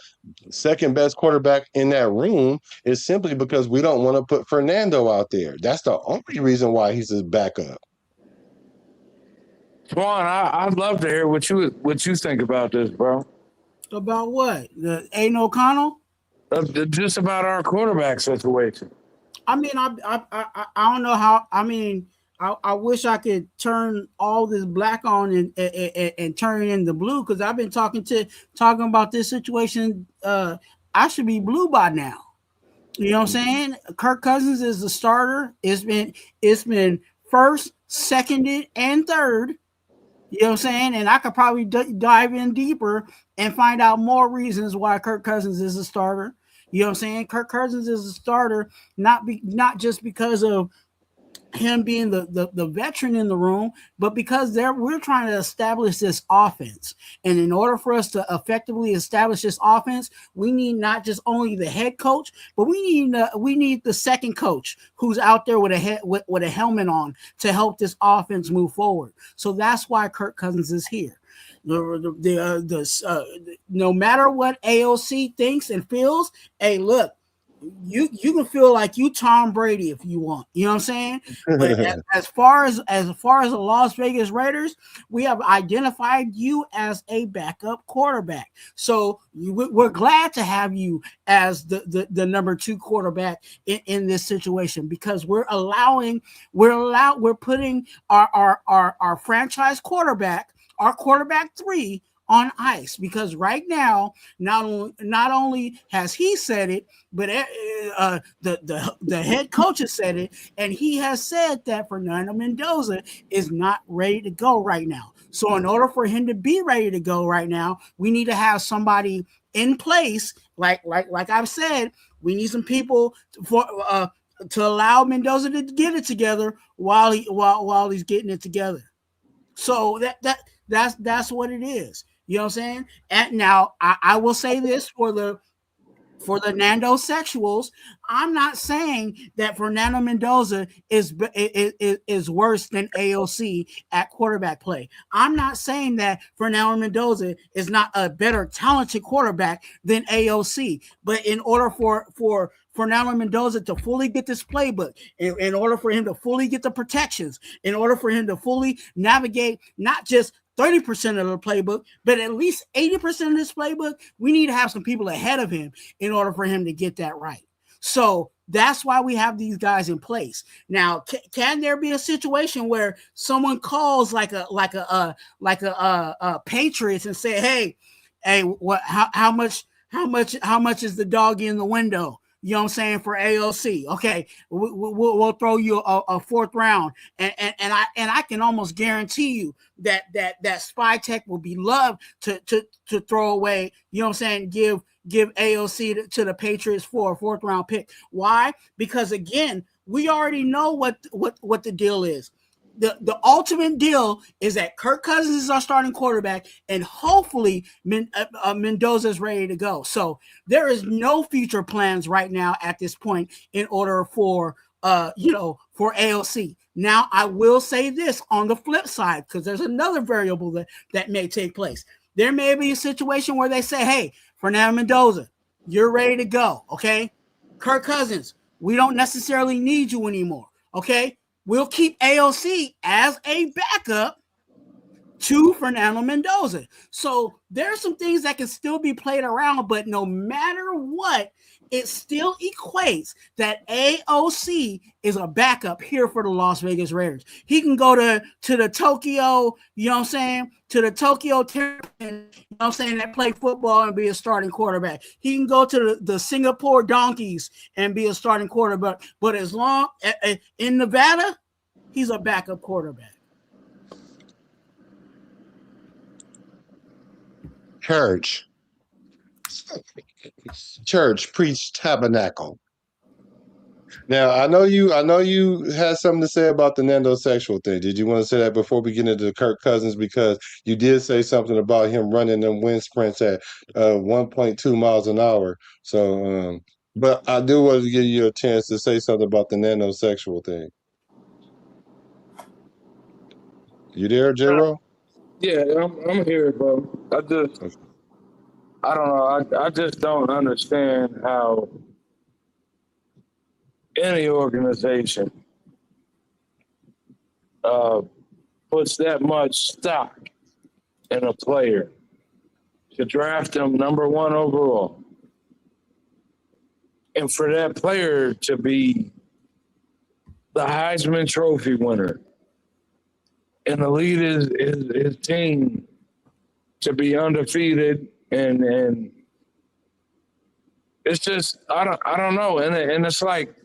second best quarterback in that room. It's simply because we don't want to put Fernando out there. That's the only reason why he's his backup. Twan, I'd love to hear what you think about this, bro. About what? The Aiden O'Connell? Just about our quarterback situation. I mean, I don't know how. I mean, I wish I could turn all this black on and turn it into blue because I've been talking about this situation. I should be blue by now. You know what I'm saying? Kirk Cousins is the starter. It's been first, seconded, and third. You know what I'm saying? And I could probably dive in deeper and find out more reasons why Kirk Cousins is a starter. You know what I'm saying? Kirk Cousins is a starter, not just because of him being the veteran in the room, but because we're trying to establish this offense. And in order for us to effectively establish this offense, we need not just only the head coach, but we need the second coach who's out there with a helmet on to help this offense move forward. So that's why Kirk Cousins is here. No matter what AOC thinks and feels, hey, look, you can feel like you Tom Brady if you want. You know what I'm saying? But as far as the Las Vegas Raiders, we have identified you as a backup quarterback. So we're glad to have you as the number 2 quarterback in this situation, because we're putting our franchise quarterback, our quarterback 3, on ice, because right now not only has he said it, but the head coach has said it, and he has said that Fernando Mendoza is not ready to go right now. So in order for him to be ready to go right now, we need to have somebody in place, like I've said, we need some people to allow Mendoza to get it together while he's getting it together. So that's what it is. You know what I'm saying? And now I will say this for the Nando sexuals, I'm not saying that Fernando Mendoza is worse than AOC at quarterback play. I'm not saying that Fernando Mendoza is not a better talented quarterback than AOC. But in order for Fernando Mendoza to fully get this playbook, in order for him to fully get the protections, in order for him to fully navigate not just 30% of the playbook, but at least 80% of this playbook, we need to have some people ahead of him in order for him to get that right. So that's why we have these guys in place. Now, can there be a situation where someone calls like a Patriots and say, hey, what? How much is the doggy in the window? You know what I'm saying, for AOC? Okay, we'll throw you a 4th round, and I can almost guarantee you that Spy Tech will be loved to throw away. You know what I'm saying? Give AOC to the Patriots for a 4th round pick. Why? Because again, we already know what the deal is. The ultimate deal is that Kirk Cousins is our starting quarterback, and hopefully Mendoza is ready to go. So there is no future plans right now at this point in order for AOC. Now I will say this on the flip side, because there's another variable that may take place. There may be a situation where they say, hey, Fernando Mendoza, you're ready to go. Okay, Kirk Cousins, we don't necessarily need you anymore. Okay. We'll keep AOC as a backup to Fernando Mendoza. So there are some things that can still be played around, but no matter what, it still equates that AOC is a backup here for the Las Vegas Raiders. He can go to the Tokyo, you know what I'm saying, to the Tokyo Terrapins, you know what I'm saying, that play football and be a starting quarterback. He can go to the Singapore Donkeys and be a starting quarterback. But as long in Nevada, he's a backup quarterback. Church, preach, tabernacle. Now I know you had something to say about the Nando sexual thing. Did you want to say that before we get into Kirk Cousins? Because you did say something about him running them wind sprints at 1.2 miles an hour. So, but I do want to give you a chance to say something about the Nando sexual thing. You there, J-Ro? Yeah, I'm here, bro. I don't know. I just don't understand how any organization puts that much stock in a player to draft them number 1 overall, and for that player to be the Heisman Trophy winner, and to lead his team to be undefeated, and it's just I don't know, and it's like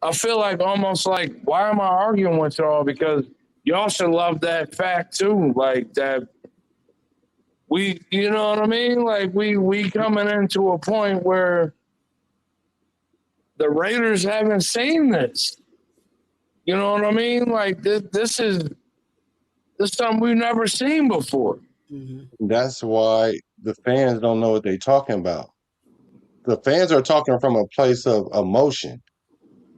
I feel like almost like, why am I arguing with y'all? Because y'all should love that fact too, like that we, you know what I mean? Like we coming into a point where the Raiders haven't seen this. You know what I mean? Like this is something we've never seen before. Mm-hmm. That's why the fans don't know what they're talking about. The fans are talking from a place of emotion.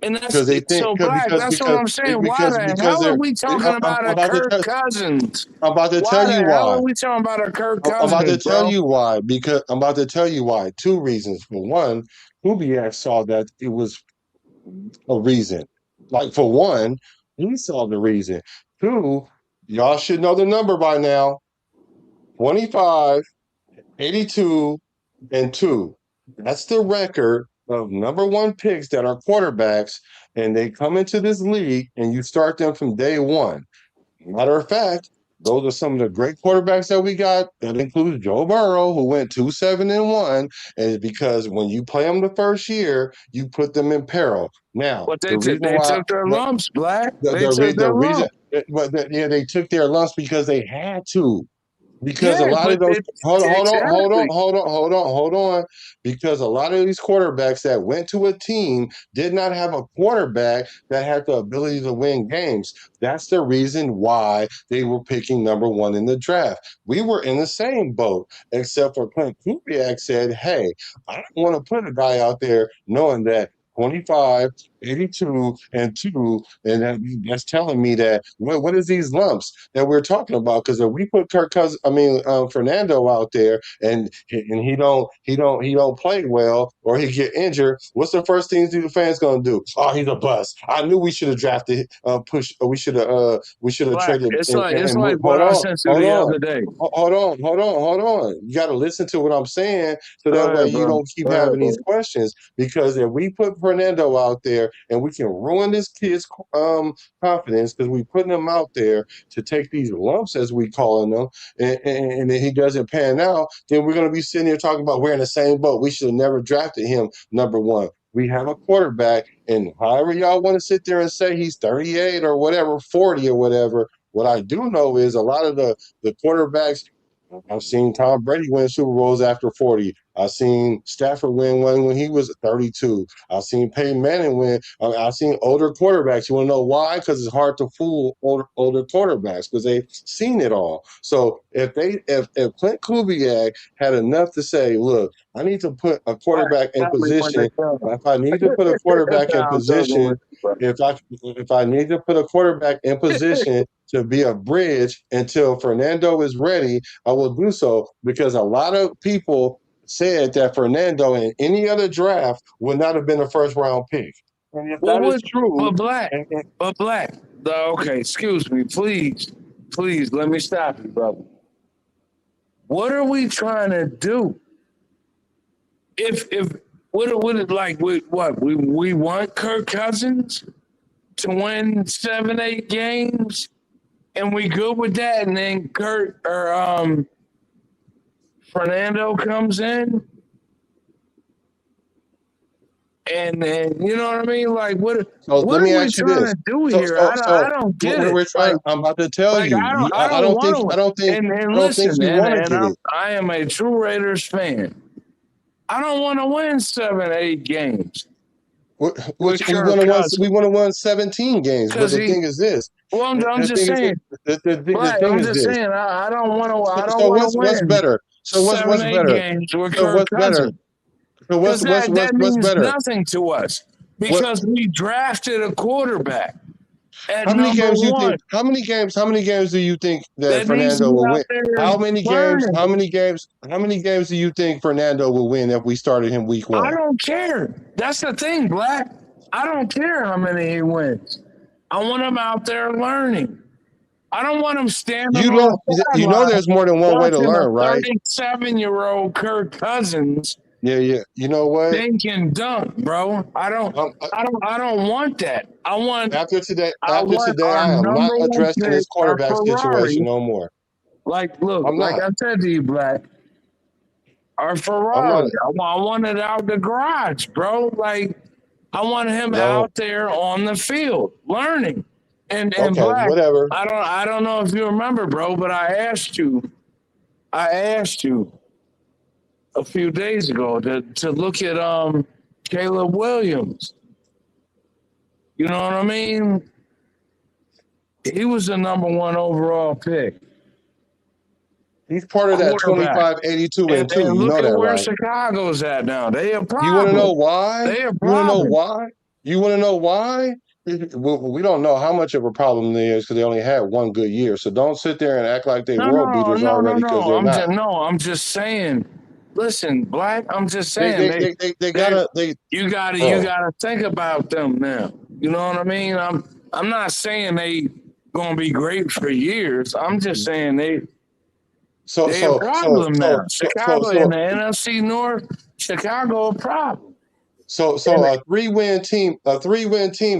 And that's because they think so Black. That's what I'm saying. Why the because hell are they're. we talking about a Kirk Cousins? I'm about to Why tell you the hell why. are we talking about a Kirk I'm about to Cousins, tell bro? you why. Because I'm about to tell you why. Two reasons. For one, Kubiak saw that it was a reason. Like for one, he saw the reason. Two, y'all should know the number by now. 25, 82, and 2. That's the record of number one picks that are quarterbacks, and they come into this league and you start them from day one. Matter of fact, those are some of the great quarterbacks that we got. That includes Joe Burrow, who went 2-7-1, and because when you play them the first year, you put them in peril. Now, But the reason they why took their lumps, Black. the They the, took re- their the reason, lumps. yeah, they took their lumps because they had to. Because a Yeah, lot of but those they, hold on, exactly. hold on. Because a lot of these quarterbacks that went to a team did not have a quarterback that had the ability to win games. That's the reason why they were picking number one in the draft. We were in the same boat, except for Clint Kubiak said, "Hey, I don't want to put a guy out there knowing that 25, 82, and 2, and that's telling me that what is these lumps that we're talking about? Because if we put Fernando out there and he don't play well or he get injured, what's the first thing the fans gonna do? Oh, he's a bust. I knew we should have drafted, we should have Black. traded It's and like moved. what I sent you the other day. Hold on. You got to listen to what I'm saying so Go that way ahead, you bro. don't keep Go ahead, having bro. these questions. Because if we put Fernando out there and we can ruin this kid's confidence because we putting him out there to take these lumps as we calling them, and then he doesn't pan out, then we're going to be sitting here talking about we're in the same boat. We should have never drafted him number one. We have a quarterback, and however y'all want to sit there and say he's 38 or whatever, 40 or whatever. What I do know is a lot of the quarterbacks. I've seen Tom Brady win Super Bowls after 40. I've seen Stafford win one when he was 32. I've seen Peyton Manning win. I've seen older quarterbacks. You want to know why? Because it's hard to fool older quarterbacks because they've seen it all. So if Clint Kubiak had enough to say, look, I need to put a Black. quarterback in Tell me when they position. come. If I need to put a quarterback in I'm joking position, with you, bro. if I need to put a quarterback in position to be a bridge until Fernando is ready, I will do so because a lot of people said that Fernando in any other draft would not have been a first round pick. And if Well, that is what? true, But Black. But Black. Okay, excuse me, please, please let me stop you, brother. What are we trying to do? If what it like? We want Kirk Cousins to win 7-8 games, and we good with that, and then Kurt or Fernando comes in, and then you know what I mean? Like so what let are me we ask you trying this. to do So here? so I so don't get we're it. trying. I'm about to tell Like you. I I don't don't want think to. And I don't think listen, you want to and get it. I am a true Raiders fan. I don't want to win 7-8 games with We Kirk we Cousins want to win 17 games. But because the he. thing is this. Well, I'm The just thing is saying, the Black. thing I'm is just this. saying. I don't want to. I don't So want to what's win better? So seven, what's eight better? games with So Kirk what's better? Cousins So because that what's means better? nothing to us What because we drafted a quarterback at how many number games do you think? one. How many games do you think that That needs to Fernando be will out win? there learning. How many games do you think Fernando will win if we started him week I one? don't care. That's the thing, Black. I don't care how many he wins. I want him out there learning. I don't want him standing You on know the you know sideline there's more than one way to watching a learn, right? 37-year-old Kirk Cousins Yeah. You know what? dink and dunk, bro. Um, I don't want that. I after want today, our I am not number one addressing pick, this our quarterback situation Ferrari. no more. Like, look, I'm like not. I said to you, Black, our I'm not. Ferrari. I want it out the garage, bro. Like, I want him No. out there on the field learning. And Okay. Black, Whatever. I don't know if you remember, bro, but I asked you a few days ago to look at Caleb Williams. You know what I mean? He was the number one overall pick, He's part of that quarterback. 25, 82, and 2. And You look know at that, where right? Chicago's at now. They a You want to know problem. why? They a You want to know problem. why? You want to know why? We don't know how much of a problem there is because they only had one good year. So don't sit there and act like they world beaters already because they're not. I'm just saying. Listen, Black. I'm just They saying they gotta they. you Bro. gotta think about them now. You know what I mean? I'm not saying they gonna be great for years. I'm just saying they a problem now. Chicago in the NFC North, Chicago a problem. So a 3-win team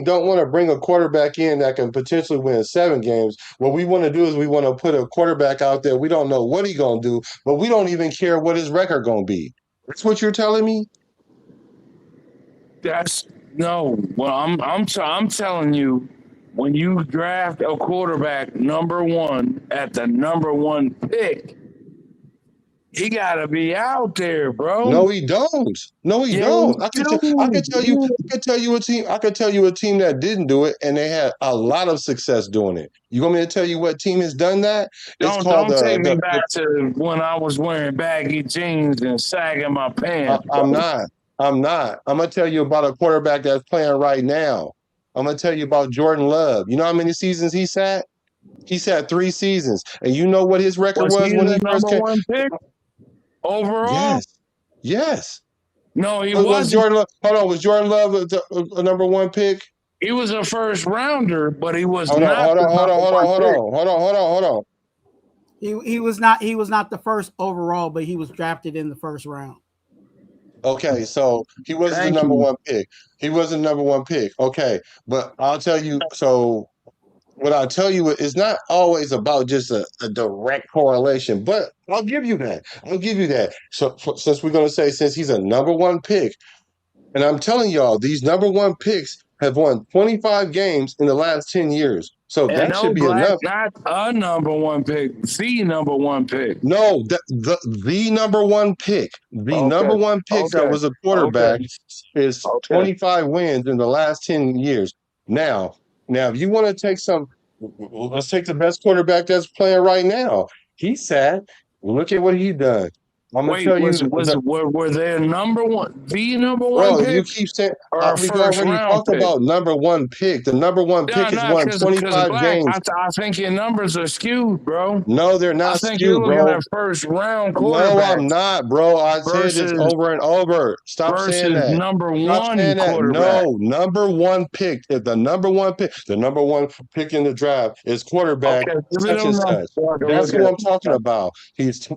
don't want to bring a quarterback in that can potentially win 7 games. What we want to do is we want to put a quarterback out there. We don't know what he's gonna do, but we don't even care what his record gonna be. That's what you're telling me? Well, I'm telling you, when you draft a quarterback number 1 at the number 1 pick, he gotta be out there, bro. No, he don't. No, he don't. I could tell you a team that didn't do it, and they had a lot of success doing it. You want me to tell you what team has done that? Don't take me back to when I was wearing baggy jeans and sagging my pants. I'm not. I'm gonna tell you about a quarterback that's playing right now. I'm gonna tell you about Jordan Love. You know how many seasons he sat? He sat 3 seasons, and you know what his record was when he first came? #1 pick overall? Yes. No, he was wasn't. Jordan Love. Hold on, was Jordan Love a number 1 pick? He was a first rounder, but he was Hold on. He was not the first overall, but he was drafted in the first round. Okay, so he wasn't the number 1 pick. He wasn't the number 1 pick. Okay, but I'll tell you. So what I'll tell you is not always about just a direct correlation, but I'll give you that. So since we're gonna say since he's a number 1 pick, and I'm telling y'all these number 1 picks have won 25 games in the last 10 years. So that should be enough. Not a number 1 pick, the number 1 pick. No, the number 1 pick. The number 1 pick that was a quarterback is 25 wins in the last 10 years. Now, if you want to take let's take the best quarterback that's playing right now. He sat. Look at what he done. I'm gonna tell you. Were they number 1? The number 1 bro, pick? you keep saying we already talked about number 1 pick. The number 1 pick has won 25 games. I think your numbers are skewed, bro. No, they're not skewed, bro. You're looking at first round quarterback. No, I'm not, bro. I said this over and over. Stop saying that. Number 1 quarterback. No, number 1 pick. The number 1 pick. The number 1 pick in the draft is quarterback such and such. That's what I'm talking about.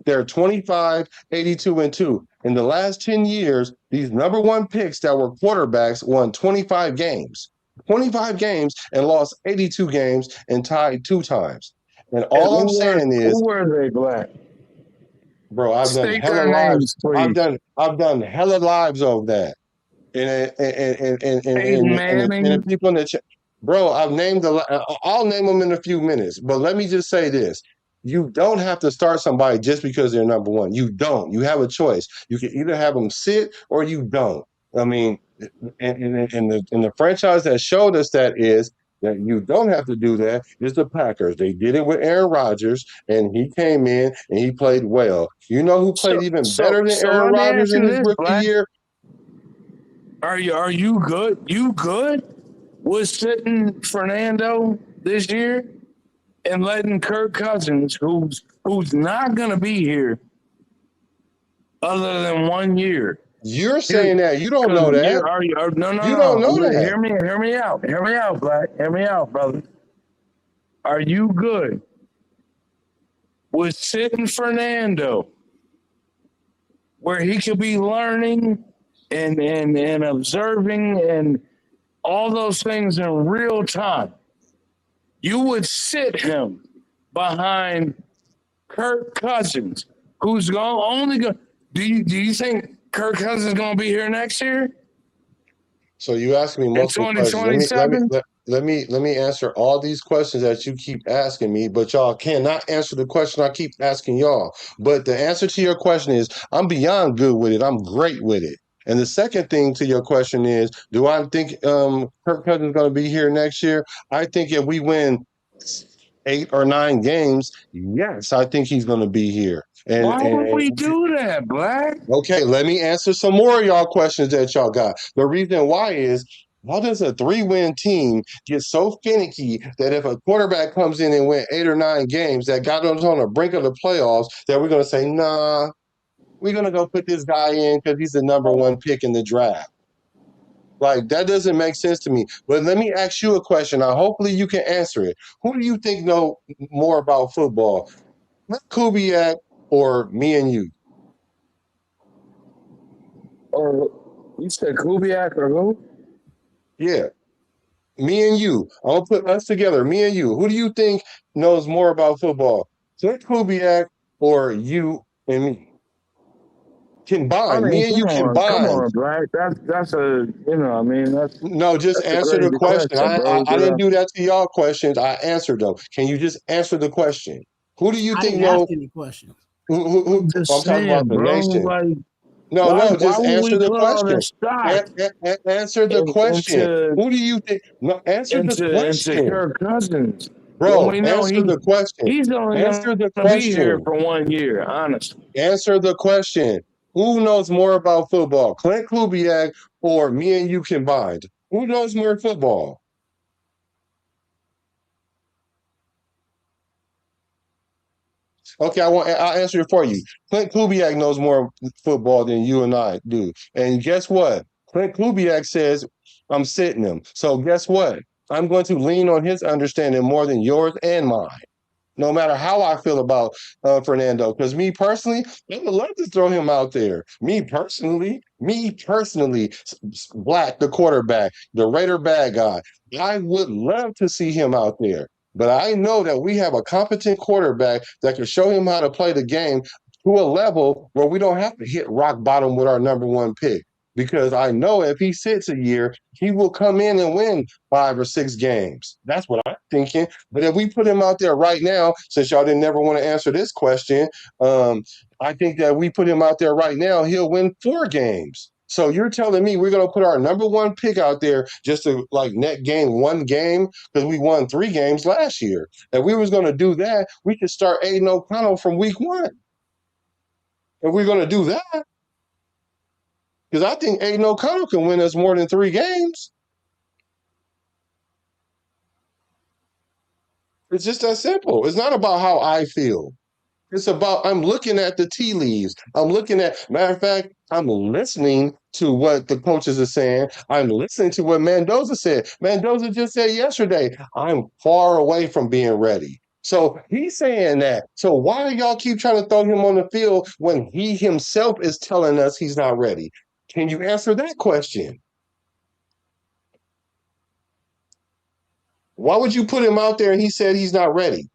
They're 25. 82-2. In the last 10 years, these number 1 picks that were quarterbacks won 25 games. 25 games and lost 82 games and tied 2 times. And all I'm saying is, who were they, Black? Bro, I've done hella lives. I've done hella lives of that. And people in the chat. Bro, I'll name them in a few minutes. But let me just say this. You don't have to start somebody just because they're number 1. You don't. You have a choice. You can either have them sit or you don't. I mean, and the franchise that showed us that is that you don't have to do that is the Packers. They did it with Aaron Rodgers, and he came in and he played well. You know who played even better than Aaron Rodgers in his rookie year? Are you good? You good? Was sitting Fernando this year? And letting Kirk Cousins, who's not going to be here other than 1 year. You're saying that. You don't know that. No. You don't know that. Hear me out. Hear me out, Black. Hear me out, brother. Are you good with sitting Fernando where he could be learning and observing and all those things in real time? You would sit him behind Kirk Cousins, who's only going. Do you think Kirk Cousins is going to be here next year? So you ask me multiple questions. Let me answer all these questions that you keep asking me, but y'all cannot answer the question I keep asking y'all. But the answer to your question is, I'm beyond good with it. I'm great with it. And the second thing to your question is, do I think Kirk Cousins is going to be here next year? I think if we win 8 or 9 games, yes, I think he's going to be here. Why would we do that, Black? Okay, let me answer some more of y'all questions that y'all got. The reason why is How does a 3-win team get so finicky that if a quarterback comes in and win 8 or 9 games that got us on the brink of the playoffs, that we're going to say, nah, we're going to go put this guy in because he's the number 1 pick in the draft? Like, that doesn't make sense to me. But let me ask you a question. Now, hopefully you can answer it. Who do you think know more about football? Kubiak or me and you? Or you said Kubiak or who? Yeah, me and you. I'll put us together, me and you. Who do you think knows more about football? Clint Kubiak or you and me? I Combined. mean, Me and you come combined. on, Black. That's a I mean No, just that's a answer the crazy question. question, bro. I didn't do that to y'all questions. I answered them. Can you just answer the question? Who do you I think didn't ask know? any questions. Who I'm just I'm talking about saying, the bro. nation. Like, No, no, why just would we answer the put all question. this stock Answer the question. into Who do you think? No, answer the question, Kirk Cousins when bro. we know Answer the question. he's only Answer the gonna be here question. for 1 year, honestly. Answer the question. Who knows more about football, Clint Kubiak or me and you combined? Who knows more football? Okay, I'll answer it for you. Clint Kubiak knows more football than you and I do. And guess what? Clint Kubiak says I'm sitting him. So guess what? I'm going to lean on his understanding more than yours and mine. No matter how I feel about Fernando, because me personally, I would love to throw him out there. Me personally, Black, the quarterback, the Raider bad guy, I would love to see him out there. But I know that we have a competent quarterback that can show him how to play the game to a level where we don't have to hit rock bottom with our number 1 pick. Because I know if he sits a year, he will come in and win 5 or 6 games. That's what I'm thinking. But if we put him out there right now, since y'all didn't never want to answer this question, I think that we put him out there right now, he'll win 4 games. So you're telling me we're going to put our number 1 pick out there just to like net gain 1 game because we won 3 games last year. If we was going to do that, we could start Aiden O'Connell from week 1. If we're going to do that, because I think Aiden O'Connell can win us more than 3 games. It's just that simple. It's not about how I feel. It's about I'm looking at the tea leaves. I'm looking at matter of fact, I'm listening to what the coaches are saying. I'm listening to what Mendoza said. Mendoza just said yesterday, I'm far away from being ready. So he's saying that. So why do y'all keep trying to throw him on the field when he himself is telling us he's not ready? Can you answer that question? Why would you put him out there and he said he's not ready?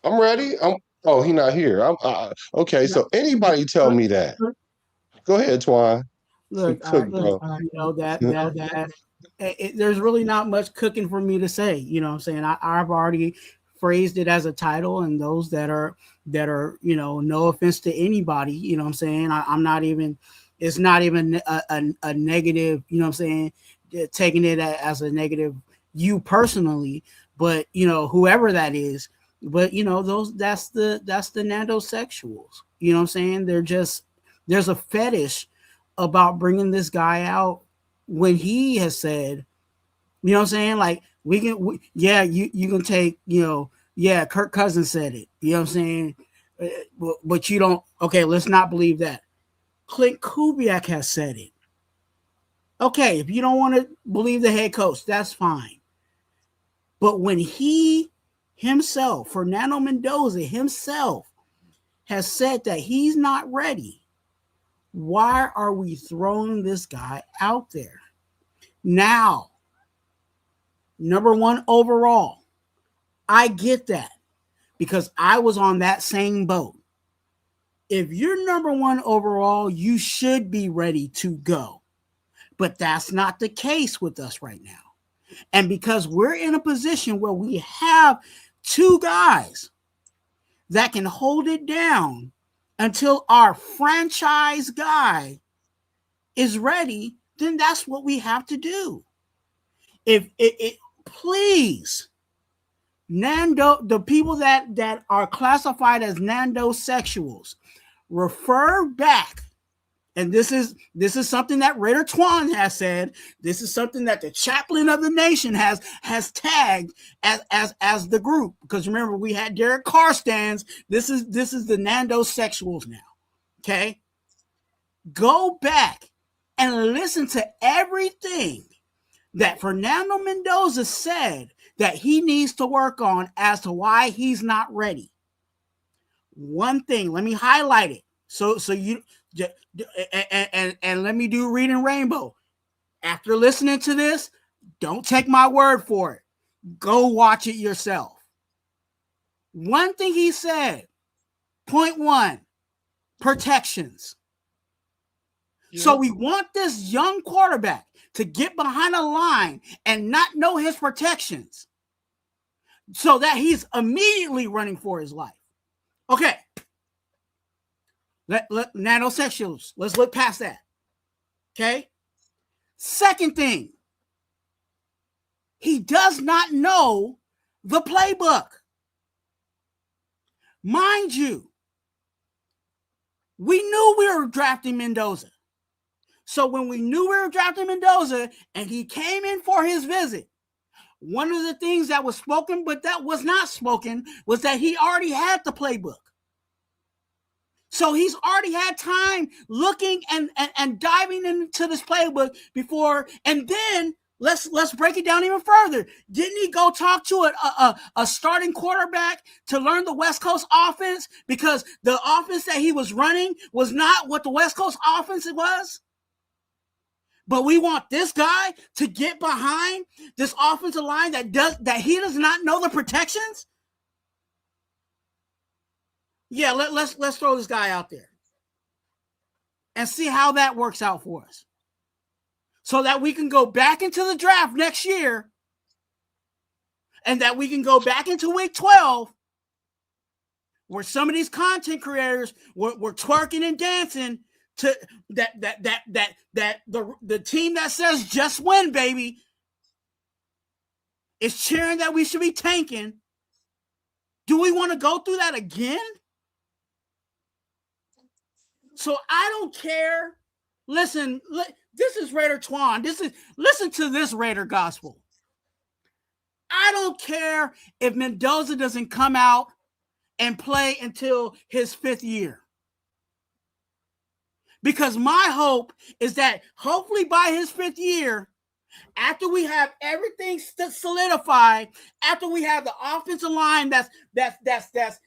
I'm ready. Oh, he not here. Okay. No, So anybody tell look, me that. look, Go ahead, Twan. look, Cook, look, bro. there's really not much cooking for me to say. You know what I'm saying? I've already phrased it as a title, and those that are, no offense to anybody, you know what I'm saying? I'm not even, it's not even a negative, you know what I'm saying? Taking it as a negative, you personally, but, whoever that is, but, that's the nanosexuals, you know what I'm saying? There's a fetish about bringing this guy out when he has said, you know what I'm saying? Like yeah, you can take, yeah, Kirk Cousins said it. You know what I'm saying? But you don't. Okay, let's not believe that. Clint Kubiak has said it. Okay, if you don't want to believe the head coach, that's fine. But when he himself, Fernando Mendoza himself, has said that he's not ready, why are we throwing this guy out there? Now, number 1 overall. I get that because I was on that same boat. If you're number 1 overall, you should be ready to go. But that's not the case with us right now. And because we're in a position where we have 2 guys that can hold it down until our franchise guy is ready, then that's what we have to do. If it please the people that are classified as Nando-sexuals, refer back. And this is something that Raider Twuan has said. This is something that the chaplain of the nation has tagged as the group. Because remember, we had Derek Carr stands. This is the Nando-sexuals now. Okay, go back and listen to everything that Fernando Mendoza said that he needs to work on as to why he's not ready. One thing, let me highlight it. So you and let me do reading rainbow. After listening to this, don't take my word for it. Go watch it yourself. One thing he said, point one, protections. Yeah. So we want this young quarterback to get behind a line and not know his protections so that he's immediately running for his life. Okay. Let nanosexuals, let's look past that. Okay. Second thing, he does not know the playbook. Mind you, we knew we were drafting Mendoza. So when we knew we were drafting Mendoza and he came in for his visit, one of the things that was spoken, but that was not spoken, was that he already had the playbook. So he's already had time looking and diving into this playbook before. And then let's break it down even further. Didn't he go talk to a starting quarterback to learn the West Coast offense? Because the offense that he was running was not what the West Coast offense was. But we want this guy to get behind this offensive line that he does not know the protections. Yeah, let's throw this guy out there and see how that works out for us, so that we can go back into the draft next year, and that we can go back into week 12, where some of these content creators were twerking and dancing to the team that says just win, baby, is cheering that we should be tanking. Do we want to go through that again? So I don't care. Listen, this is Raider Twuan. Listen to this Raider gospel. I don't care if Mendoza doesn't come out and play until his 5th year. Because my hope is that hopefully by his 5th year, after we have everything solidified, after we have the offensive line that's the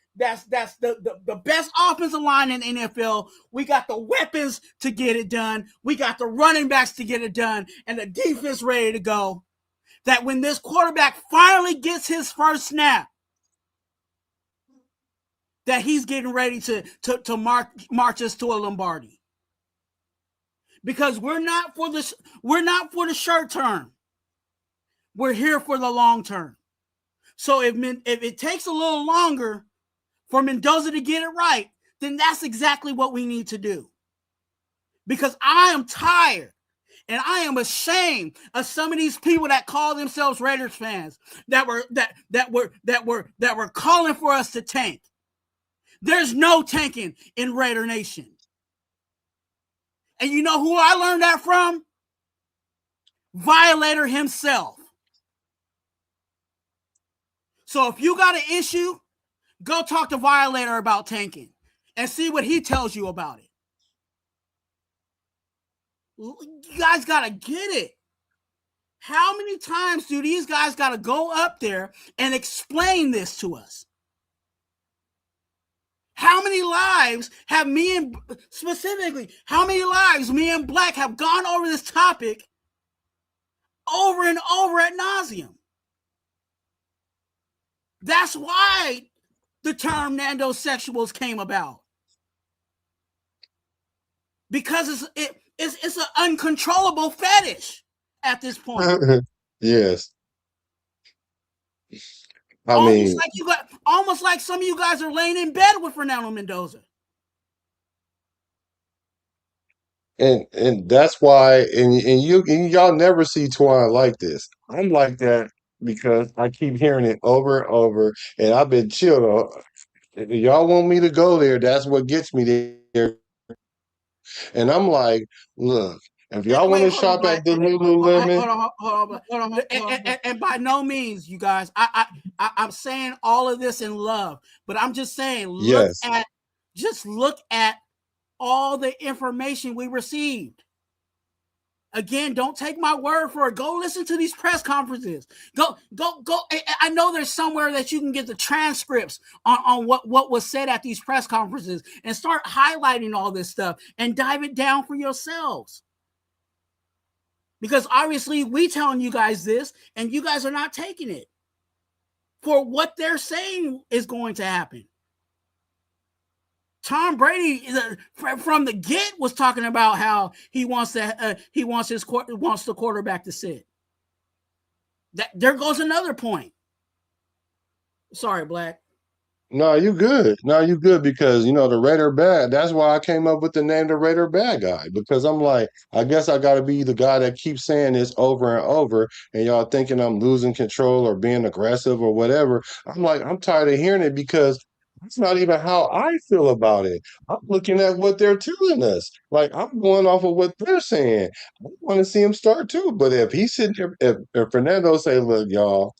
best offensive line in the NFL, we got the weapons to get it done, we got the running backs to get it done, and the defense ready to go, that when this quarterback finally gets his first snap, that he's getting ready to march us to a Lombardi. Because we're not for the short term. We're here for the long term. So if it takes a little longer for Mendoza to get it right, then that's exactly what we need to do. Because I am tired and I am ashamed of some of these people that call themselves Raiders fans that were calling for us to tank. There's no tanking in Raider Nation. And you know who I learned that from? Violator himself. So if you got an issue, go talk to Violator about tanking and see what he tells you about it. You guys got to get it. How many times do these guys got to go up there and explain this to us? How many lives have me and Black have gone over this topic over and over ad nauseum? That's why the term Nando-sexuals came about. Because it's an uncontrollable fetish at this point. Yes. Almost like some of you guys are laying in bed with Fernando Mendoza. And that's why, and y'all never see Twuan like this. I'm like that because I keep hearing it over and over, and I've been chill. If y'all want me to go there, that's what gets me there. And I'm like, look, if y'all want Wait, to hold on, shop at Black. the Lululemon, Hold on. And by no means, you guys, I'm saying all of this in love, but I'm just saying, yes. look at all the information we received. Again, don't take my word for it. Go listen to these press conferences. Go. I know there's somewhere that you can get the transcripts on what was said at these press conferences and start highlighting all this stuff and dive it down for yourselves. Because obviously we telling you guys this and you guys are not taking it for what they're saying is going to happen. Tom Brady from the get was talking about how he wants the quarterback to sit. That there goes another point. Sorry, Black. No, you good. No, you good because the Raider bad. That's why I came up with the name the Raider bad guy, because I'm like, I guess I gotta be the guy that keeps saying this over and over, and y'all thinking I'm losing control or being aggressive or whatever. I'm like, I'm tired of hearing it because that's not even how I feel about it. I'm looking at what they're telling us. Like, I'm going off of what they're saying. I want to see him start too. But if he's sitting there, if Fernando say, look, y'all,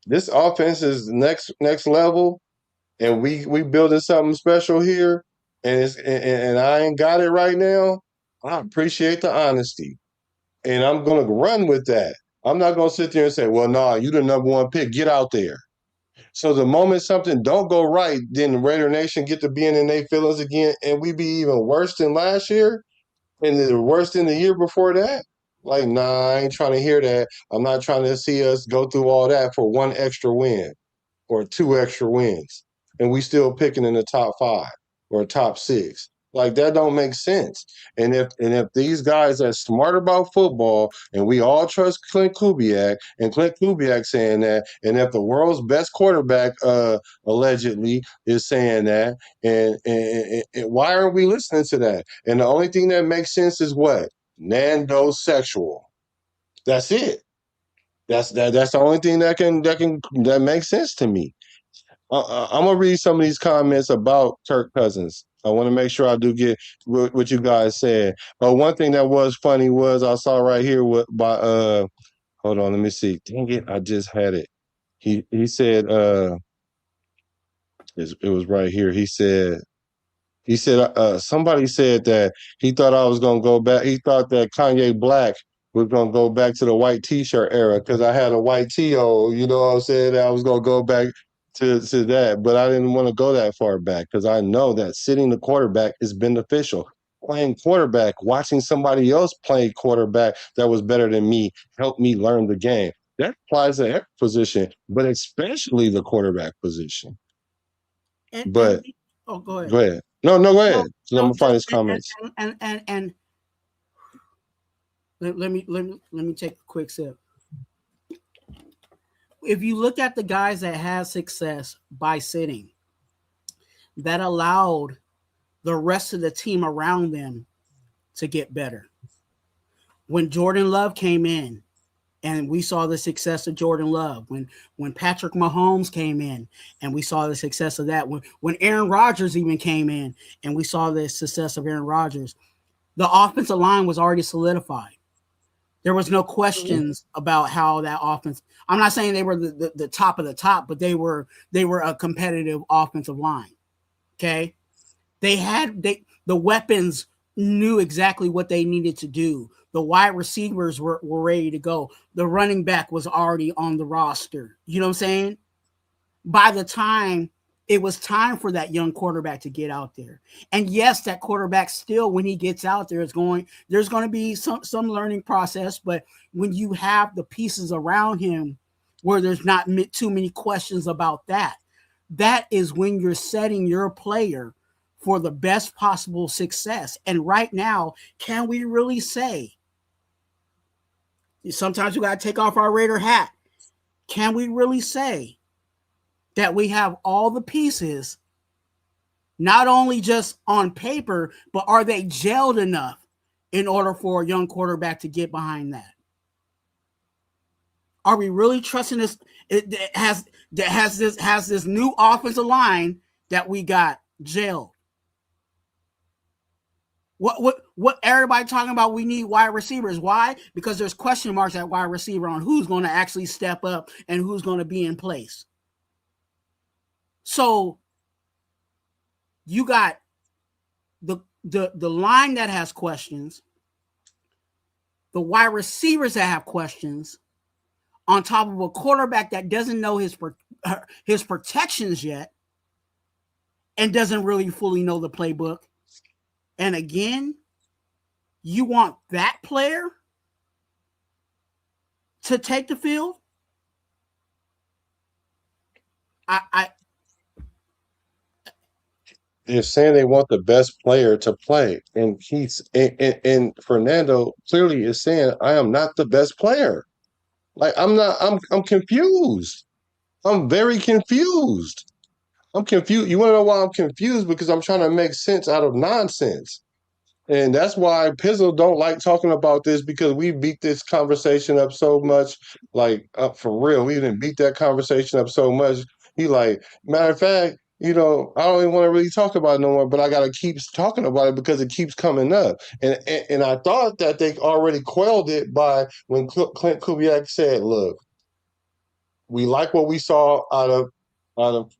this offense is next level, and we building something special here, and I ain't got it right now, I appreciate the honesty, and I'm gonna run with that. I'm not gonna sit there and say, well, nah, you the number one pick, get out there. So the moment something don't go right, then the Raider Nation get to being in their feelings again, and we be even worse than last year, and the worse than the year before that. Like, nah, I ain't trying to hear that. I'm not trying to see us go through all that for one extra win or two extra wins, and we still picking in the top five or top six. Like, that don't make sense. And if these guys are smart about football, and we all trust Clint Kubiak, and Clint Kubiak saying that, and if the world's best quarterback allegedly is saying that, and why aren't we listening to that? And the only thing that makes sense is what? Nando sexual. That's it. That's the only thing that makes sense to me. I'm gonna read some of these comments about Kirk Cousins. I want to make sure I do get what you guys said. One thing that was funny was I saw right here by hold on, let me see. Dang it, I just had it. He said it was right here. He said somebody said that he thought I was gonna go back. He thought that Kanye Black was gonna go back to the white T-shirt era because I had a white T on. You know what I'm saying? I was gonna go back to that, but I didn't want to go that far back because I know that sitting the quarterback is beneficial. Playing quarterback, watching somebody else play quarterback that was better than me helped me learn the game. That applies to every position, but especially the quarterback position. But Go ahead. go ahead. No, go ahead. So I'm No, gonna find his comments. and let me take a quick sip. If you look at the guys that had success by sitting, that allowed the rest of the team around them to get better. When Jordan Love came in, and we saw the success of Jordan Love. When Patrick Mahomes came in, and we saw the success of that. When Aaron Rodgers even came in, and we saw the success of Aaron Rodgers, the offensive line was already solidified. There was no questions about how that offense. I'm not saying they were the top of the top, but they were a competitive offensive line. Okay, the weapons knew exactly what they needed to do. The wide receivers were ready to go. The running back was already on the roster. You know what I'm saying? By the time it was time for that young quarterback to get out there. And yes, that quarterback still, when he gets out there, there's going to be some learning process. But when you have the pieces around him where there's not too many questions about that, that is when you're setting your player for the best possible success. And right now, can we really say, sometimes we got to take off our Raider hat. Can we really say that we have all the pieces, not only just on paper, but are they gelled enough in order for a young quarterback to get behind that? Are we really trusting this? It has this new offensive line that we got jailed. What everybody talking about? We need wide receivers. Why? Because there's question marks at wide receiver on who's going to actually step up and who's going to be in place. So you got the line that has questions, the wide receivers that have questions, on top of a quarterback that doesn't know his protections yet and doesn't really fully know the playbook. And again, you want that player to take the field? They're saying they want the best player to play, and and Fernando clearly is saying, I am not the best player. Like, I'm not. I'm confused. I'm very confused. I'm confused. You want to know why I'm confused? Because I'm trying to make sense out of nonsense. And that's why Pizzle don't like talking about this, because we beat this conversation up so much. Like, for real, we didn't beat that conversation up so much. He like, matter of fact, I don't even want to really talk about it no more, but I got to keep talking about it because it keeps coming up. And I thought that they already quelled it by when Clint Kubiak said, look, we like what we saw out of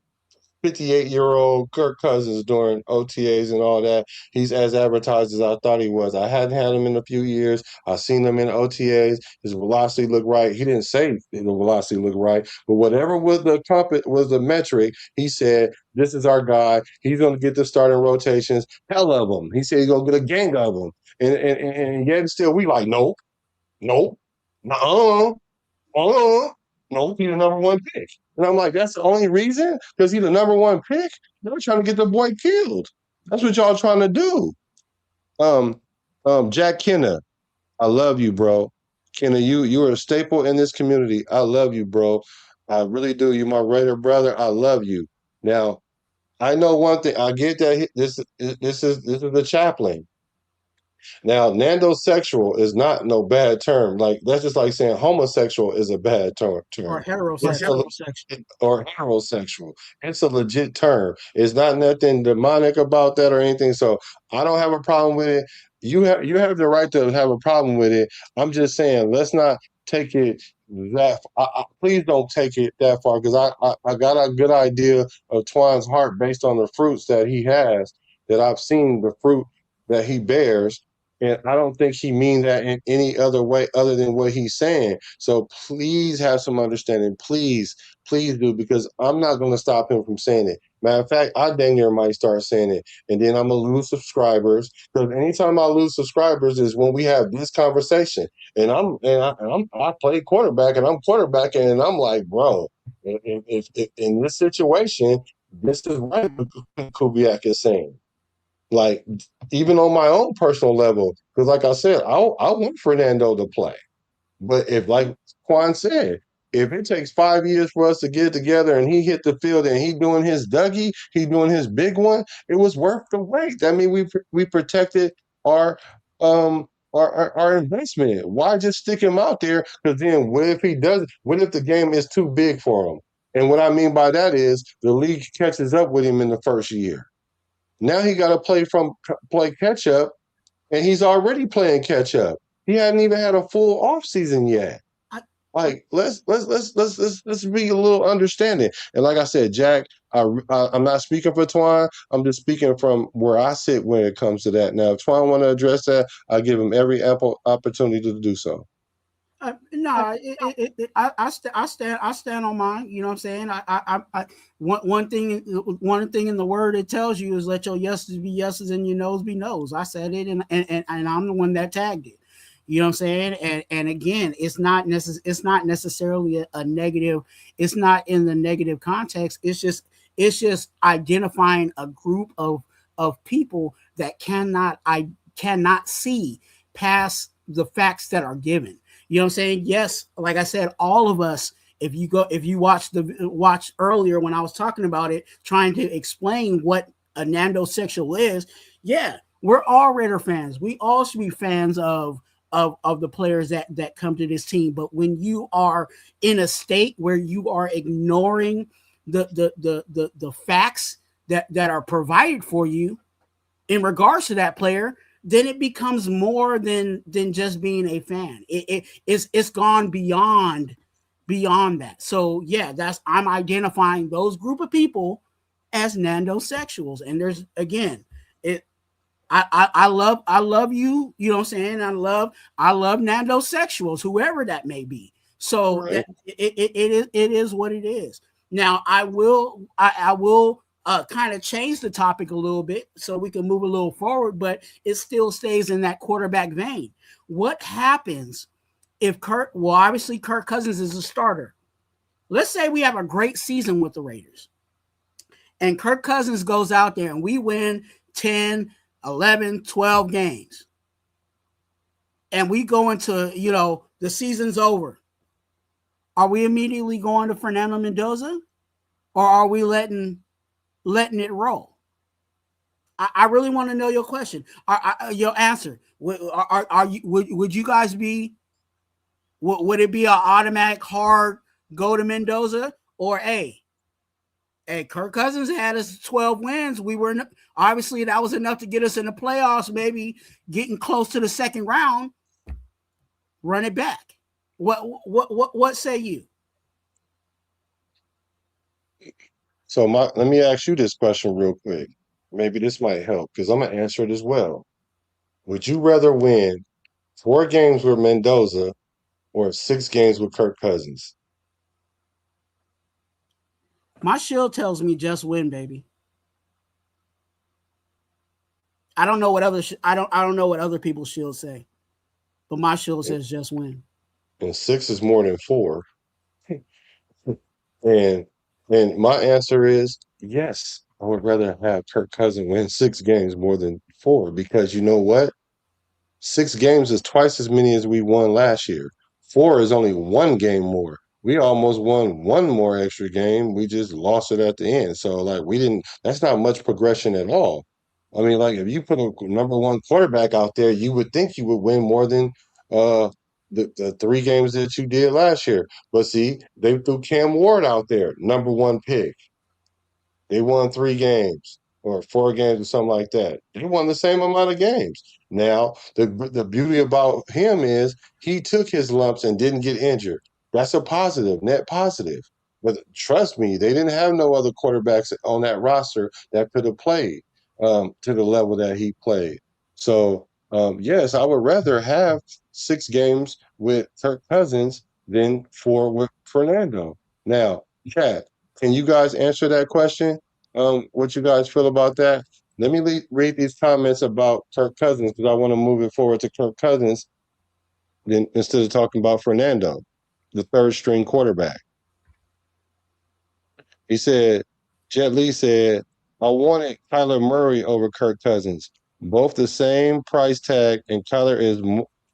58-year-old Kirk Cousins during OTAs and all that. He's as advertised as I thought he was. I hadn't had him in a few years. I've seen him in OTAs. His velocity looked right. He didn't say the velocity looked right, but whatever was the metric, he said, this is our guy. He's going to get the starting rotations. Hell of them. He said he's going to get a gang of them. And yet still we like, nope, no, nope, he's the number one pick. And I'm like, that's the only reason? Because he's the number one pick? Y'all trying to get the boy killed. That's what y'all trying to do. Jack Kenna, I love you, bro. Kenna, you are a staple in this community. I love you, bro. I really do. You're my Raider brother. I love you. Now, I know one thing. I get that this is the chaplain. Now, nandosexual is not no bad term. Like, that's just like saying homosexual is a bad term. Or It's heterosexual. or heterosexual. It's a legit term. It's not nothing demonic about that or anything. So I don't have a problem with it. You have the right to have a problem with it. I'm just saying, let's not take it please don't take it that far, because I got a good idea of Twan's heart based on the fruits that he has, that I've seen the fruit that he bears. And I don't think he means that in any other way other than what he's saying. So please have some understanding. Please do, because I'm not going to stop him from saying it. Matter of fact, I dang near might start saying it. And then I'm going to lose subscribers. Because anytime I lose subscribers is when we have this conversation. And I play quarterback, and I'm quarterbacking, and I'm like, bro, if in this situation, this is what Kubiak is saying. Like, even on my own personal level, because like I said, I want Fernando to play. But if, like Quan said, if it takes 5 years for us to get it together and he hit the field and he doing his Dougie, he doing his big one, it was worth the wait. That means we protected our our investment. Why just stick him out there? Because then what if he does? What if the game is too big for him? And what I mean by that is the league catches up with him in the first year. Now he got to play catch up, and he's already playing catch up. He hadn't even had a full off season yet. Like, let's be a little understanding. And like I said, Jack, I'm not speaking for Twan. I'm just speaking from where I sit when it comes to that. Now, if Twan want to address that, I give him every ample opportunity to do so. No, I stand on mine. You know what I'm saying? One thing in the word it tells you is let your yeses be yeses and your noes be noes. I said it, and I'm the one that tagged it. You know what I'm saying? And again, it's not necessarily a negative. It's not in the negative context. It's just identifying a group of people that cannot see past the facts that are given. You know what I'm saying? Yes, like I said, all of us, if you watch earlier when I was talking about it, trying to explain what a nandosexual is, yeah, we're all Raider fans. We all should be fans of of the players that come to this team. But when you are in a state where you are ignoring the facts that are provided for you in regards to that player, then it becomes more than just being a fan. It's gone beyond that. So yeah, I'm identifying those group of people as Nando-sexuals. And there's, again, I love you, you know what I'm saying? I love Nando-sexuals, whoever that may be. So Right. it is what it is. Now I will kind of change the topic a little bit so we can move a little forward, but it still stays in that quarterback vein. What happens if obviously Kirk Cousins is a starter. Let's say we have a great season with the Raiders and Kirk Cousins goes out there and we win 10, 11, 12 games. And we go into, the season's over. Are we immediately going to Fernando Mendoza, or are we letting it roll? I really want to know your question. Your answer. Would you guys be? Would it be an automatic hard go to Mendoza, or hey, Kirk Cousins had us 12 wins. We were obviously that was enough to get us in the playoffs, maybe getting close to the second round. Run it back. What say you? So let me ask you this question real quick. Maybe this might help because I'm gonna answer it as well. Would you rather win 4 games with Mendoza or 6 games with Kirk Cousins? My shield tells me just win, baby. I don't know what I don't know what other people's shields say, but my shield says just win. And 6 is more than 4. And my answer is yes. I would rather have Kirk Cousins win 6 games more than 4 because you know what? 6 games is twice as many as we won last year. 4 is only 1 game more. We almost won 1 more extra game. We just lost it at the end. So like that's not much progression at all. I mean, like if you put a number 1 quarterback out there, you would think you would win more than the 3 games that you did last year. But see, they threw Cam Ward out there, number 1 pick. They won 3 games or 4 games or something like that. They won the same amount of games. Now, the beauty about him is he took his lumps and didn't get injured. That's a positive, net positive. But trust me, they didn't have no other quarterbacks on that roster that could have played to the level that he played. So, yes, I would rather have 6 games with Kirk Cousins than 4 with Fernando. Now, Chad, can you guys answer that question? What you guys feel about that? Let me read these comments about Kirk Cousins because I want to move it forward to Kirk Cousins then instead of talking about Fernando, the third string quarterback. He said, Jet Li said, I wanted Kyler Murray over Kirk Cousins. Both the same price tag, and Kyler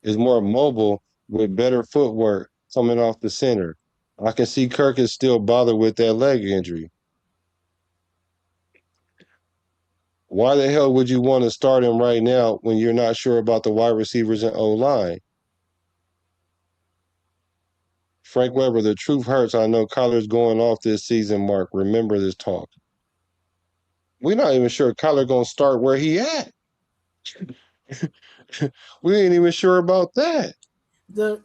is more mobile with better footwork coming off the center. I can see Kirk is still bothered with that leg injury. Why the hell would you want to start him right now when you're not sure about the wide receivers and O-line? Frank Weber, the truth hurts. I know Kyler's going off this season, Mark. Remember this talk. We're not even sure Kyler going to start where he at. We ain't even sure about that. The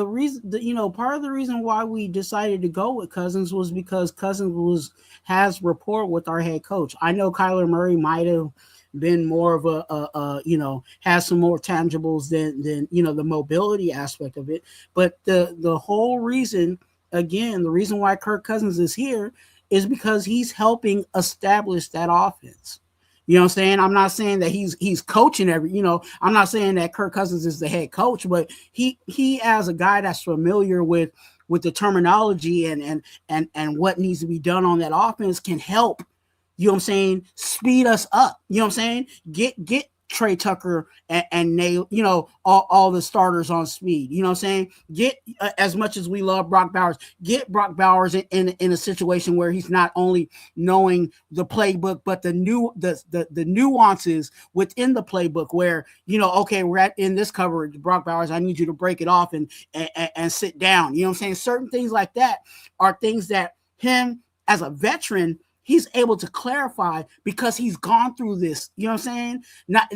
reason, part of the reason why we decided to go with Cousins was because Cousins has rapport with our head coach. I know Kyler Murray might have been more of has some more tangibles than the mobility aspect of it. But the whole reason, again, the reason why Kirk Cousins is here is because he's helping establish that offense. You know what I'm saying? I'm not saying that he's coaching I'm not saying that Kirk Cousins is the head coach, but he as a guy that's familiar with the terminology and what needs to be done on that offense can help, you know what I'm saying, speed us up. You know what I'm saying? Get Trey Tucker and nail, all the starters on speed. You know what I'm saying? Get as much as we love Brock Bowers, get Brock Bowers in a situation where he's not only knowing the playbook, but the nuances within the playbook where, okay, we're in this coverage, Brock Bowers, I need you to break it off and sit down. You know what I'm saying? Certain things like that are things that him as a veteran, he's able to clarify because he's gone through this, you know what I'm saying? Not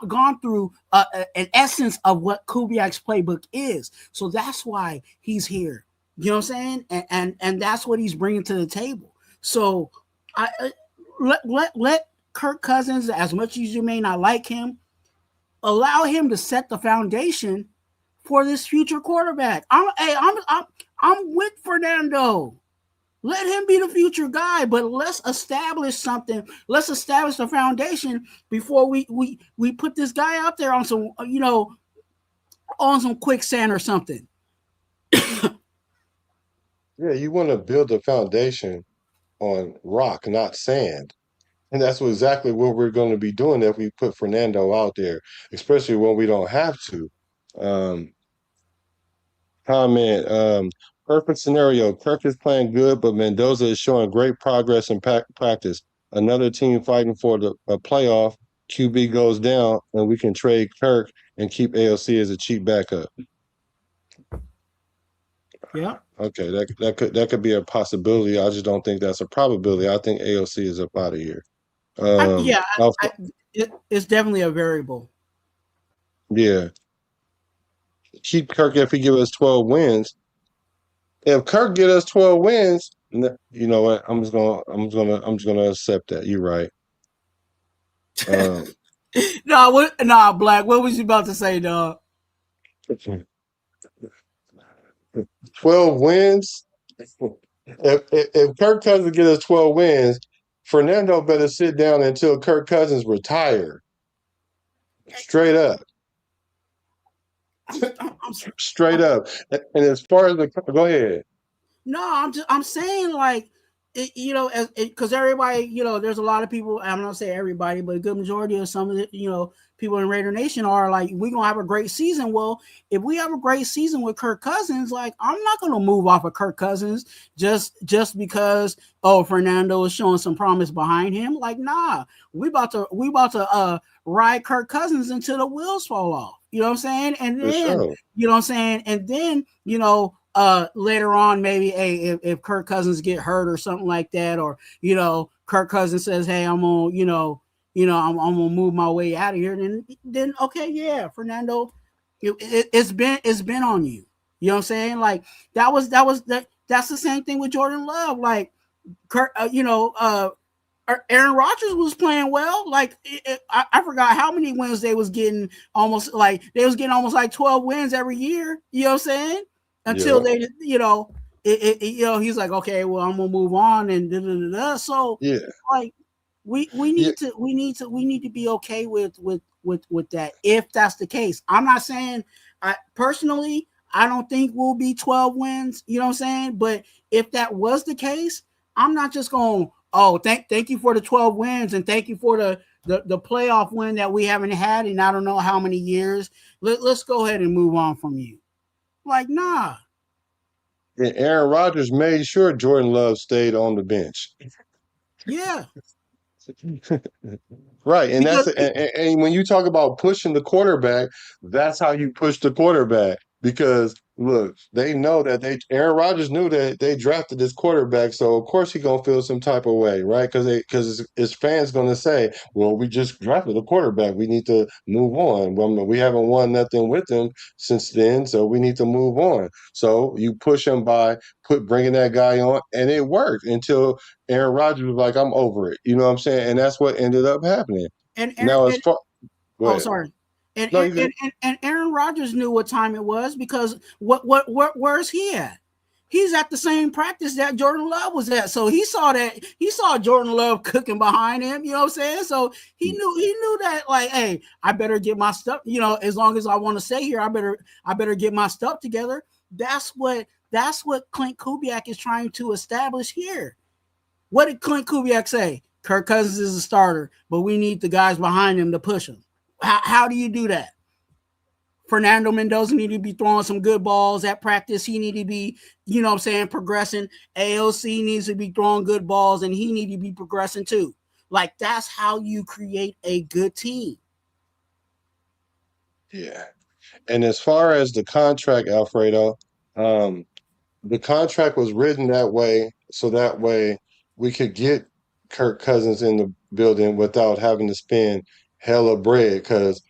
gone through an essence of what Kubiak's playbook is. So that's why he's here, you know what I'm saying? And that's what he's bringing to the table. So let Kirk Cousins, as much as you may not like him, allow him to set the foundation for this future quarterback. I'm with Fernando. Let him be the future guy, but let's establish something. Let's establish the foundation before we put this guy out there on some, on some quicksand or something. Yeah, you want to build a foundation on rock, not sand. And that's exactly what we're going to be doing if we put Fernando out there, especially when we don't have to. Comment. Perfect scenario. Kirk is playing good, but Mendoza is showing great progress in practice. Another team fighting for a playoff. QB goes down, and we can trade Kirk and keep AOC as a cheap backup. Yeah. Okay, that could be a possibility. I just don't think that's a probability. I think AOC is up out of here. It's definitely a variable. Yeah. Keep Kirk if he give us 12 wins. If Kirk get us 12 wins, you know what? I'm just gonna accept that. You're right. Black. What was you about to say, dog? 12 wins. If Kirk Cousins get us 12 wins, Fernando better sit down until Kirk Cousins retire. Straight up. Straight up. And as far as go ahead. No, I'm saying like, because everybody, there's a lot of people. I'm not saying everybody, but a good majority of some of the, people in Raider Nation are like, we're gonna have a great season. Well, if we have a great season with Kirk Cousins, like I'm not gonna move off of Kirk Cousins just because Fernando is showing some promise behind him. Like, nah, we about to ride Kirk Cousins until the wheels fall off. You know what I'm saying? And then, you know what I'm saying? And then, later on, maybe, hey, if Kirk Cousins get hurt or something like that, or, Kirk Cousins says, hey, I'm gonna, I'm gonna move my way out of here. Then okay, yeah, Fernando, it's been on you. You know what I'm saying? Like that's the same thing with Jordan Love. Like Kirk, Aaron Rodgers was playing well. Like I forgot how many wins they was getting. Almost like 12 wins every year. You know what I'm saying? Until they, he's like, okay, well, I'm gonna move on and da, da, da, da. So yeah, like we need to be okay with that if that's the case. I'm not saying I don't think we'll be 12 wins. You know what I'm saying? But if that was the case, I'm not just going, thank you for the 12 wins and thank you for the playoff win that we haven't had in I don't know how many years. Let's go ahead and move on from you. Like, nah. And Aaron Rodgers made sure Jordan Love stayed on the bench. Yeah. Right. And and when you talk about pushing the quarterback, that's how you push the quarterback. Because look, they know that Aaron Rodgers knew that they drafted this quarterback, so of course he's gonna feel some type of way, right? Because his fans gonna say, well, we just drafted a quarterback, we need to move on. Well, we haven't won nothing with him since then, so we need to move on. So you push him by bringing that guy on, and it worked until Aaron Rodgers was like, I'm over it. You know what I'm saying? And that's what ended up happening. And Now as far sorry. And, no, and Aaron Rodgers knew what time it was because where's he at? He's at the same practice that Jordan Love was at. So he saw Jordan Love cooking behind him, you know what I'm saying? So he knew that, like, hey, I better get my stuff, as long as I want to stay here, I better get my stuff together. That's what Clint Kubiak is trying to establish here. What did Clint Kubiak say? Kirk Cousins is a starter, but we need the guys behind him to push him. How do you do that? Fernando Mendoza need to be throwing some good balls at practice. He need to be, progressing. AOC needs to be throwing good balls, and he need to be progressing too. Like, that's how you create a good team. Yeah. And as far as the contract, Alfredo, the contract was written that way so that way we could get Kirk Cousins in the building without having to spend hella bread because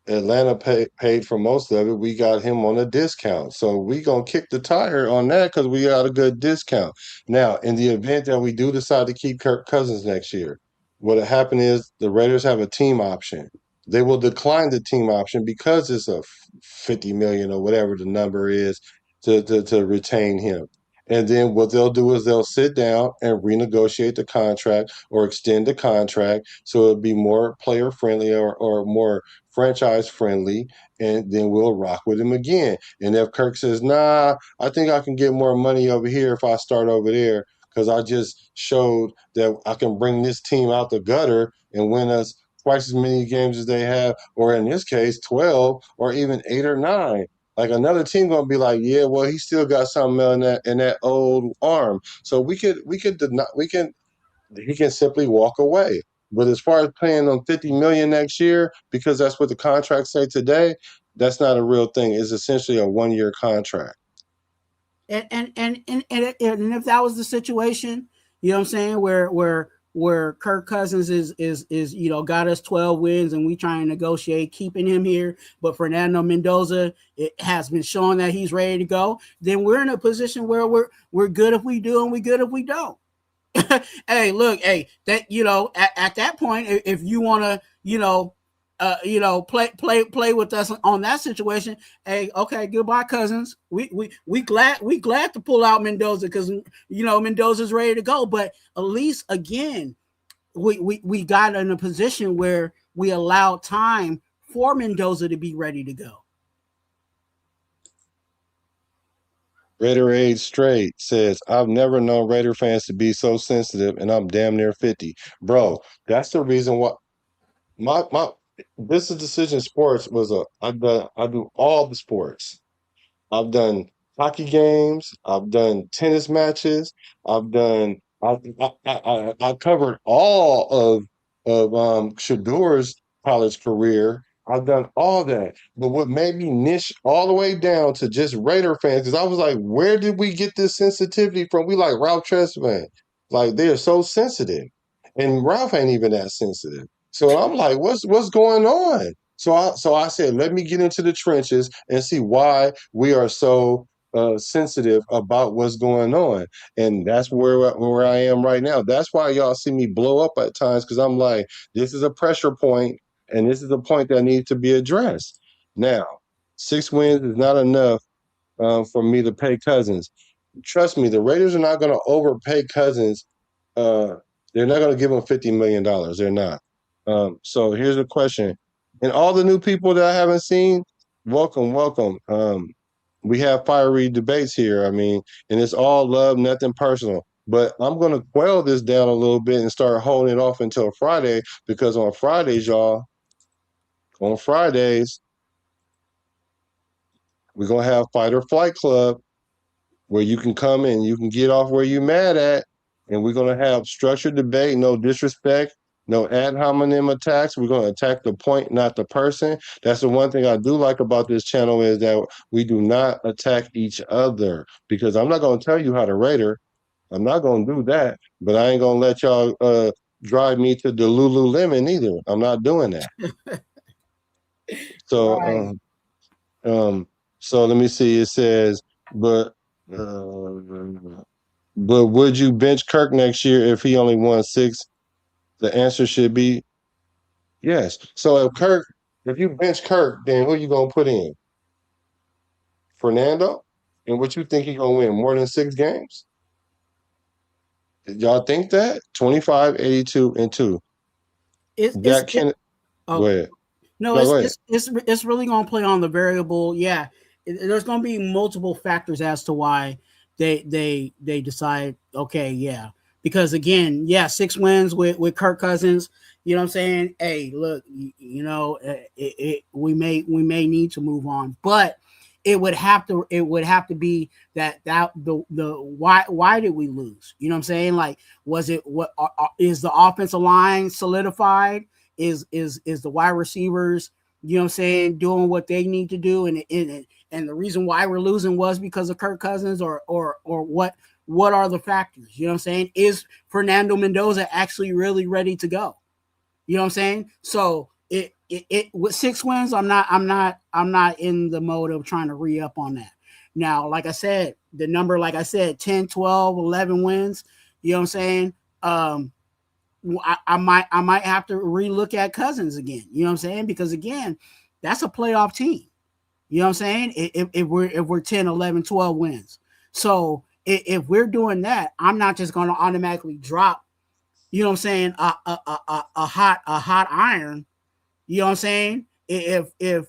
Atlanta paid for most of it. We got him on a discount. So we going to kick the tire on that because we got a good discount. Now, in the event that we do decide to keep Kirk Cousins next year, what'll happen is the Raiders have a team option. They will decline the team option because it's a 50 million or whatever the number is to retain him. And then what they'll do is they'll sit down and renegotiate the contract or extend the contract so it'll be more player friendly or more franchise friendly, and then we'll rock with him again. And if Kirk says, nah, I think I can get more money over here if I start over there because I just showed that I can bring this team out the gutter and win us twice as many games as they have, or in this case, 12 or even 8 or 9. Like another team gonna be like, yeah, well, he still got something in that old arm. So he can simply walk away. But as far as paying them 50 million next year, because that's what the contracts say today, that's not a real thing. It's essentially a 1-year contract. And if that was the situation, you know what I'm saying, where Kirk Cousins is got us 12 wins and we trying to negotiate keeping him here, but Fernando Mendoza, it has been showing that he's ready to go, then we're in a position where we're good if we do and we good if we don't. Hey, look, that at that point, if you want to, play with us on that situation. Hey, okay, goodbye, Cousins. We glad to pull out Mendoza because Mendoza's ready to go. But at least again, we got in a position where we allowed time for Mendoza to be ready to go. Raider Age Straight says, I've never known Raider fans to be so sensitive, and I'm damn near 50. Bro, that's the reason why my this is Decision Sports I do all the sports. I've done hockey games. I've done tennis matches. I've done. I covered all of Shadur's college career. I've done all that. But what made me niche all the way down to just Raider fans, because I was like, where did we get this sensitivity from? We like Ralph Tresvant. Like they are so sensitive. And Ralph ain't even that sensitive. So I'm like, what's going on? So I said, let me get into the trenches and see why we are so sensitive about what's going on. And that's where I am right now. That's why y'all see me blow up at times because I'm like, this is a pressure point, and this is a point that needs to be addressed. Now, 6 wins is not enough for me to pay Cousins. Trust me, the Raiders are not going to overpay Cousins. Uh, they're not going to give him $50 million. They're not. So here's the question. And all the new people that I haven't seen, welcome. We have fiery debates here. I mean, and it's all love, nothing personal. But I'm going to quell this down a little bit and start holding it off until Friday because on Fridays, y'all, we're going to have Fight or Flight Club where you can come and you can get off where you're mad at. And we're going to have structured debate, no disrespect, no ad hominem attacks. We're going to attack the point, not the person. That's the one thing I do like about this channel is that we do not attack each other because I'm not going to tell you how to Raider. I'm not going to do that, but I ain't going to let y'all drive me to the Lululemon either. I'm not doing that. So, Right. So let me see. It says, but would you bench Kirk next year if he only won 6? The answer should be yes. So if you bench Kirk, then who you gonna put in? Fernando? And what you think he gonna win? More than 6 games? Y'all think that? 25, 82, and 2. It's That can oh, go ahead. no, No, go ahead. it's really going to play on the variable. Yeah, there's going to be multiple factors as to why they decide. Okay, yeah, Because again, yeah, 6 wins with Kirk Cousins. You know what I'm saying? Hey, look, we may need to move on, but it would have to be that the why did we lose? You know what I'm saying? Like, was it what is the offensive line solidified? Is the wide receivers, you know what I'm saying, doing what they need to do? And the reason why we're losing was because of Kirk Cousins, or what are the factors? You know what I'm saying? Is Fernando Mendoza actually really ready to go? You know what I'm saying? So it with 6 wins, I'm not in the mode of trying to re-up on that. Now, like I said, the number, like I said, 10, 12, 11 wins, you know what I'm saying? I might have to relook at Cousins again. You know what I'm saying? Because again, that's a playoff team. You know what I'm saying? If we're 10, 11, 12 wins. So if we're doing that, I'm not just going to automatically drop, you know what I'm saying, a hot iron, you know what I'm saying? If you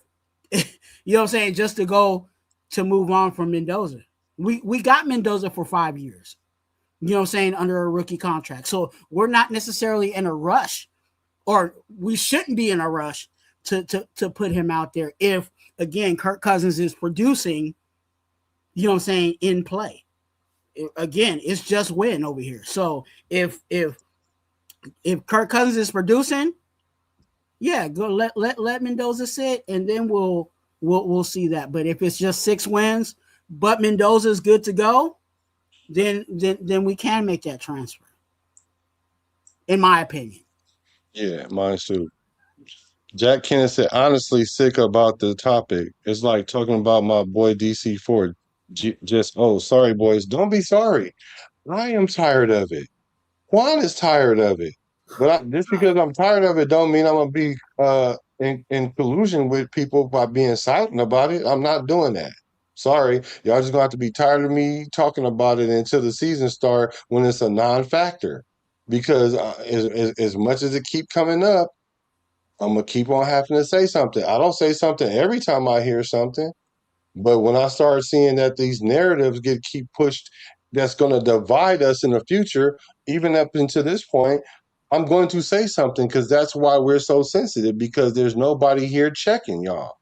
know what I'm saying, just to move on from Mendoza. We got Mendoza for 5 years, you know what I'm saying, under a rookie contract. So we're not necessarily in a rush, or we shouldn't be in a rush to put him out there if, again, Kirk Cousins is producing, you know what I'm saying, in play. Again, it's just win over here. So if Kirk Cousins is producing, yeah, go let Mendoza sit, and then we'll see that. But if it's just 6 wins, but Mendoza is good to go, then we can make that transfer, in my opinion. Yeah, mine too. Jack Kenneth said, honestly sick about the topic. It's like talking about my boy DC4. Sorry, boys. Don't be sorry. I am tired of it. Juan is tired of it. But just because I'm tired of it don't mean I'm going to be in collusion with people by being silent about it. I'm not doing that. Sorry. Y'all just going to have to be tired of me talking about it until the season start when it's a non-factor. Because as much as it keep coming up, I'm going to keep on having to say something. I don't say something every time I hear something. But when I start seeing that these narratives keep pushed, that's going to divide us in the future, even up until this point, I'm going to say something, because that's why we're so sensitive, because there's nobody here checking y'all.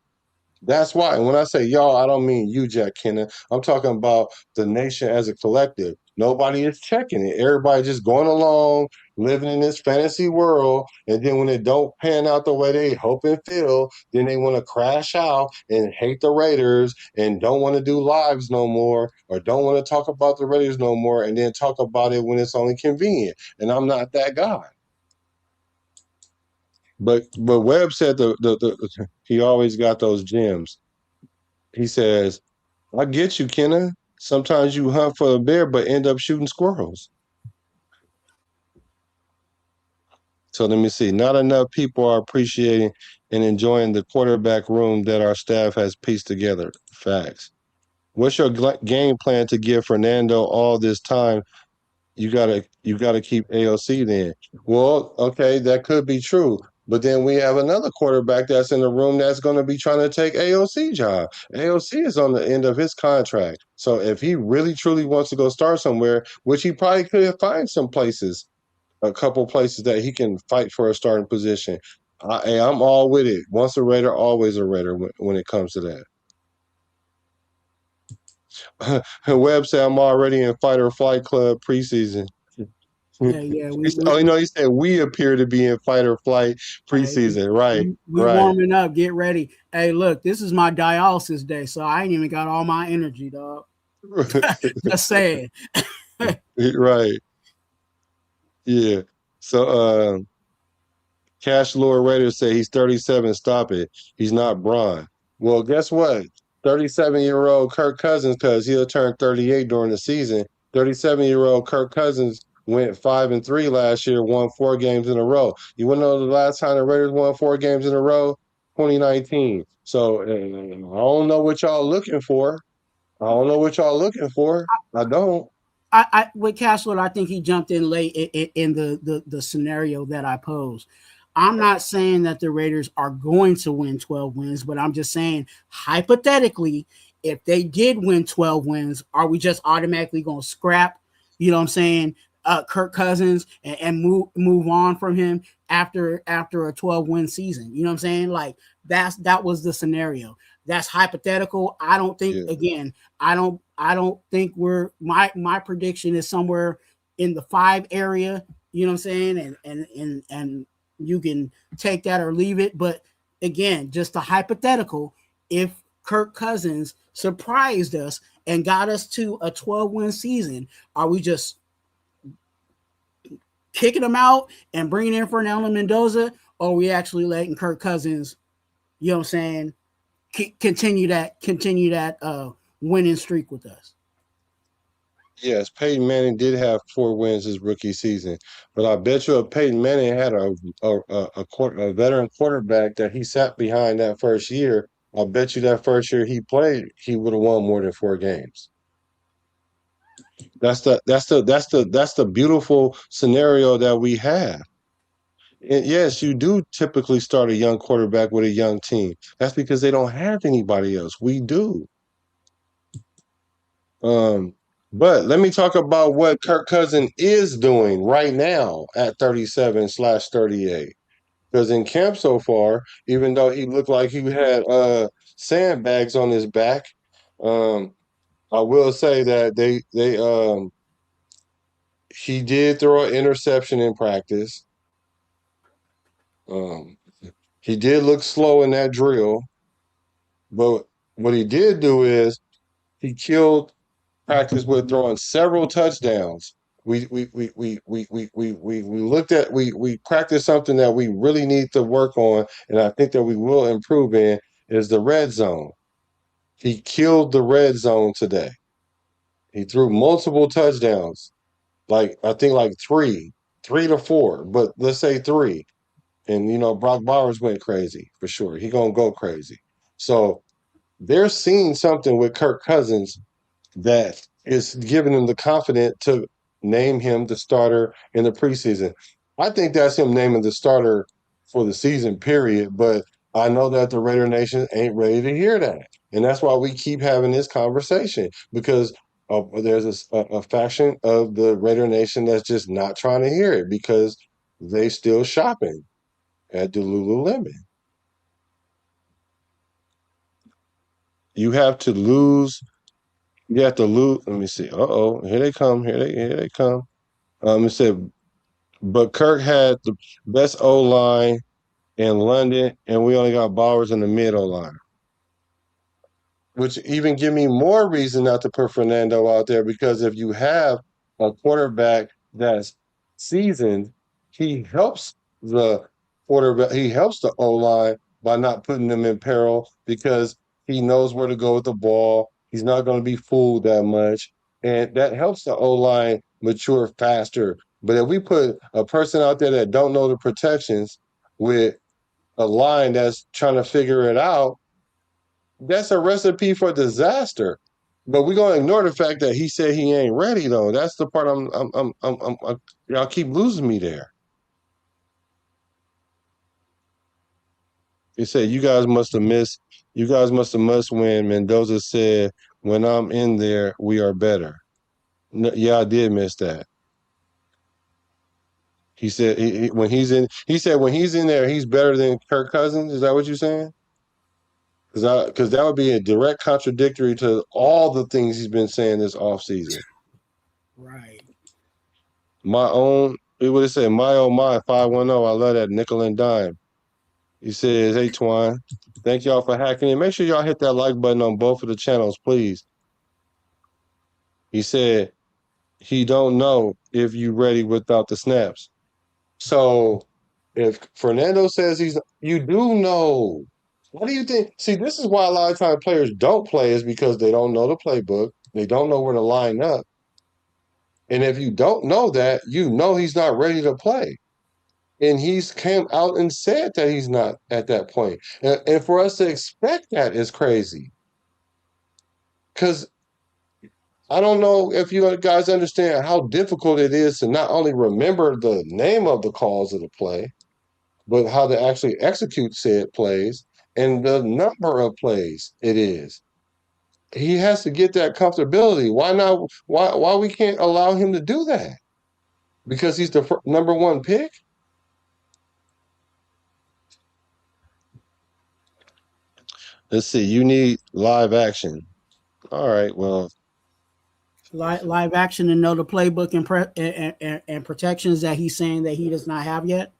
That's why. And when I say y'all, I don't mean you, Jack Kennan. I'm talking about the nation as a collective. Nobody is checking it. Everybody just going along, living in this fantasy world. And then when it don't pan out the way they hope and feel, then they want to crash out and hate the Raiders and don't want to do lives no more, or don't want to talk about the Raiders no more, and then talk about it when it's only convenient. And I'm not that guy. But Webb said he always got those gems. He says, I get you, Kenna. Sometimes you hunt for a bear, but end up shooting squirrels. So let me see. Not enough people are appreciating and enjoying the quarterback room that our staff has pieced together. Facts. What's your game plan to give Fernando all this time? You gotta keep AOC then. Well, okay, that could be true. But then we have another quarterback that's in the room that's going to be trying to take AOC job. AOC is on the end of his contract. So if he really truly wants to go start somewhere, which he probably could find some places, a couple places that he can fight for a starting position. I'm all with it. Once a Raider, always a Raider when it comes to that. Webb said, I'm already in Fight or Flight Club preseason. Yeah. He said we appear to be in Fight or Flight preseason. Right. We warming up. Get ready. Hey, look, this is my dialysis day, so I ain't even got all my energy, dog. Just saying. Right. Yeah. So Cash Lord Raider say he's 37. Stop it. He's not Braun. Well, guess what? 37-year-old Kirk Cousins, because he'll turn 38 during the season. 37-year-old Kirk Cousins went 5-3 last year, won 4 games in a row. You want to know the last time the Raiders won 4 games in a row? 2019. So I don't know what y'all looking for. I don't. I with Cashwood, I think he jumped in late in the scenario that I posed. I'm not saying that the Raiders are going to win 12 wins, but I'm just saying, hypothetically, if they did win 12 wins, are we just automatically going to scrap, you know what I'm saying, Kirk Cousins and move on from him after a 12-win season. You know what I'm saying? Like that was the scenario. That's hypothetical. I don't think I don't think we're my prediction is somewhere in the 5 area. You know what I'm saying? And you can take that or leave it. But again, just a hypothetical. If Kirk Cousins surprised us and got us to a 12-win season, are we just kicking him out and bringing in Fernando Mendoza, or are we actually letting Kirk Cousins, you know what I'm saying, continue that winning streak with us? Yes, Peyton Manning did have 4 wins his rookie season, but I bet you if Peyton Manning had a veteran quarterback that he sat behind that first year, I bet you that first year he played, he would have won more than 4 games. That's the beautiful scenario that we have. And yes, you do typically start a young quarterback with a young team. That's because they don't have anybody else. We do. But let me talk about what Kirk Cousins is doing right now at 37/38. Because in camp so far, even though he looked like he had sandbags on his back, I will say that he did throw an interception in practice. He did look slow in that drill, but what he did do is he killed practice with throwing several touchdowns. We looked at we practiced something that we really need to work on, and I think that we will improve in is the red zone. He killed the red zone today. He threw multiple touchdowns, like I think like 3 to 4, but let's say 3. And Brock Bowers went crazy for sure. He gonna go crazy. So they're seeing something with Kirk Cousins that is giving him the confidence to name him the starter in the preseason. I think that's him naming the starter for the season, period. But I know that the Raider Nation ain't ready to hear that. And that's why we keep having this conversation, because there's a faction of the Raider Nation that's just not trying to hear it because they still shopping at the Lululemon. You have to lose. You have to lose. Let me see. Here they come. Here they come. It said, but Kirk had the best O line in London, and we only got Bowers in the mid O line, which even give me more reason not to put Fernando out there, because if you have a quarterback that's seasoned, he helps the quarterback. He helps the O line by not putting them in peril because he knows where to go with the ball. He's not going to be fooled that much, and that helps the O line mature faster. But if we put a person out there that don't know the protections with a line that's trying to figure it out, that's a recipe for disaster. But we're gonna ignore the fact that he said he ain't ready though. That's the part y'all keep losing me there. He said you guys must have must win. Mendoza said, when I'm in there, we are better. No, yeah, I did miss that. He said when he's in there, he's better than Kirk Cousins. Is that what you're saying? Because that would be a direct contradictory to all the things he's been saying this offseason. Right. It would have said, my 510. I love that nickel and dime. He says, hey, Twuan, thank y'all for hacking in. Make sure y'all hit that like button on both of the channels, please. He said, he don't know if you ready without the snaps. So if Fernando says you do know. What do you think? See, this is why a lot of times players don't play, is because they don't know the playbook. They don't know where to line up. And if you don't know that, he's not ready to play. And he's came out and said that he's not at that point. And for us to expect that is crazy. Because I don't know if you guys understand how difficult it is to not only remember the name of the calls of the play, but how to actually execute said plays and the number of plays it is. He has to get that comfortability. Why not? Why we can't allow him to do that? Because he's the number one pick? Let's see. You need live action. All right. Well, Live action and know the playbook and protections that he's saying that he does not have yet.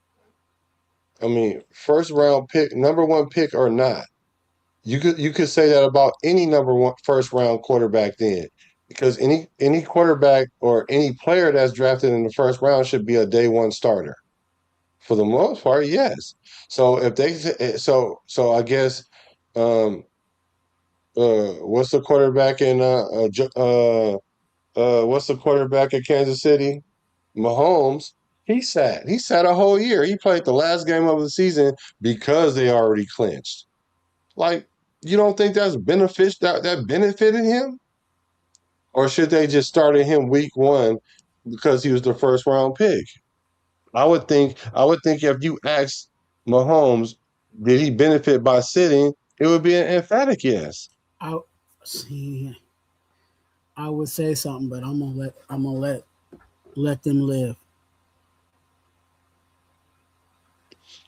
I mean, first round pick, number one pick or not, you could say that about any number one first round quarterback then, because any quarterback or any player that's drafted in the first round should be a day one starter for the most part. Yes. So if they so I guess um what's the quarterback in what's the quarterback in Kansas City? Mahomes. He sat a whole year. He played the last game of the season because they already clinched. Like, you don't think that's that benefited him? Or should they just started him week one because he was the first round pick? I would think if you asked Mahomes, did he benefit by sitting, it would be an emphatic yes. I see. I would say something, but I'm gonna let them live.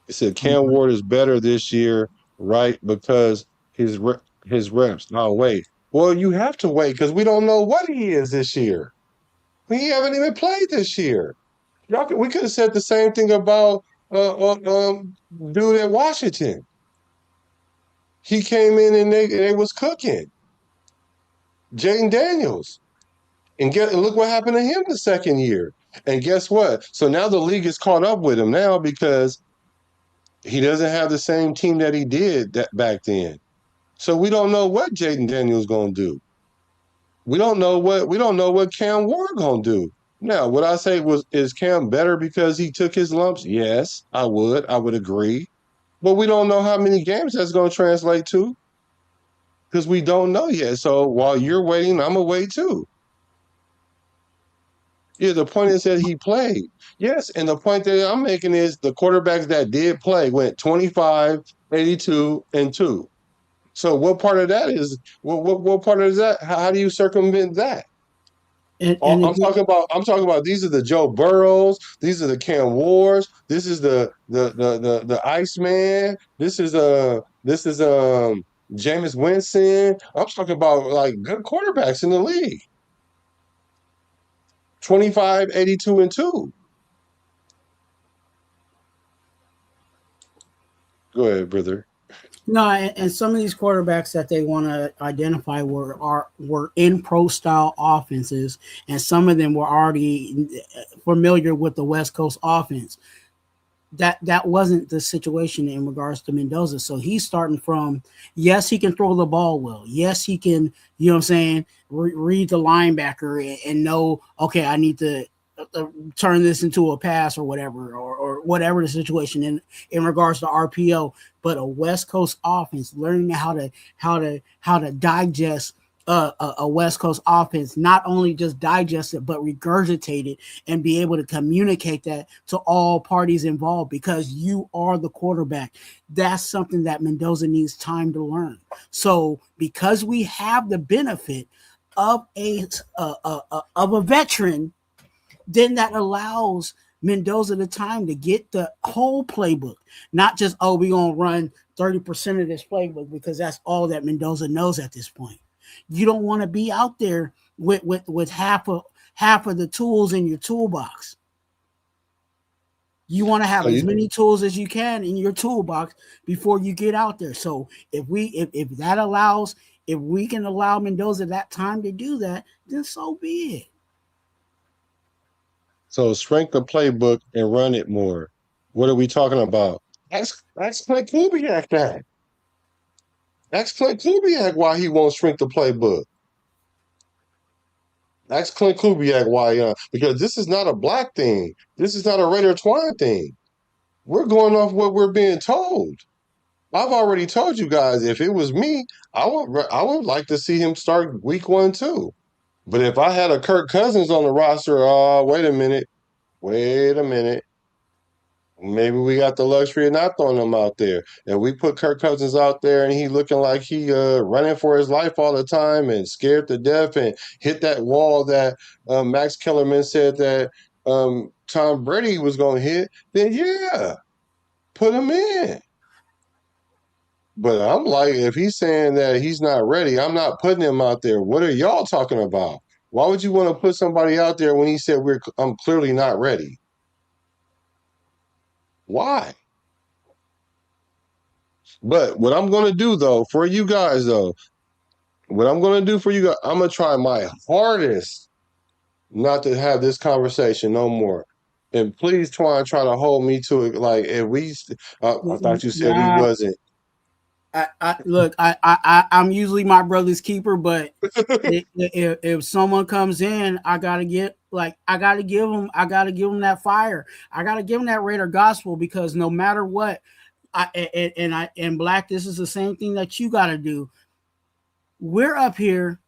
He said Cam Ward is better this year, right? Because his reps. Oh, wait. Well, you have to wait because we don't know what he is this year. We haven't even played this year. We could have said the same thing about dude at Washington. He came in and they was cooking. Jaden Daniels. And look what happened to him the second year. And guess what? So now the league is caught up with him now because he doesn't have the same team that he did back then. So we don't know what Jaden Daniels gonna do. We don't know what Cam Ward gonna do. Now, would I say is Cam better because he took his lumps? Yes, I would. I would agree. But we don't know how many games that's gonna translate to because we don't know yet. So while you're waiting, I'm gonna wait too. Yeah, the point is that he played. Yes, and the point that I'm making is the quarterbacks that did play went 25, 82, and 2. So what part of that is what part of that? How do you circumvent that? And I'm again, talking about these are the Joe Burrows, these are the Cam Wards, this is the Iceman, this is Jameis Winston. I'm talking about like good quarterbacks in the league. 25, 82, and 2. Go ahead, brother. no, and some of these quarterbacks that they want to identify were in pro style offenses, and some of them were already familiar with the West Coast offense. That wasn't the situation in regards to Mendoza. So he's starting from, yes, he can throw the ball well. Yes, he can, you know what I'm saying, read the linebacker and know, okay, I need to turn this into a pass or whatever, or whatever the situation in regards to RPO. But a West Coast offense, learning how to digest a West Coast offense, not only just digest it, but regurgitate it and be able to communicate that to all parties involved because you are the quarterback. That's something that Mendoza needs time to learn. So because we have the benefit of a veteran, then that allows Mendoza the time to get the whole playbook, not just, oh, we're going to run 30% of this playbook because that's all that Mendoza knows at this point. You don't want to be out there with half of the tools in your toolbox. You want to have as many tools as you can in your toolbox before you get out there. So if we can allow Mendoza that time to do that, then so be it. So strength the playbook and run it more. What are we talking about? Ask Clint Kubiak that. Ask Clint Kubiak why he won't shrink the playbook. Ask Clint Kubiak why, because this is not a black thing. This is not a Raider Twuan thing. We're going off what we're being told. I've already told you guys, if it was me, I would like to see him start week 1 too. But if I had a Kirk Cousins on the roster, wait a minute. Maybe we got the luxury of not throwing him out there. And we put Kirk Cousins out there and he looking like he running for his life all the time and scared to death and hit that wall that Max Kellerman said that Tom Brady was going to hit, then yeah, put him in. But I'm like, if he's saying that he's not ready, I'm not putting him out there. What are y'all talking about? Why would you want to put somebody out there when he said I'm clearly not ready? Why? But what I'm going to do though for you guys though, what I'm going to do for you guys, I'm going to try my hardest not to have this conversation no more. And please try to hold me to it. Like if we, I thought you said we Nah, wasn't. look, I'm usually my brother's keeper, but if someone comes in, I gotta give him that fire. I gotta give him that Raider gospel because no matter what, and Black, this is the same thing that you gotta do. We're up here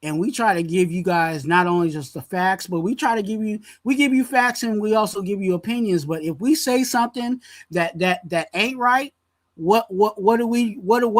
and we try to give you guys not only just the facts, but we give you facts and we also give you opinions. But if we say something that ain't right, what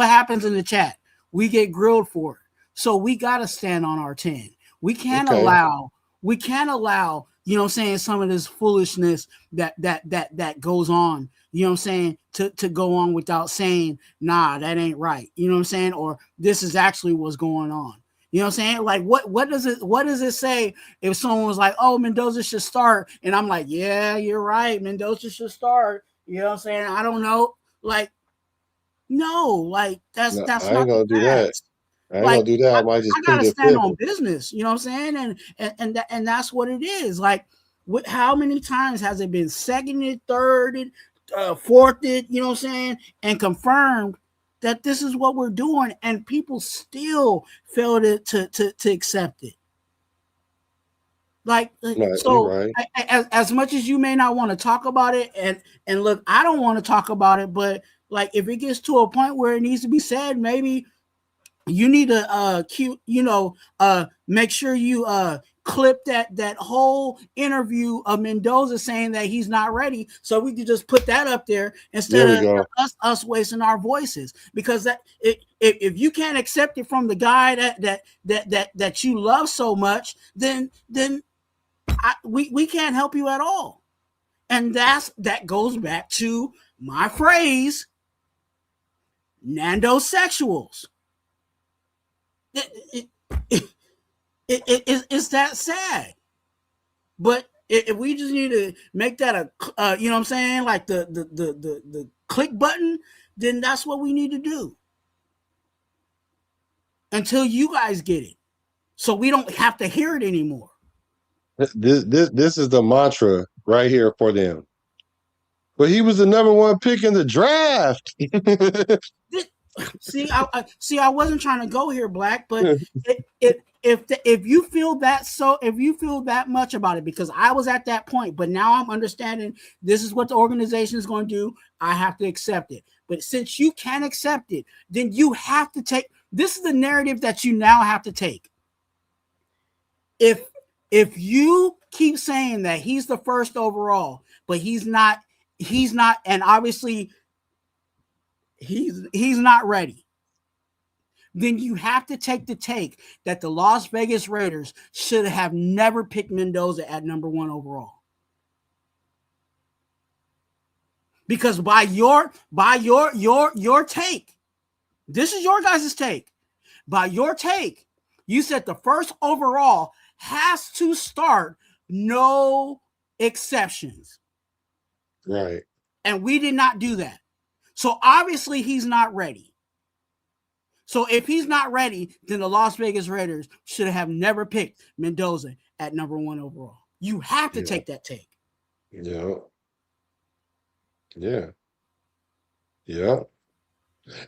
happens in the chat? We get grilled for it. So we gotta stand on our 10. We can't Okay. allow, you know what I'm saying, some of this foolishness that goes on, you know what I'm saying, to go on without saying, nah, that ain't right. You know what I'm saying? Or this is actually what's going on. You know what I'm saying? Like what does it say if someone was like, oh, Mendoza should start? And I'm like, yeah, you're right. Mendoza should start. You know what I'm saying? I don't know. Like, no, like that's No, that's I ain't not the gonna do that. facts. I ain't gonna Like do that. I, I might I just plead gotta the stand fifth. on business, you know what I'm saying? And that's what it is. Like, how many times has it been seconded, thirded, fourthed, you know what I'm saying, and confirmed that this is what we're doing, and people still fail to accept it. Like, No, you're so right. as much as you may not want to talk about it, and look, I don't want to talk about it, but like if it gets to a point where it needs to be said, maybe you need to make sure you clip that whole interview of Mendoza saying that he's not ready, so we could just put that up there There instead we of go. us wasting our voices. Because if you can't accept it from the guy that you love so much, then we can't help you at all. And that goes back to my phrase, Nando sexuals. It's that sad. But if we just need to make that you know what I'm saying, like the click button, then that's what we need to do until you guys get it, so we don't have to hear it anymore. This is the mantra right here for them. But he was the number one pick in the draft. See, I wasn't trying to go here, Black, but if you feel that much about it, because I was at that point, but now I'm understanding this is what the organization is going to do. I have to accept it. But since you can't accept it, then you have to take. This is the narrative that you now have to take. If you keep saying that he's the first overall, but he's not, and obviously he's not ready, then you have to take the take that the Las Vegas Raiders should have never picked Mendoza at number 1 overall. Because by your take, this is your guys' take. By your take, you said the first overall has to start, no exceptions. Right. And we did not do that. So obviously he's not ready. So if he's not ready, then the Las Vegas Raiders should have never picked Mendoza at number 1 overall. You have to take that take. Yeah. Yeah. Yeah.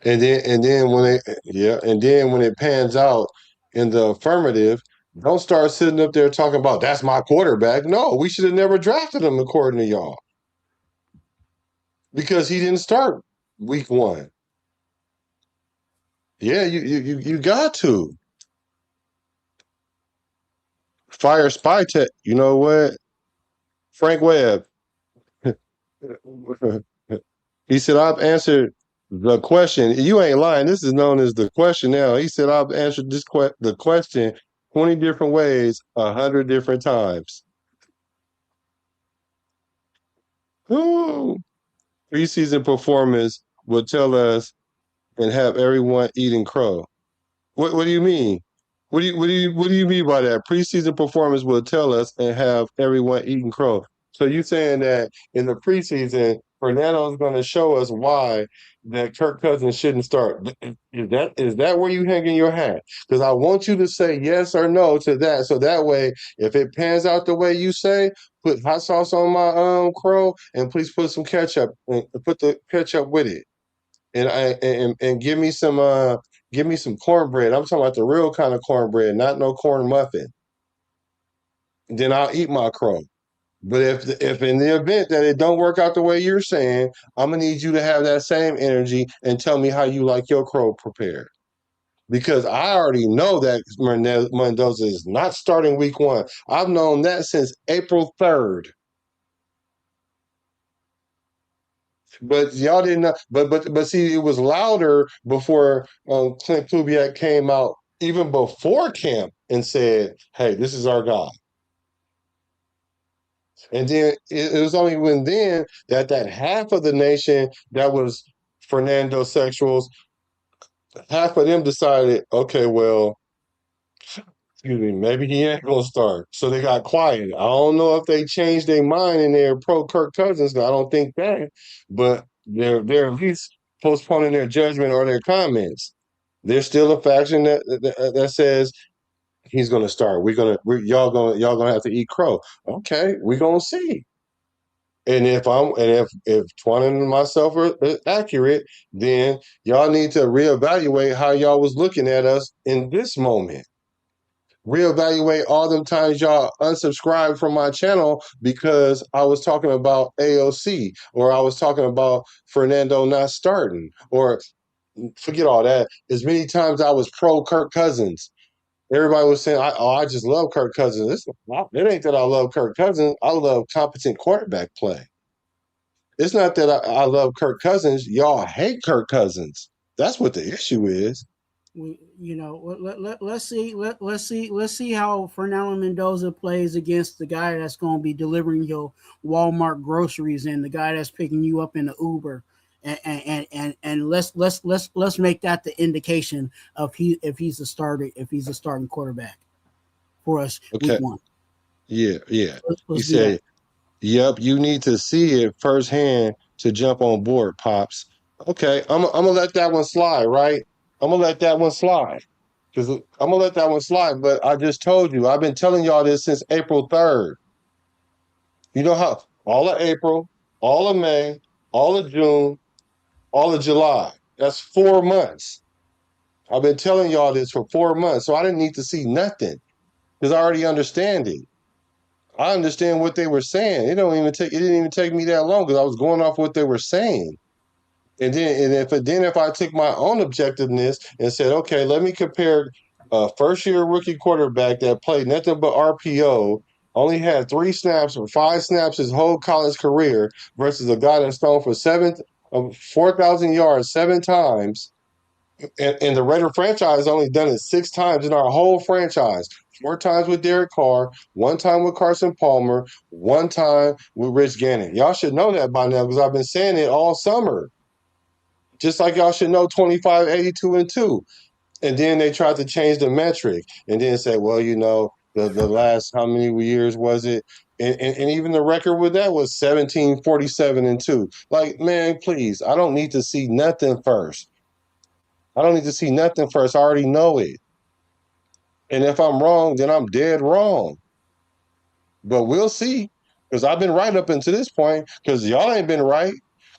And then when it pans out in the affirmative, don't start sitting up there talking about that's my quarterback. No, we should have never drafted him according to y'all. Because he didn't start week 1. Yeah, you got to. Fire spy tech. You know what? Frank Webb. He said, I've answered the question. You ain't lying. This is known as the question now. He said, I've answered the question 20 different ways, 100 different times. Who preseason performance will tell us and have everyone eating crow? What do you mean? What do you mean by that? Preseason performance will tell us and have everyone eating crow. So you saying that in the preseason, Fernando's going to show us why that Kirk Cousins shouldn't start? Is that where you hanging your hat? Because I want you to say yes or no to that, so that way, if it pans out the way you say, put hot sauce on my crow, and please put some ketchup and put the ketchup with it, and give me some cornbread. I'm talking about the real kind of cornbread, not no corn muffin. Then I'll eat my crow. But if in the event that it don't work out the way you're saying, I'm gonna need you to have that same energy and tell me how you like your crow prepared. Because I already know that Mendoza is not starting week 1. I've known that since April 3rd. But y'all didn't know. But see, it was louder before Clint Kubiak came out, even before camp, and said, "Hey, this is our guy." And then it was only when then that half of the nation that was Fernando sexuals, half of them decided, okay, well, excuse me, maybe he ain't gonna start. So they got quiet. I don't know if they changed their mind and they're pro Kirk Cousins. I don't think that, but they're at least postponing their judgment or their comments. There's still a faction that says he's gonna start. Y'all gonna have to eat crow. Okay, we're gonna see. And if Twan and myself are accurate, then y'all need to reevaluate how y'all was looking at us in this moment. Reevaluate all them times y'all unsubscribed from my channel because I was talking about AOC, or I was talking about Fernando not starting, or forget all that. As many times I was pro Kirk Cousins. Everybody was saying, I just love Kirk Cousins. It ain't that I love Kirk Cousins. I love competent quarterback play. It's not that I love Kirk Cousins. Y'all hate Kirk Cousins. That's what the issue is. Let's see how Fernando Mendoza plays against the guy that's going to be delivering your Walmart groceries and the guy that's picking you up in the Uber. And let's make that the indication of if he's a starting quarterback for us week Okay. 1. Yeah. Let's He do that. said, yep, you need to see it firsthand to jump on board, Pops. Okay, I'm gonna let that one slide, right? I'm gonna let that one slide. Because I'm gonna let that one slide. But I just told you, I've been telling y'all this since April 3rd. You know how all of April, all of May, all of June, all of July. That's 4 months. I've been telling y'all this for 4 months. So I didn't need to see nothing because I already understand it. I understand what they were saying. It didn't even take me that long because I was going off what they were saying. And if I took my own objectiveness and said, okay, let me compare a first year rookie quarterback that played nothing but RPO, only had 3 snaps or 5 snaps his whole college career versus a guy that's thrown for 4,000 yards 7 times. And the Raider franchise only done it 6 times in our whole franchise. 4 times with Derek Carr, 1 time with Carson Palmer, 1 time with Rich Gannon. Y'all should know that by now because I've been saying it all summer. Just like y'all should know 25, 82, and 2. And then they tried to change the metric and then say, well, the last how many years was it? And even the record with that was 17, 47, and 2. Like, man, please, I don't need to see nothing first. I don't need to see nothing first. I already know it. And if I'm wrong, then I'm dead wrong. But we'll see. Because I've been right up until this point. Because y'all ain't been right.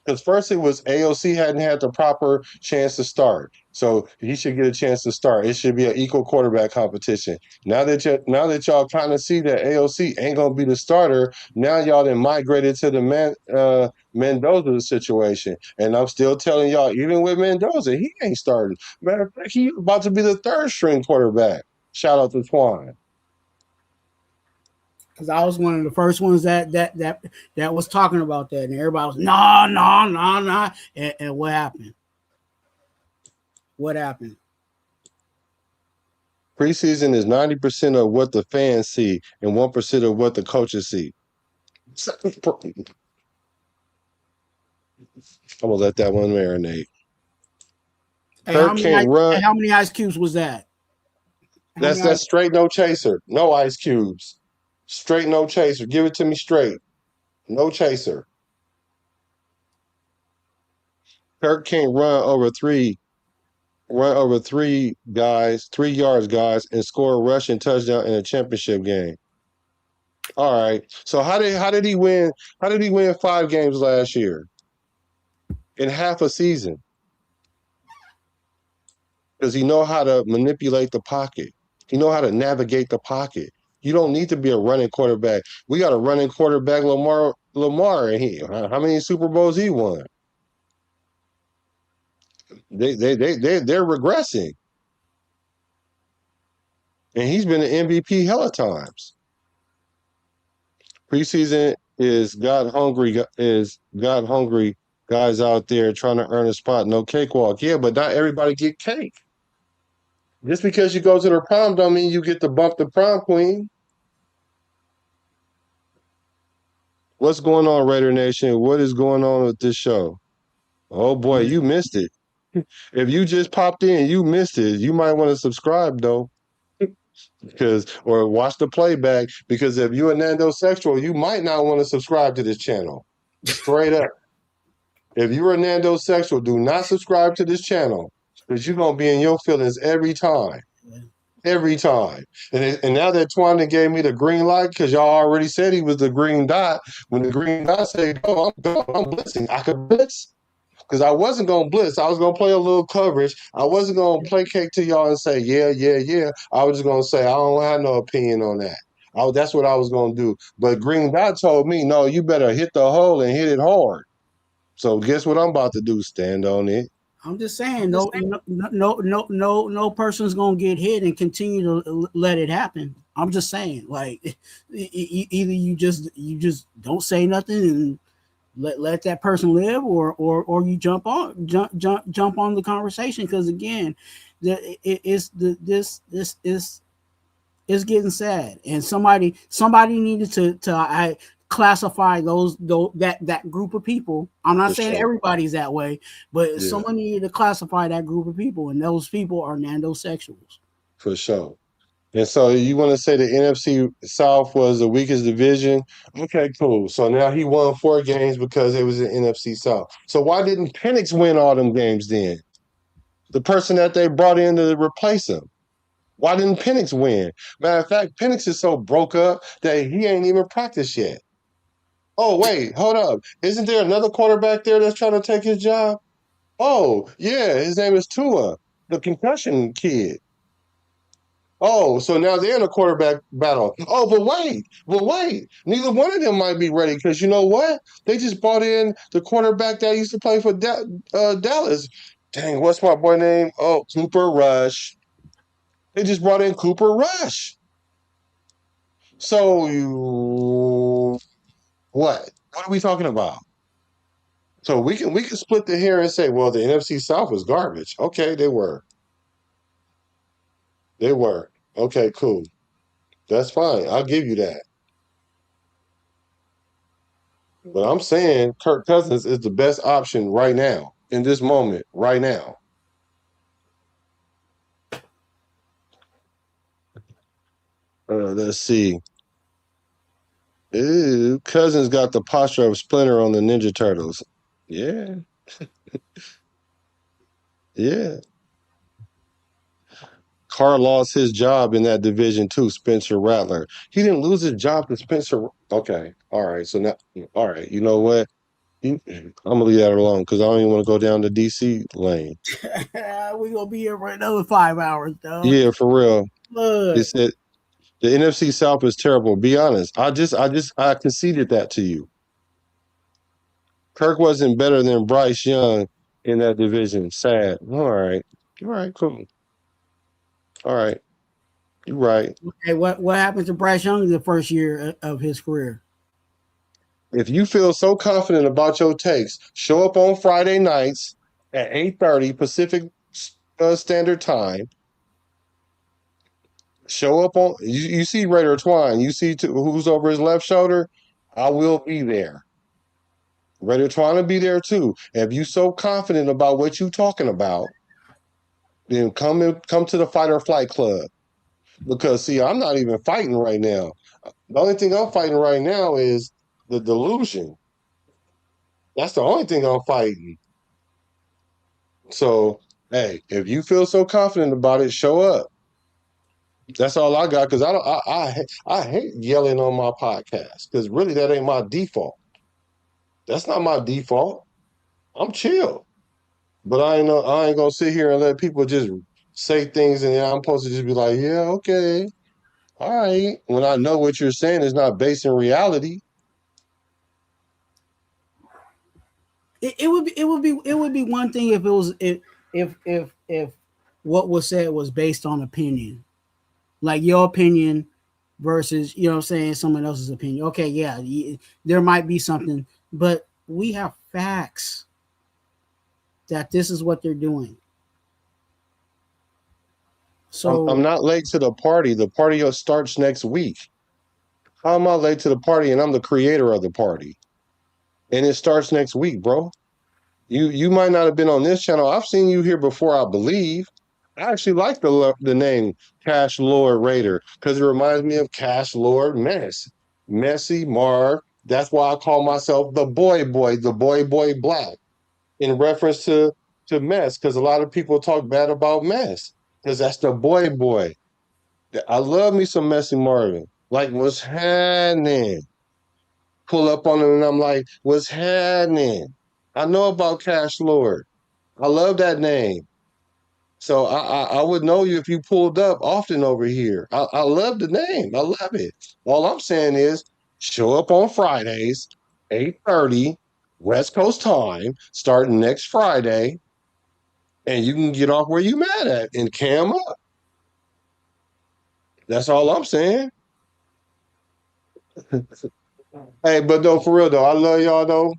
Because first it was AOC hadn't had the proper chance to start. So he should get a chance to start. It should be an equal quarterback competition. Now that y'all kind of see that AOC ain't gonna be the starter, now y'all then migrated to the Mendoza situation. And I'm still telling y'all, even with Mendoza, he ain't starting. Matter of fact, he about to be the 3rd string quarterback. Shout out to Twuan. Because I was one of the first ones that was talking about that, and everybody was no. And what happened? What happened? Preseason is 90% of what the fans see and 1% of what the coaches see. I'm gonna let that one marinate. Hey, Kirk can't run. how many ice cubes was that? How many That's ice? straight no chaser. No ice cubes. Straight no chaser. Give it to me straight. No chaser. Kirk can't run over three guys, 3 yards guys, and score a rushing touchdown in a championship game. All right. So how did he win? How did he win 5 games last year in half a season? Because he know how to manipulate the pocket. He know how to navigate the pocket. You don't need to be a running quarterback. We got a running quarterback, Lamar, and how many Super Bowls he won? They're regressing, and he's been an MVP hella times. Preseason is got hungry guys out there trying to earn a spot. No cakewalk. Yeah, but not everybody get cake. Just because you go to the prom don't mean you get to bump the prom queen. What's going on, Raider Nation? What is going on with this show? Oh boy, you missed it. If you just popped in, you missed it. You might want to subscribe though, or watch the playback. Because if you're a Nando sexual, you might not want to subscribe to this channel. Straight up. If you're a Nando sexual, do not subscribe to this channel because you're gonna be in your feelings every time. Every time. And now that Twuan gave me the green light, because y'all already said he was the green dot. When the green dot said, "Go, I'm blitzing," I could blitz. Because I wasn't gonna blitz. I was gonna play a little coverage. I wasn't gonna placate to y'all and say, yeah, yeah, yeah. I was just gonna say, I don't have no opinion on that. That's what I was gonna do. But Green Dot told me, no, you better hit the hole and hit it hard. So guess what I'm about to do? Stand on it. I'm just saying, no person's gonna get hit and continue to let it happen. I'm just saying, like, either you just don't say nothing and let that person live, or you jump on the conversation, because again, this is getting sad, and somebody needed to classify that group of people. I'm not saying everybody's that way, but someone needed to classify that group of people, and those people are nandosexuals. For sure. And so you want to say the NFC South was the weakest division? Okay, cool. So now he won 4 games because it was the NFC South. So why didn't Penix win all them games then? The person that they brought in to replace him. Why didn't Penix win? Matter of fact, Penix is so broke up that he ain't even practiced yet. Oh, wait, hold up. Isn't there another quarterback there that's trying to take his job? Oh, yeah, his name is Tua, the concussion kid. Oh, so now they're in a quarterback battle. Oh, but wait. Neither one of them might be ready because you know what? They just brought in the quarterback that used to play for Dallas. Dang, what's my boy name? Oh, Cooper Rush. They just brought in Cooper Rush. So what? What are we talking about? So we can split the hair and say, well, the NFC South is garbage. Okay, they were. They were. Okay, cool. That's fine. I'll give you that. But I'm saying Kirk Cousins is the best option right now, in this moment, right now. Let's see. Ooh, Cousins got the posture of Splinter on the Ninja Turtles. Yeah. Yeah. Carr lost his job in that division too, Spencer Rattler. He didn't lose his job to Spencer. Okay. All right. So now, all right. You know what? I'm going to leave that alone because I don't even want to go down the DC lane. We're going to be here for another 5 hours, though. Yeah, for real. It said the NFC South is terrible. Be honest. I conceded that to you. Kirk wasn't better than Bryce Young in that division. Sad. All right. All right, cool. All right. You're right. Hey, what happened to Bryce Young the first year of his career? If you feel so confident about your takes, show up on Friday nights at 8:30 Pacific Standard Time. Show up on you see Raider Twuan. You see who's over his left shoulder. I will be there. Raider Twuan will be there too. If you so confident about what you talking about, then come to the Fight or Flight Club. Because see, I'm not even fighting right now. The only thing I'm fighting right now is the delusion. That's the only thing I'm fighting. So, hey, if you feel so confident about it, show up. That's all I got. Because I hate yelling on my podcast. Because really, that ain't my default. That's not my default. I'm chill. But I ain't gonna sit here and let people just say things and I'm supposed to just be like, yeah, okay, all right. When I know what you're saying is not based in reality. It would be one thing if it was if what was said was based on opinion, like your opinion versus someone else's opinion. Okay, yeah, there might be something, but we have facts that this is what they're doing. So I'm not late to the party. The party starts next week. How am I late to the party and I'm the creator of the party? And it starts next week, bro. You might not have been on this channel. I've seen you here before, I believe. I actually like the name Cash Lord Raider because it reminds me of Cash Lord Mess. Messy Marv. That's why I call myself the boy black in reference to Mess because a lot of people talk bad about Mess because that's the boy. I love me some Messy Marvin. Like, what's happening? Pull up on him and I'm like, what's happening? I know about Cash Lord. I love that name. So I would know you if you pulled up often over here. I love the name. I love it. All I'm saying is show up on Fridays, 8:30 West Coast time, starting next Friday, and you can get off where you mad at and cam up. That's all I'm saying. Hey, but no, for real though, I love y'all though.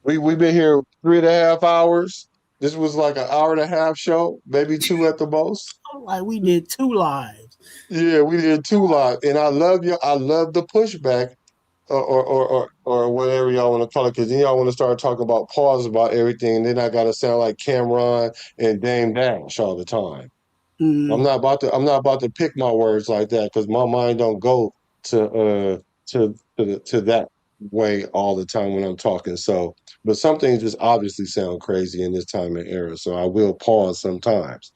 We've been here 3.5 hours. This was like an hour and a half show, maybe two at the most. like we did 2 lives. Yeah, we did two live, and I love you. I love the pushback, or whatever y'all want to call it, because then y'all want to start talking about pause about everything, and then I got to sound like Cameron and Dame Dash all the time. Mm. I'm not about to pick my words like that because my mind don't go to that way all the time when I'm talking. So, but some things just obviously sound crazy in this time and era. So I will pause sometimes.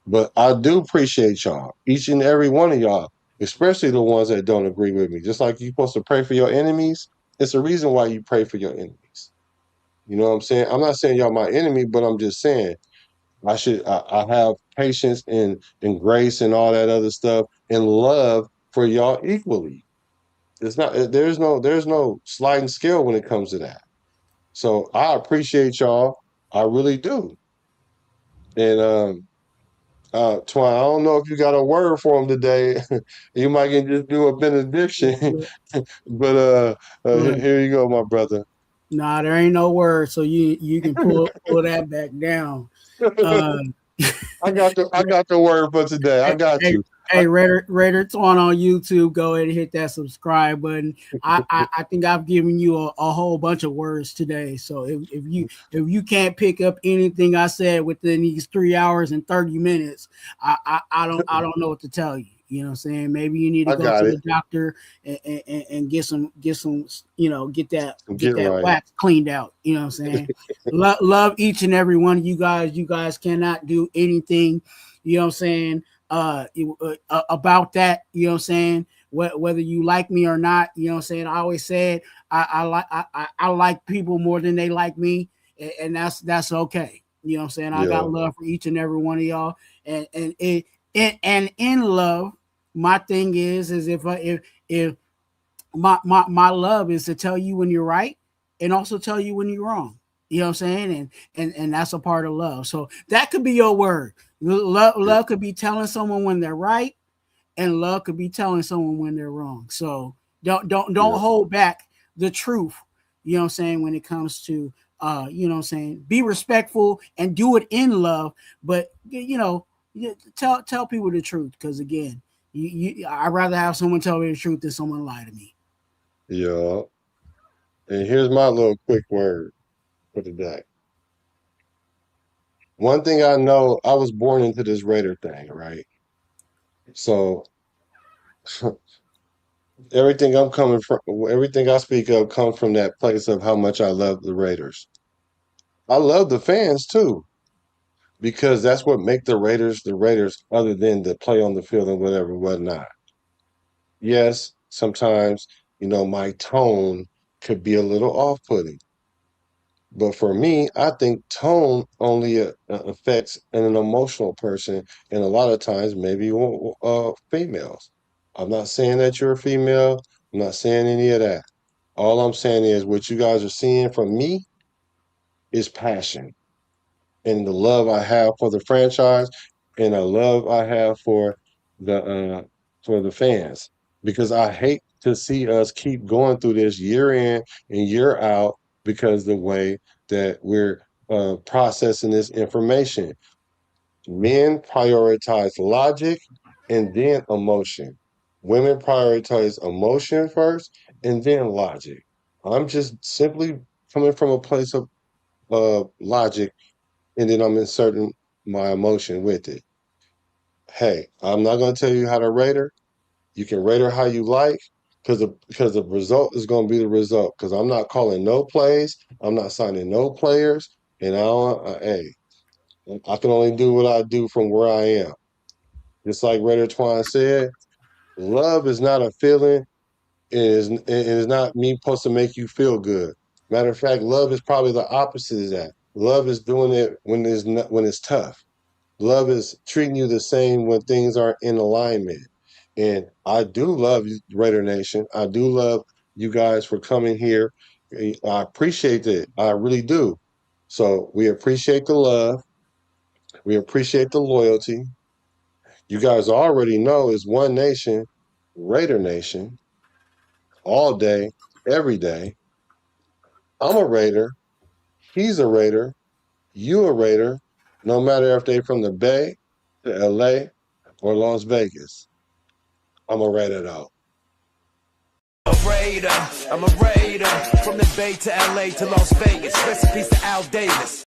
But I do appreciate y'all, each and every one of y'all, especially the ones that don't agree with me. Just like you're supposed to pray for your enemies, it's a reason why you pray for your enemies. You know what I'm saying? I'm not saying y'all my enemy, but I'm just saying I have patience and grace and all that other stuff and love for y'all equally. It's not there's no sliding scale when it comes to that. So I appreciate y'all. I really do. And Twine, I don't know if you got a word for him today. You might can just do a benediction. But Look, here you go, my brother. nah, there ain't no word, so you can pull that back down. Uh, I got the word for today. I got hey, you. hey, Raider Twuan on YouTube, go ahead and hit that subscribe button. I think I've given you a whole bunch of words today. So if you can't pick up anything I said within these 3 hours and 30 minutes, I don't know what to tell you. You know what I'm saying? Maybe you need to I go got to it. the doctor and get some get Get that right. wax cleaned out. You know what I'm saying? Love each and every one of you guys. You guys cannot do anything, you know what I'm saying, about that, you know what I'm saying, whether you like me or not, you know what I'm saying. I always said I like people more than they like me, and that's okay. You know what I'm saying? I Yeah. got love for each and every one of y'all, and in love, my thing is if my love is to tell you when you're right and also tell you when you're wrong. You know what I'm saying? And that's a part of love. So that could be your word. Love could be telling someone when they're right, and love could be telling someone when they're wrong. So don't Yeah. hold back the truth. You know what I'm saying? When it comes to you know what I'm saying, be respectful and do it in love, but tell people the truth, because again, I'd rather have someone tell me the truth than someone lie to me. Yeah. And here's my little quick word for today. One thing I know, I was born into this Raider thing, right? So everything I speak of comes from that place of how much I love the Raiders. I love the fans too, because that's what make the Raiders, other than the play on the field and whatever, whatnot. Yes, sometimes, my tone could be a little off-putting. But for me, I think tone only affects an emotional person, and a lot of times maybe females. I'm not saying that you're a female. I'm not saying any of that. All I'm saying is what you guys are seeing from me is passion and the love I have for the franchise and the love I have for the fans. Because I hate to see us keep going through this year in and year out because the way that we're processing this information. Men prioritize logic and then emotion. Women prioritize emotion first and then logic. I'm just simply coming from a place of logic, and then I'm inserting my emotion with it. Hey, I'm not going to tell you how to rate her. You can rate her how you like, because the result is going to be the result. Because I'm not calling no plays, I'm not signing no players, and I can only do what I do from where I am. Just like Raider Twuan said, love is not a feeling. It is not me supposed to make you feel good. Matter of fact, love is probably the opposite of that. Love is doing it when it's tough. Love is treating you the same when things aren't in alignment. And I do love you, Raider Nation. I do love you guys for coming here. I appreciate it. I really do. So we appreciate the love. We appreciate the loyalty. You guys already know it's one nation, Raider Nation, all day, every day. I'm a Raider. He's a Raider. You a Raider. No matter if they from the Bay to LA or Las Vegas. I'm a Raider though. I'm a Raider, from the Bay to LA to Las Vegas. Recipes to Al Davis.